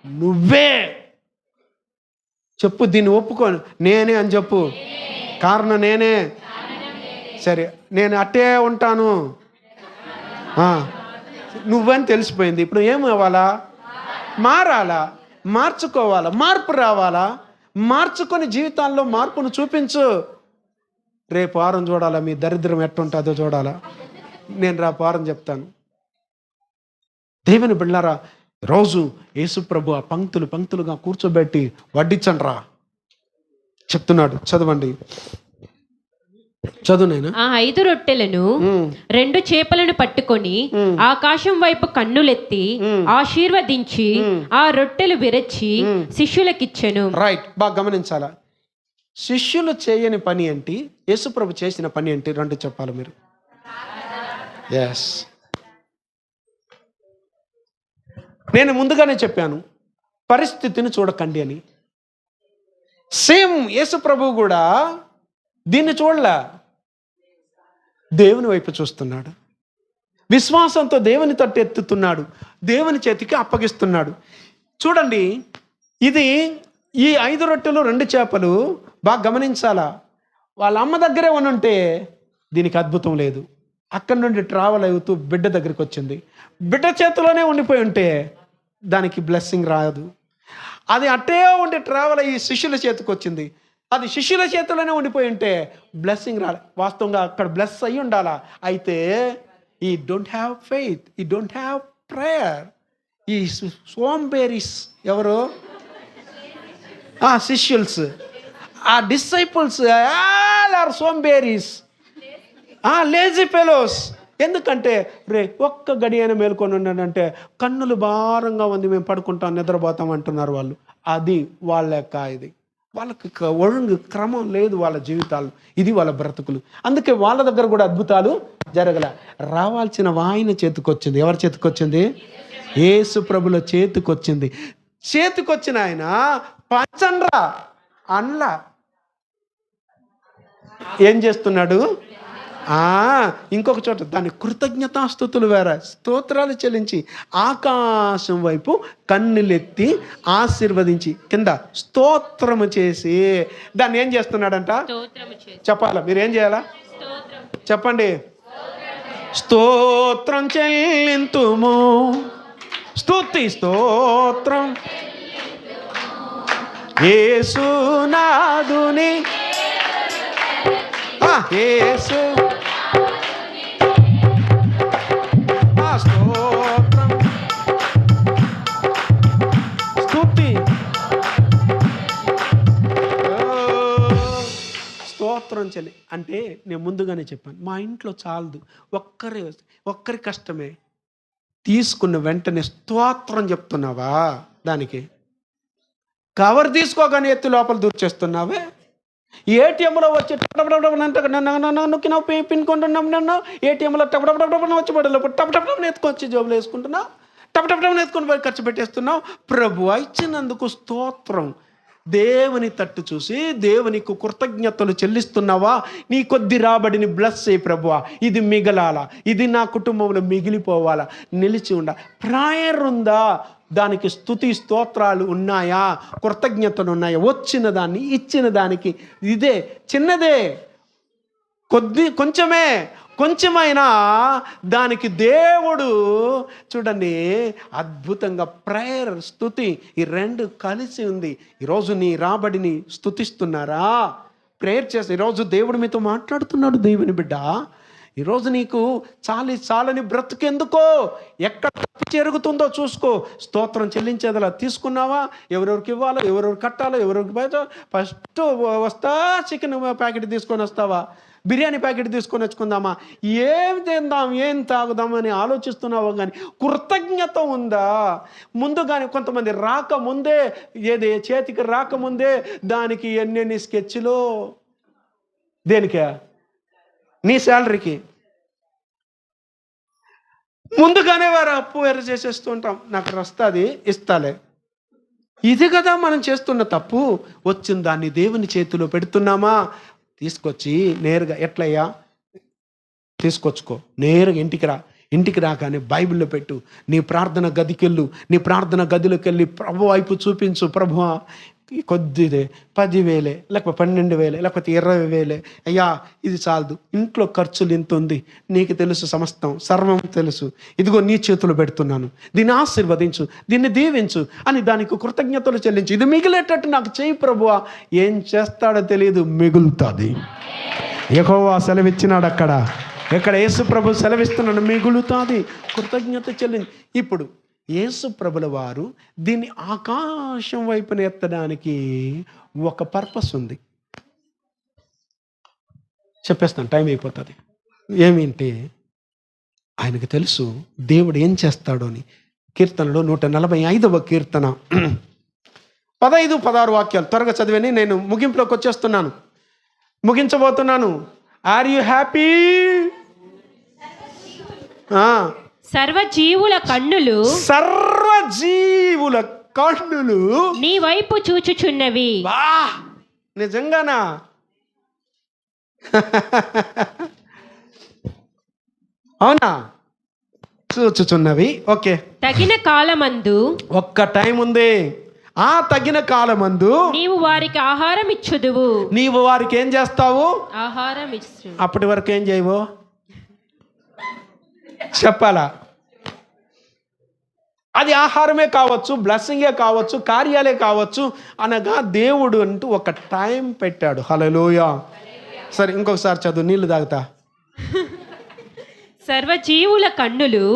నువ్వే. చెప్పు, దీన్ని ఒప్పుకో, నేనే అని చెప్పు. కారణం నేనే. సరే, నేను అట్టే ఉంటాను నువ్వని తెలిసిపోయింది. ఇప్పుడు ఏం అవ్వాలా? మారాలా, మార్చుకోవాలా, మార్పు రావాలా. మార్చుకొని జీవితాల్లో మార్పును చూపించు. రేపు వారం చూడాలా మీ దరిద్రం ఎట్టుంటుందో చూడాలా. నేను రేపు వారం చెప్తాను. దేవుని బిడ్డలారా, రోజు యేసుప్రభు ఆ పంక్తులు పంక్తులుగా కూర్చోబెట్టి వడ్డించండి రా చెప్తున్నాడు. చదవండి, చదువునైనా. ఆ 5 రొట్టెలను 2 చేపలను పట్టుకొని ఆకాశం వైపు కన్నులెత్తి ఆశీర్వదించి ఆ రొట్టెలు విరచి శిష్యులకిచ్చెను. రైట్, బాగా గమనించాలా. శిష్యులు చేయని పని ఏంటి, యేసుప్రభు చేసిన పని ఏంటి? 2 చెప్పాలి మీరు. ఎస్, నేను ముందుగానే చెప్పాను, పరిస్థితిని చూడకండి అని. సేమ్ యేసుప్రభు కూడా దీన్ని చూడలే, దేవుని వైపు చూస్తున్నాడు. విశ్వాసంతో దేవుని తట్టు ఎత్తుతున్నాడు, దేవుని చేతికి అప్పగిస్తున్నాడు. చూడండి, ఇది ఈ 5 రొట్టెలు 2 చేపలు బాగా గమనించాలా. వాళ్ళ అమ్మ దగ్గరే ఉంటే దీనికి అద్భుతం లేదు. అక్కడి నుండి ట్రావెల్ అవుతూ బిడ్డ దగ్గరికి వచ్చింది. బిడ్డ చేతిలోనే ఉండిపోయి ఉంటే దానికి బ్లెస్సింగ్ రాదు. అది అట్టే ఉండి ట్రావెల్ అయ్యి శిష్యుల చేతికి వచ్చింది. అది శిష్యుల చేతిలోనే ఉండిపోయి ఉంటే బ్లెస్సింగ్ రాలే. వాస్తవంగా అక్కడ బ్లెస్ అయ్యి ఉండాలా. అయితే ఈ డోంట్ హ్యావ్ ఫెయిత్, ఈ డోంట్ హ్యావ్ ప్రేయర్. ఈ సోంబేరీస్ ఎవరు? శిష్యుల్స్, ఆ డిసైపుల్స్ ఆల్ ఆర్ సోంబేరీస్, లేజీ ఫెలోస్. ఎందుకంటే ఒక్క గడి అయినా మేల్కొని ఉన్నాడంటే కన్నులు భారంగా ఉంది, మేము పడుకుంటాం నిద్రపోతాం అంటున్నారు వాళ్ళు. అది వాళ్ళ యొక్క ఇది. వాళ్ళకి ఒழுంగు క్రమం లేదు వాళ్ళ జీవితాలు. ఇది వాళ్ళ బ్రతుకులు. అందుకే వాళ్ళ దగ్గర కూడా అద్భుతాలు జరగల. రావాల్సిన ఆయన చేతికొచ్చింది. ఎవరి చేతికొచ్చింది? యేసు ప్రభుల చేతికొచ్చింది. చేతికొచ్చిన ఆయన పంచండ్రా అన్లా ఏం చేస్తున్నాడు? ఇంకొక చోట దాని కృతజ్ఞతాస్తుతులు వేరే, స్తోత్రాలు చెల్లించి ఆకాశం వైపు కన్నులెత్తి ఆశీర్వదించి కింద స్తోత్రము చేసి దాన్ని ఏం చేస్తున్నాడంట? చెప్పాలా? మీరు ఏం చేయాలా? చెప్పండి. స్తోత్రం చెల్లింతుము, స్తుతి స్తోత్రం యేసునాథుని, యేసు స్తోత్రం స్తుతి స్తోత్రం చెల్లి. అంటే నేను ముందుగానే చెప్పాను, మా ఇంట్లో చాలదు, ఒక్కరి కష్టమే. తీసుకున్న వెంటనే స్తోత్రం చెప్తున్నావా? దానికి కవర్ తీసుకోగానే ఎత్తి లోపల దూర్చేస్తున్నావే. ఏటీఎంలో వచ్చి నొక్కినావు, పిన్ కొంటున్నాం నన్ను ఏటీఎంలో టపటపటపని వచ్చి పడలేప్పుడు టపటపటని ఎత్తుకొచ్చి జోబులు వేసుకుంటున్నావు, టపటపటని ఎత్తుకొని పోయి ఖర్చు పెట్టేస్తున్నావు. ప్రభువా ఇచ్చినందుకు స్తోత్రం. దేవుని తట్టు చూసి దేవునికి కృతజ్ఞతలు చెల్లిస్తున్నావా? నీ కొద్ది రాబడిని బ్లెస్ చేయి ప్రభువా. ఇది మిగలాలా, ఇది నా కుటుంబంలో మిగిలిపోవాలా, నిలిచి ఉండాలి. ప్రేయర్ ఉందా? దానికి స్తుతి స్తోత్రాలు ఉన్నాయా? కృతజ్ఞతలు ఉన్నాయా? వచ్చిన దాన్ని ఇచ్చిన దానికి ఇదే చిన్నదే, కొంచెమైనా దానికి దేవుడు చూడండి అద్భుతంగా ప్రేయర్, స్తుతి ఈ 2 కలిసి ఉంది. ఈరోజు నీ రాబడిని స్తుతిస్తున్నారా? ప్రేయర్ చేసి ఈరోజు దేవుడు మీతో మాట్లాడుతున్నాడు. దేవుని బిడ్డ, ఈరోజు నీకు చాలని బ్రతుకెందుకో, ఎక్కడ తప్పు జరుగుతుందో చూసుకో. స్తోత్రం చెల్లించేదలా తీసుకున్నావా? ఎవరెవరికి ఇవ్వాలో, ఎవరెవరు కట్టాలో, ఎవరెవరికి బయట ఫస్ట్ వస్తా చికెన్ ప్యాకెట్ తీసుకొని వస్తావా? బిర్యానీ ప్యాకెట్ తీసుకొని వచ్చుకుందామా? ఏం తిందాం, ఏం తాగుదాం అని ఆలోచిస్తున్నావో కానీ కృతజ్ఞత ఉందా? ముందుగానే కొంతమంది రాకముందే, ఏది చేతికి రాకముందే దానికి ఎన్నెన్ని స్కెచ్లో, దేనికే? నీ శాలరీకి ముందుగానే వారు అప్పు చేసేస్తూ ఉంటాం. నాకు వస్తుంది ఇస్తాలే. ఇది కదా మనం చేస్తున్న తప్పు. వచ్చిన దాన్ని దేవుని చేతిలో పెడుతున్నామా? తీసుకొచ్చి నేరుగా ఎట్లయ్యా తీసుకొచ్చుకో, నేరుగా ఇంటికి రాగానే బైబిల్లో పెట్టు, నీ ప్రార్థన గదికెళ్ళు, నీ ప్రార్థన గదిలోకి వెళ్ళి ప్రభు వైపు చూపించు. ప్రభువా కొద్దిదే, 10,000 లేకపోతే 12,000 లేకపోతే 20,000, అయ్యా ఇది చాలదు, ఇంట్లో ఖర్చులు ఇంత ఉంది, నీకు తెలుసు, సమస్తం సర్వం తెలుసు, ఇదిగో నీ చేతులు పెడుతున్నాను, దీన్ని ఆశీర్వదించు, దీన్ని దీవించు అని దానికి కృతజ్ఞతలు చెల్లించు, ఇది మిగిలేటట్టు నాకు చేయి ప్రభువా. ఏం చేస్తాడో తెలియదు, మిగులుతుంది. యెహోవా సెలవిచ్చినాడు అక్కడ, ఇక్కడ యేసు ప్రభు సెలవిస్తున్నాడు, మిగులుతుంది. కృతజ్ఞత చెల్లించు. ఇప్పుడు యేసు ప్రభుల వారు దీన్ని ఆకాశం వైపున ఎత్తడానికి ఒక పర్పస్ ఉంది. చెప్పేస్తాను, టైం అయిపోతుంది. ఏమింటే ఆయనకు తెలుసు దేవుడు ఏం చేస్తాడో అని. కీర్తనలో 145వ కీర్తన 15, 16 వాక్యాలు త్వరగా చదివని నేను ముగింపులోకి వచ్చేస్తున్నాను, ముగించబోతున్నాను. Are you happy? సర్వజీవుల కన్నులు నీ వైపు చూచుచున్నవి. నిజంగానా? అవునా? చూచుచున్నవి. ఓకే, తగిన కాలమందు, ఒక్క టైం ఉంది. ఆ తగిన కాలమందు నీవు వారికి ఆహారం ఇచ్చుదువు. నీవు వారికి ఏం చేస్తావు? ఆహారం ఇచ్చు. అప్పటి వరకు ఏం చేయవు చెప్పాలా? అది ఆహారమే కావచ్చు, బ్లెస్సింగే కావచ్చు, కార్యాలే కావచ్చు, అనగా దేవుడు అంటూ ఒక టైం పెట్టాడు. హల్లెలూయా. సరే, ఇంకొకసారి చదువు, నీళ్లు తాగుతా. సర్వజీవుల కన్నులు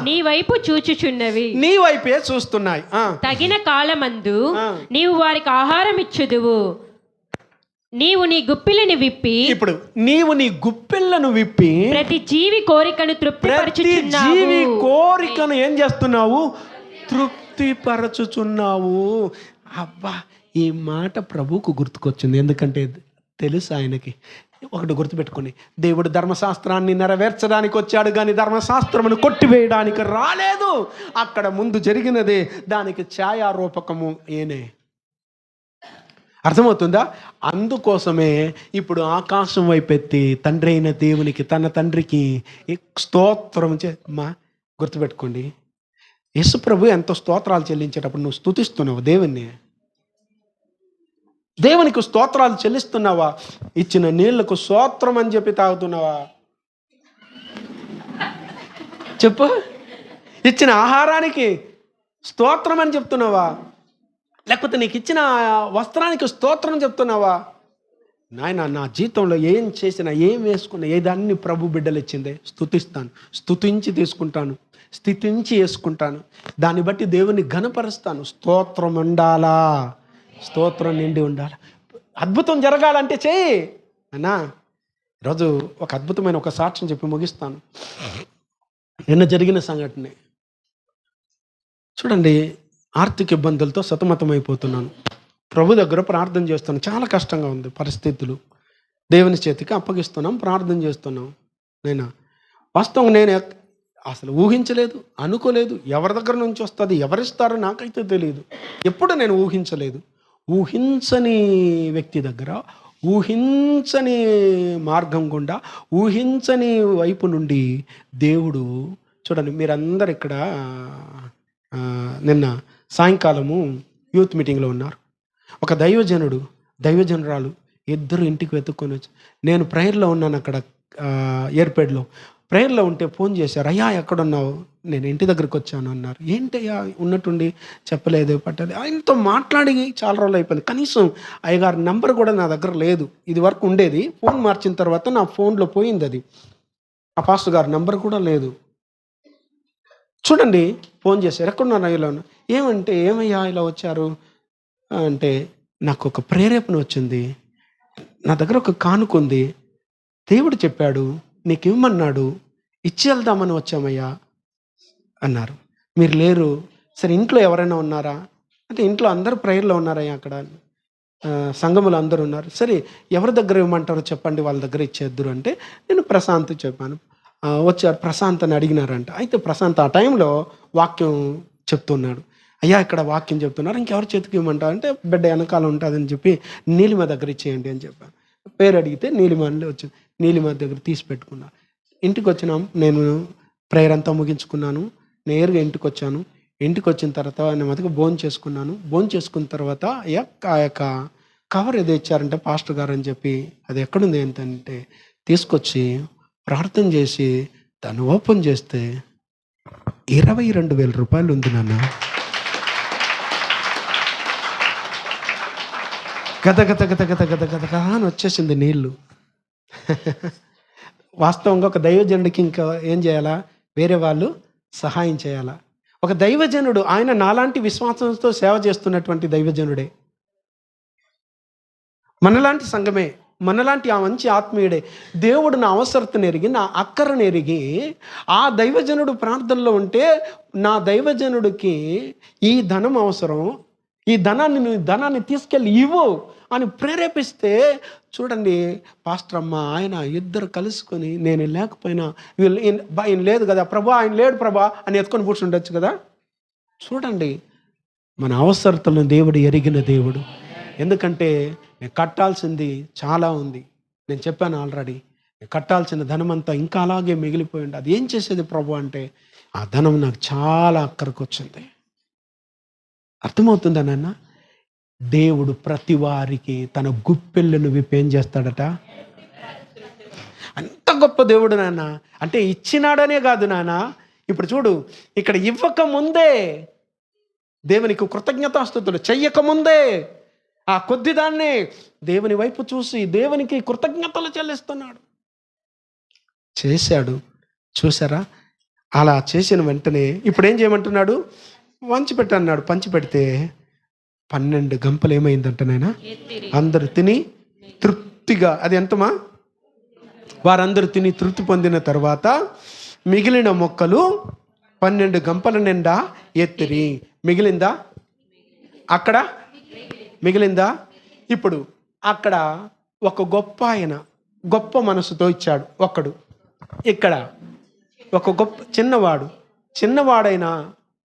నీ వైపు చూచుచున్నవి, నీ వైపే చూస్తున్నాయి. తగిన కాలమందు నీవు వారికి ఆహారం ఇచ్చుదువు. నీవు నీ గుప్పిలను విప్పి, ఇప్పుడు నీవు నీ గుప్పిళ్ళను విప్పి ప్రతి జీవి కోరికను తృప్తిపరచుచున్నావు. జీవి కోరికను ఏం చేస్తున్నావు? తృప్తిపరచుచున్నావు. అబ్బా, ఈ మాట ప్రభువుకు గుర్తుకొచ్చింది. ఎందుకంటే తెలుసు ఆయనకి. ఒకటి గుర్తుపెట్టుకోండి, దేవుడు ధర్మశాస్త్రాన్ని నెరవేర్చడానికి వచ్చాడు, కానీ ధర్మశాస్త్రమును కొట్టివేయడానికి రాలేదు. అక్కడ ముందు జరిగినదే దానికి ఛాయారూపకము ఏనే. అర్థమవుతుందా? అందుకోసమే ఇప్పుడు ఆకాశం వైపెత్తి తండ్రి అయిన దేవునికి, తన తండ్రికి స్తోత్రం గుర్తుపెట్టుకోండి, యేసు ప్రభు ఎంతో స్తోత్రాలు చెల్లించేటప్పుడు నువ్వు స్తుతిస్తున్నావు దేవుణ్ణి. దేవునికి స్తోత్రాలు చెల్లిస్తున్నావా? ఇచ్చిన నీళ్లకు స్తోత్రం అని చెప్పి తాగుతున్నావా? చెప్పు. ఇచ్చిన ఆహారానికి స్తోత్రం అని చెప్తున్నావా? లేకపోతే నీకు ఇచ్చిన వస్త్రానికి స్తోత్రం చెప్తున్నావా? నాయన, నా జీవితంలో ఏం చేసినా, ఏం వేసుకున్నా, ఏదాన్ని ప్రభు బిడ్డలు ఇచ్చిందే స్తుతిస్తాను, స్తుతించి తీసుకుంటాను, స్థితించి వేసుకుంటాను, దాన్ని బట్టి దేవుని ఘనపరుస్తాను. స్తోత్రం ఉండాలా, స్తోత్రం నిండి ఉండాలి. అద్భుతం జరగాలంటే చేయి అన్నా. ఈరోజు ఒక అద్భుతమైన ఒక సాక్ష్యం చెప్పి ముగిస్తాను. నిన్న జరిగిన సంఘటనే చూడండి. ఆర్థిక ఇబ్బందులతో సతమతమైపోతున్నాను. ప్రభు దగ్గర ప్రార్థన చేస్తున్నాను. చాలా కష్టంగా ఉంది పరిస్థితులు. దేవుని చేతికి అప్పగిస్తున్నాం, ప్రార్థన చేస్తున్నాం. వాస్తవంగా నేను అసలు ఊహించలేదు, అనుకోలేదు. ఎవరి దగ్గర నుంచి వస్తుంది, ఎవరిస్తారో నాకైతే తెలియదు. ఎప్పుడు నేను ఊహించలేదు. ఊహించని వ్యక్తి దగ్గర, ఊహించని మార్గం గుండా, ఊహించని వైపు నుండి దేవుడు చూడండి. మీరందరు ఇక్కడ నిన్న సాయంకాలము యూత్ మీటింగ్లో ఉన్నారు. ఒక దైవజనురాలు ఇద్దరు ఇంటికి వెతుక్కొని వచ్చి, నేను ప్రేయర్లో ఉన్నాను అక్కడ ఏర్పేడ్లో. ప్రేయర్లో ఉంటే ఫోన్ చేశారు, అయ్యా ఎక్కడున్నావు? నేను ఇంటి దగ్గరికి వచ్చాను అన్నారు. ఏంటయ్యా ఉన్నట్టుండి చెప్పలేదు, పట్టలేదు. ఆయనతో మాట్లాడి చాలా రోజులు అయిపోయింది. కనీసం అయ్యగారి నెంబర్ కూడా నా దగ్గర లేదు. ఇది వరకు ఉండేది, ఫోన్ మార్చిన తర్వాత నా ఫోన్లో పోయింది అది. ఆ పాస్టర్ గారి నెంబర్ కూడా లేదు. చూడండి, ఫోన్ చేశారు, ఎక్కడున్నారు? ఇలా ఉన్నా. ఏమంటే, ఏమయ్యా ఇలా వచ్చారు అంటే, నాకు ఒక ప్రేరేపణ వచ్చింది, నా దగ్గర ఒక కానుకుంది, దేవుడు చెప్పాడు నీకు ఇవ్వమన్నాడు, ఇచ్చి వెళ్దామని వచ్చామయ్యా అన్నారు. మీరు లేరు, సరే ఇంట్లో ఎవరైనా ఉన్నారా అంటే, ఇంట్లో అందరూ ప్రేయర్లో ఉన్నారయ్యా, అక్కడ సంఘములు అందరూ ఉన్నారు. సరే ఎవరి దగ్గర ఇవ్వమంటారో చెప్పండి, వాళ్ళ దగ్గర ఇచ్చేద్దరు అంటే నేను ప్రశాంత్ చెప్పాను. వచ్చారు, ప్రశాంత్ అని అడిగినారంట. అయితే ప్రశాంత్ ఆ టైంలో వాక్యం చెప్తున్నాడు. అయ్యా ఇక్కడ వాక్యం చెప్తున్నారు, ఇంకెవరి చేతికి ఇవ్వమంటారు అంటే, బిడ్డ వెనకాల ఉంటుందని చెప్పి నీలిమ దగ్గర ఇచ్చేయండి అని చెప్పాను. పేరు అడిగితే నీలిమ అని వచ్చింది. నీలిమ దగ్గర తీసి పెట్టుకున్నా. ఇంటికి వచ్చినాం, నేను ప్రేయర్ అంతా ముగించుకున్నాను, నేరుగా ఇంటికి వచ్చాను. ఇంటికి వచ్చిన తర్వాత నెమ్మదిగా భోజనం చేసుకున్నాను. భోజనం చేసుకున్న తర్వాత ఆ యొక్క కవర్ ఏదో ఇచ్చారంటే పాస్టర్ గారు అని చెప్పి, అది ఎక్కడుంది ఏంటంటే తీసుకొచ్చి ప్రార్థన చేసి దాన్ని ఓపెన్ చేస్తే 22,000 రూపాయలు ఉంది నాన్న. గద గద గద గద గద గద గద అని వచ్చేసింది నీళ్ళు. వాస్తవంగా ఒక దైవజనుడికి ఇంకా ఏం చేయాలా? వేరే వాళ్ళు సహాయం చేయాలా? ఒక దైవజనుడు, ఆయన నాలాంటి విశ్వాసంతో సేవ చేస్తున్నటువంటి దైవజనుడే, మనలాంటి సంఘమే, మనలాంటి ఆ మంచి ఆత్మీయుడే. దేవుడు నా అవసరతను ఎరిగి, నా అక్కరను ఎరిగి, ఆ దైవజనుడు ప్రార్థనలో ఉంటే నా దైవజనుడికి ఈ ధనం అవసరం, ఈ ధనాన్ని తీసుకెళ్ళి ఇవ్వు అని ప్రేరేపిస్తే చూడండి, పాస్టర్ అమ్మ ఆయన ఇద్దరు కలుసుకొని, నేను లేకపోయినా ఆయన లేదు కదా ప్రభా, ఆయన లేడు ప్రభా అని ఎత్తుకొని కూర్చుండొచ్చు కదా. చూడండి, మన అవసరతలను దేవుడు ఎరిగిన దేవుడు. ఎందుకంటే నేను కట్టాల్సింది చాలా ఉంది. నేను చెప్పాను ఆల్రెడీ, నేను కట్టాల్సిన ధనం అంతా ఇంకా అలాగే మిగిలిపోయింది. అది ఏం చేసేది ప్రభు అంటే, ఆ ధనం నాకు చాలా అక్కడికి వచ్చింది. అర్థమవుతుందా నాన్న? దేవుడు ప్రతి వారికి తన గుప్పెళ్ళను విప్పేం చేస్తాడట. అంత గొప్ప దేవుడు నాన్న. అంటే ఇచ్చినాడనే కాదు నాన్న, ఇప్పుడు చూడు, ఇక్కడ ఇవ్వక ముందే దేవునికి కృతజ్ఞతాస్తుతులు చెయ్యకముందే ఆ కొద్ది దాన్ని దేవుని వైపు చూసి దేవునికి కృతజ్ఞతలు చెల్లిస్తున్నాడు. చేశాడు. చూసారా? అలా చేసిన వెంటనే ఇప్పుడు ఏం చేయమంటున్నాడు? పంచిపెట్టన్నాడు. పంచిపెడితే 12 గంపలు ఏమైందంట నాయన? అందరూ తిని తృప్తిగా, అది ఎంతమా? వారందరూ తిని తృప్తి పొందిన తర్వాత మిగిలిన మొక్కలు 12 గంపల నిండా ఎత్తిరి. మిగిలిందా? అక్కడ మిగిలిందా? ఇప్పుడు అక్కడ ఒక గొప్ప ఆయన గొప్ప మనసుతో ఇచ్చాడు ఒక్కడు. ఇక్కడ ఒక గొప్ప చిన్నవాడైన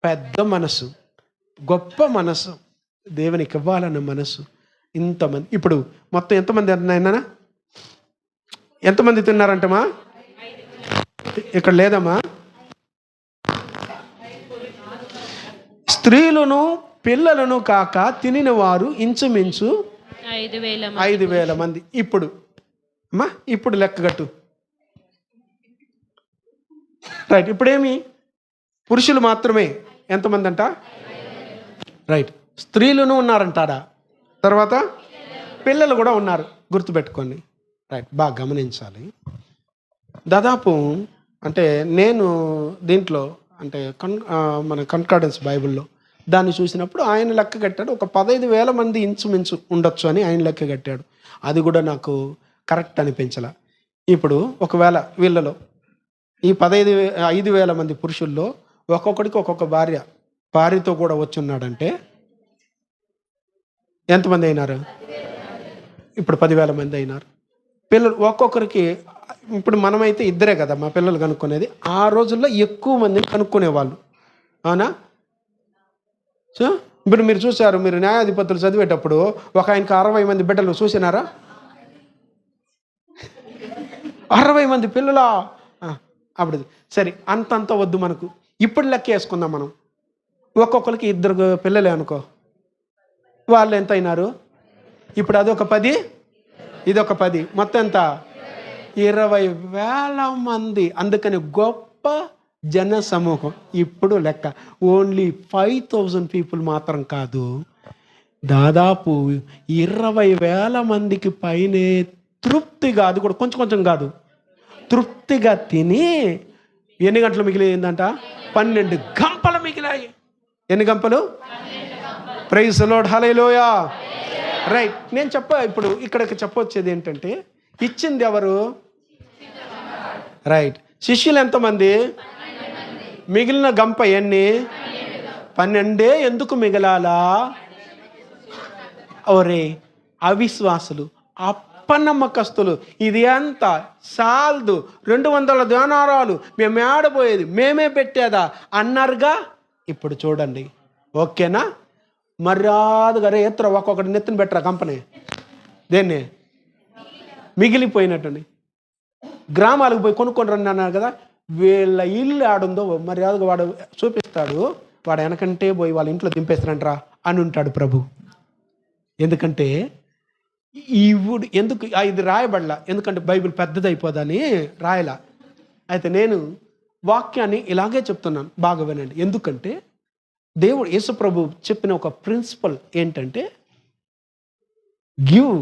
పెద్ద మనసు, గొప్ప మనసు, దేవునికి ఇవ్వాలన్న మనసు. ఇంతమంది ఇప్పుడు మొత్తం ఎంతమంది అన్నాయినా? ఎంతమంది తిన్నారంటమా? ఇక్కడ లేదమ్మా. స్త్రీలను పిల్లలను కాక తినిన వారు ఇంచుమించు 5,000 మంది. ఇప్పుడు అమ్మా, ఇప్పుడు లెక్కగట్టు. రైట్. ఇప్పుడేమి? పురుషులు మాత్రమే ఎంతమంది అంట? రైట్. స్త్రీలను ఉన్నారంటారా? తర్వాత పిల్లలు కూడా ఉన్నారు, గుర్తుపెట్టుకోండి. రైట్, బాగా గమనించాలి. దాదాపు అంటే నేను దీంట్లో అంటే మన కన్కార్డెన్స్ బైబిల్లో దాన్ని చూసినప్పుడు ఆయన లెక్క కట్టాడు, ఒక 15,000 మంది ఇంచుమించు ఉండొచ్చు అని ఆయన లెక్క కట్టాడు. అది కూడా నాకు కరెక్ట్ అనిపించలా. ఇప్పుడు ఒకవేళ వీళ్ళలో ఈ 5,000 మంది పురుషుల్లో ఒక్కొక్కడికి ఒక్కొక్క భార్యతో కూడా వచ్చున్నాడంటే ఎంతమంది అయినారు? ఇప్పుడు 10,000 మంది అయినారు. పిల్లలు ఒక్కొక్కరికి, ఇప్పుడు మనమైతే ఇద్దరే కదా మా పిల్లలు కనుక్కునేది. ఆ రోజుల్లో ఎక్కువ మందిని కనుక్కునేవాళ్ళు, అవునా? సో ఇప్పుడు మీరు చూసారు, మీరు న్యాయాధిపతులు చదివేటప్పుడు ఒక ఆయనకి 60 మంది బిడ్డలు చూసినారా? 60 మంది పిల్లలా? అప్పుడు సరే, అంతంత వద్దు మనకు. ఇప్పుడు లెక్క వేసుకుందాం మనం. ఒక్కొక్కరికి 2 పిల్లలే అనుకో, వాళ్ళు ఎంత అయినారు? ఇప్పుడు అదొక 10, ఇదొక 10, మొత్తం ఎంత? 20,000 మంది. అందుకని గొప్ప జన సమూహం. ఇప్పుడు లెక్క ఓన్లీ 5,000 పీపుల్ మాత్రం కాదు, దాదాపు 20,000 మందికి పైనే తృప్తిగా, అది కూడా కొంచెం కొంచెం కాదు, తృప్తిగా తిని ఎన్ని గంటలు మిగిలిందంట? 12 గంపలు మిగిలాయి. ఎన్ని గంపలు? Praise the lord, hallelujah. Right. నేను ఇప్పుడు ఇక్కడికి చెప్పొచ్చేది ఏంటంటే, ఇచ్చింది ఎవరు? రైట్. శిష్యులు ఎంతమంది? మిగిలిన గంప ఎన్ని? 12. ఎందుకు మిగలాలా? ఒరే అవిశ్వాసులు, అపనమ్మకస్తులు, ఇది ఎంత సాల్దు, 200 దేనారాలు మేము ఆడబోయేది, మేమే పెట్టేదా అన్నారుగా. ఇప్పుడు చూడండి, ఓకేనా? మర్యాదగా రేత్ర ఒక్కొక్కటి నెత్తిన పెట్టరా కంపెనీ. దేన్ని? మిగిలిపోయినట్టండి. గ్రామాలకు పోయి కొనుక్కొని రండి అన్నారు కదా. వీళ్ళ ఇల్లు ఆడుందో మర్యాదగా వాడు చూపిస్తాడు. వాడు వెనకంటే పోయి వాళ్ళ ఇంట్లో దింపేస్తారంట్రా అని ఉంటాడు ప్రభు. ఎందుకంటే ఎందుకు ఇది రాయబడలా, ఎందుకంటే బైబిల్ పెద్దది అయిపోదని రాయలా. అయితే నేను వాక్యాన్ని ఇలాగే చెప్తున్నాను, బాగా వినండి. ఎందుకంటే దేవుడు యేసు ప్రభు చెప్పిన ఒక ప్రిన్సిపల్ ఏంటంటే గివ్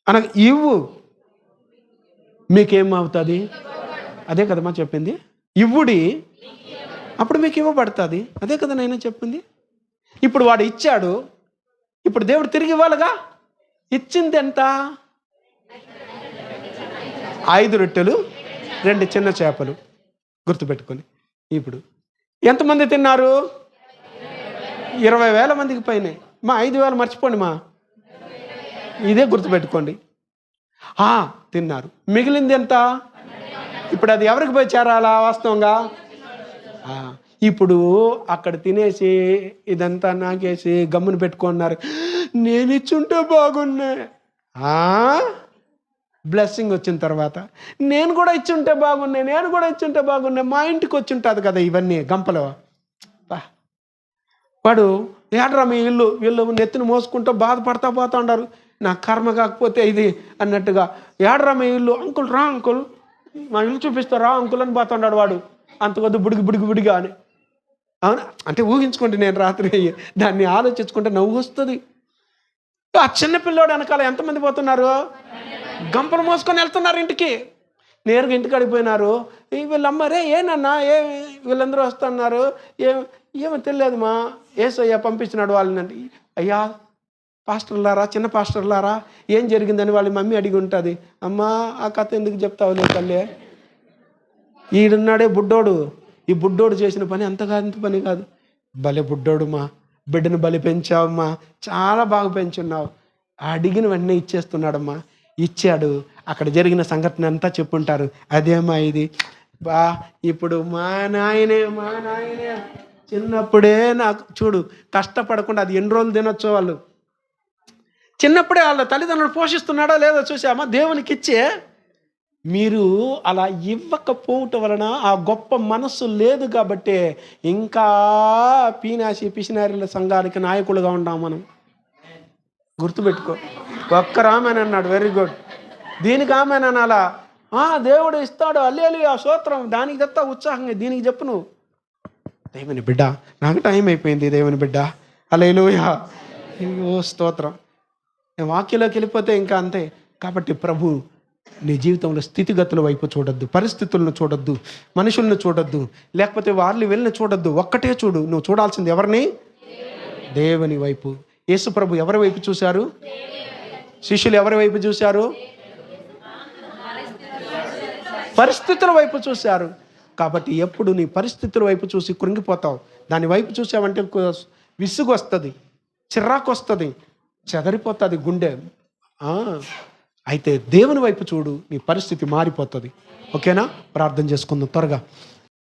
అనగా ఇవ్వు మీకేమవుతుంది, అదే కదమ్మా చెప్పింది. ఇవ్వుడి అప్పుడు మీకు ఇవ్వబడుతుంది, అదే కదా నేను చెప్పింది. ఇప్పుడు వాడు ఇచ్చాడు, ఇప్పుడు దేవుడు తిరిగి ఇవ్వాలిగా. ఇచ్చింది ఎంత? 5 రొట్టెలు 2 చిన్న చేపలు. గుర్తుపెట్టుకొని ఇప్పుడు ఎంతమంది తిన్నారు? 20,000 మందికి పైనే. మా 5,000 మర్చిపోండి మా, ఇదే గుర్తుపెట్టుకోండి. తిన్నారు. మిగిలింది ఎంత? ఇప్పుడు అది ఎవరికి పోయి చేరాలా వాస్తవంగా? ఇప్పుడు అక్కడ తినేసి ఇదంతా నాకేసి గమ్మున పెట్టుకున్నారు. నేను ఇచ్చుంటే బాగున్నా, బ్లెస్సింగ్ వచ్చిన తర్వాత నేను కూడా ఇచ్చుంటే బాగున్నాయి, మా ఇంటికి వచ్చి ఉంటుంది కదా ఇవన్నీ గంపలో. వాడు ఏడ్రా మీ ఇల్లు, వీళ్ళు నెత్తిని మోసుకుంటూ బాధపడతా పోతా ఉన్నారు, నా కర్మ కాకపోతే ఇది అన్నట్టుగా. ఏడ్రా మీ ఇల్లు, అంకుల్ రా అంకుల్, మా ఇల్లు చూపిస్తారా అంకుల్ అని పోతున్నాడు వాడు. అంతకొద్దు బుడిగిగా అని. అవునా? అంటే ఊహించుకోండి, నేను రాత్రి దాన్ని ఆలోచించుకుంటే నవ్వు వస్తుంది. ఆ చిన్నపిల్లోడు వెనకాల ఎంతమంది పోతున్నారు? గంపలు మోసుకొని వెళ్తున్నారు ఇంటికి. నేరుగా ఇంటికి అడిగిపోయినారు. వీళ్ళమ్మరే ఏనన్నా వీళ్ళందరూ వస్తున్నారు, ఏమో తెలియదు మా, యేసయ్య పంపించినాడు వాళ్ళని. అయ్యా పాస్టర్లారా, చిన్న పాస్టర్లారా, ఏం జరిగిందని వాళ్ళ మమ్మీ అడిగి ఉంటుంది. అమ్మా ఆ కథ ఎందుకు చెప్తావు లేదు తల్లి, ఈడున్నాడే బుడ్డోడు, ఈ బుడ్డోడు చేసిన పని అంత పని కాదు. భలే బుడ్డోడు మా, బిడ్డను బలి పెంచావమ్మా, చాలా బాగా పెంచున్నావు, అడిగిన వెంటనే ఇచ్చేస్తున్నాడమ్మా. ఇచ్చాడు. అక్కడ జరిగిన సంఘటన అంతా చెప్పుంటారు. అదేమ్మా ఇది ఇప్పుడు మా నాయనే చిన్నప్పుడే నాకు చూడు కష్టపడకుండా అది ఎన్ని రోజులు తినొచ్చో వాళ్ళు. చిన్నప్పుడే వాళ్ళ తల్లిదండ్రులు పోషిస్తున్నాడో లేదో చూసామా. దేవునికి ఇచ్చే మీరు అలా ఇవ్వకపోవటం వలన ఆ గొప్ప మనస్సు లేదు కాబట్టి ఇంకా పిసినారీల సంఘానికి నాయకులుగా ఉన్నాం మనం. గుర్తుపెట్టుకో. ఒక్కరు ఆమెను అన్నాడు, వెరీ గుడ్. దీనికి ఆమెను అనాలా? దేవుడు ఇస్తాడు, హల్లెలూయా స్తోత్రం, దానికి చెప్తా ఉత్సాహంగా, దీనికి చెప్పు నువ్వు. దేవుని బిడ్డ, నాకు టైం అయిపోయింది. దేవుని బిడ్డ, హల్లెలూయా, స్తోత్రం. వాక్యంలోకి వెళ్ళిపోతే ఇంకా అంతే. కాబట్టి ప్రభు నీ జీవితంలో స్థితిగతుల వైపు చూడొద్దు, పరిస్థితులను చూడొద్దు, మనుషులను చూడొద్దు, లేకపోతే వాళ్ళు వెళ్ళిన చూడొద్దు. ఒక్కటే చూడు. నువ్వు చూడాల్సింది ఎవరిని? దేవుని వైపు. యేసు ప్రభు ఎవరి వైపు చూశారు? శిష్యులు ఎవరి వైపు చూశారు? పరిస్థితుల వైపు చూశారు. కాబట్టి ఎప్పుడు నీ పరిస్థితుల వైపు చూసి కృంగిపోతావు. దాని వైపు చూసావంటే విసుగు వస్తుంది, చిరాకు వస్తుంది, చెదరిపోతుంది గుండె. అయితే దేవుని వైపు చూడు, నీ పరిస్థితి మారిపోతుంది. ఓకేనా? ప్రార్థన చేసుకుందాం త్వరగా.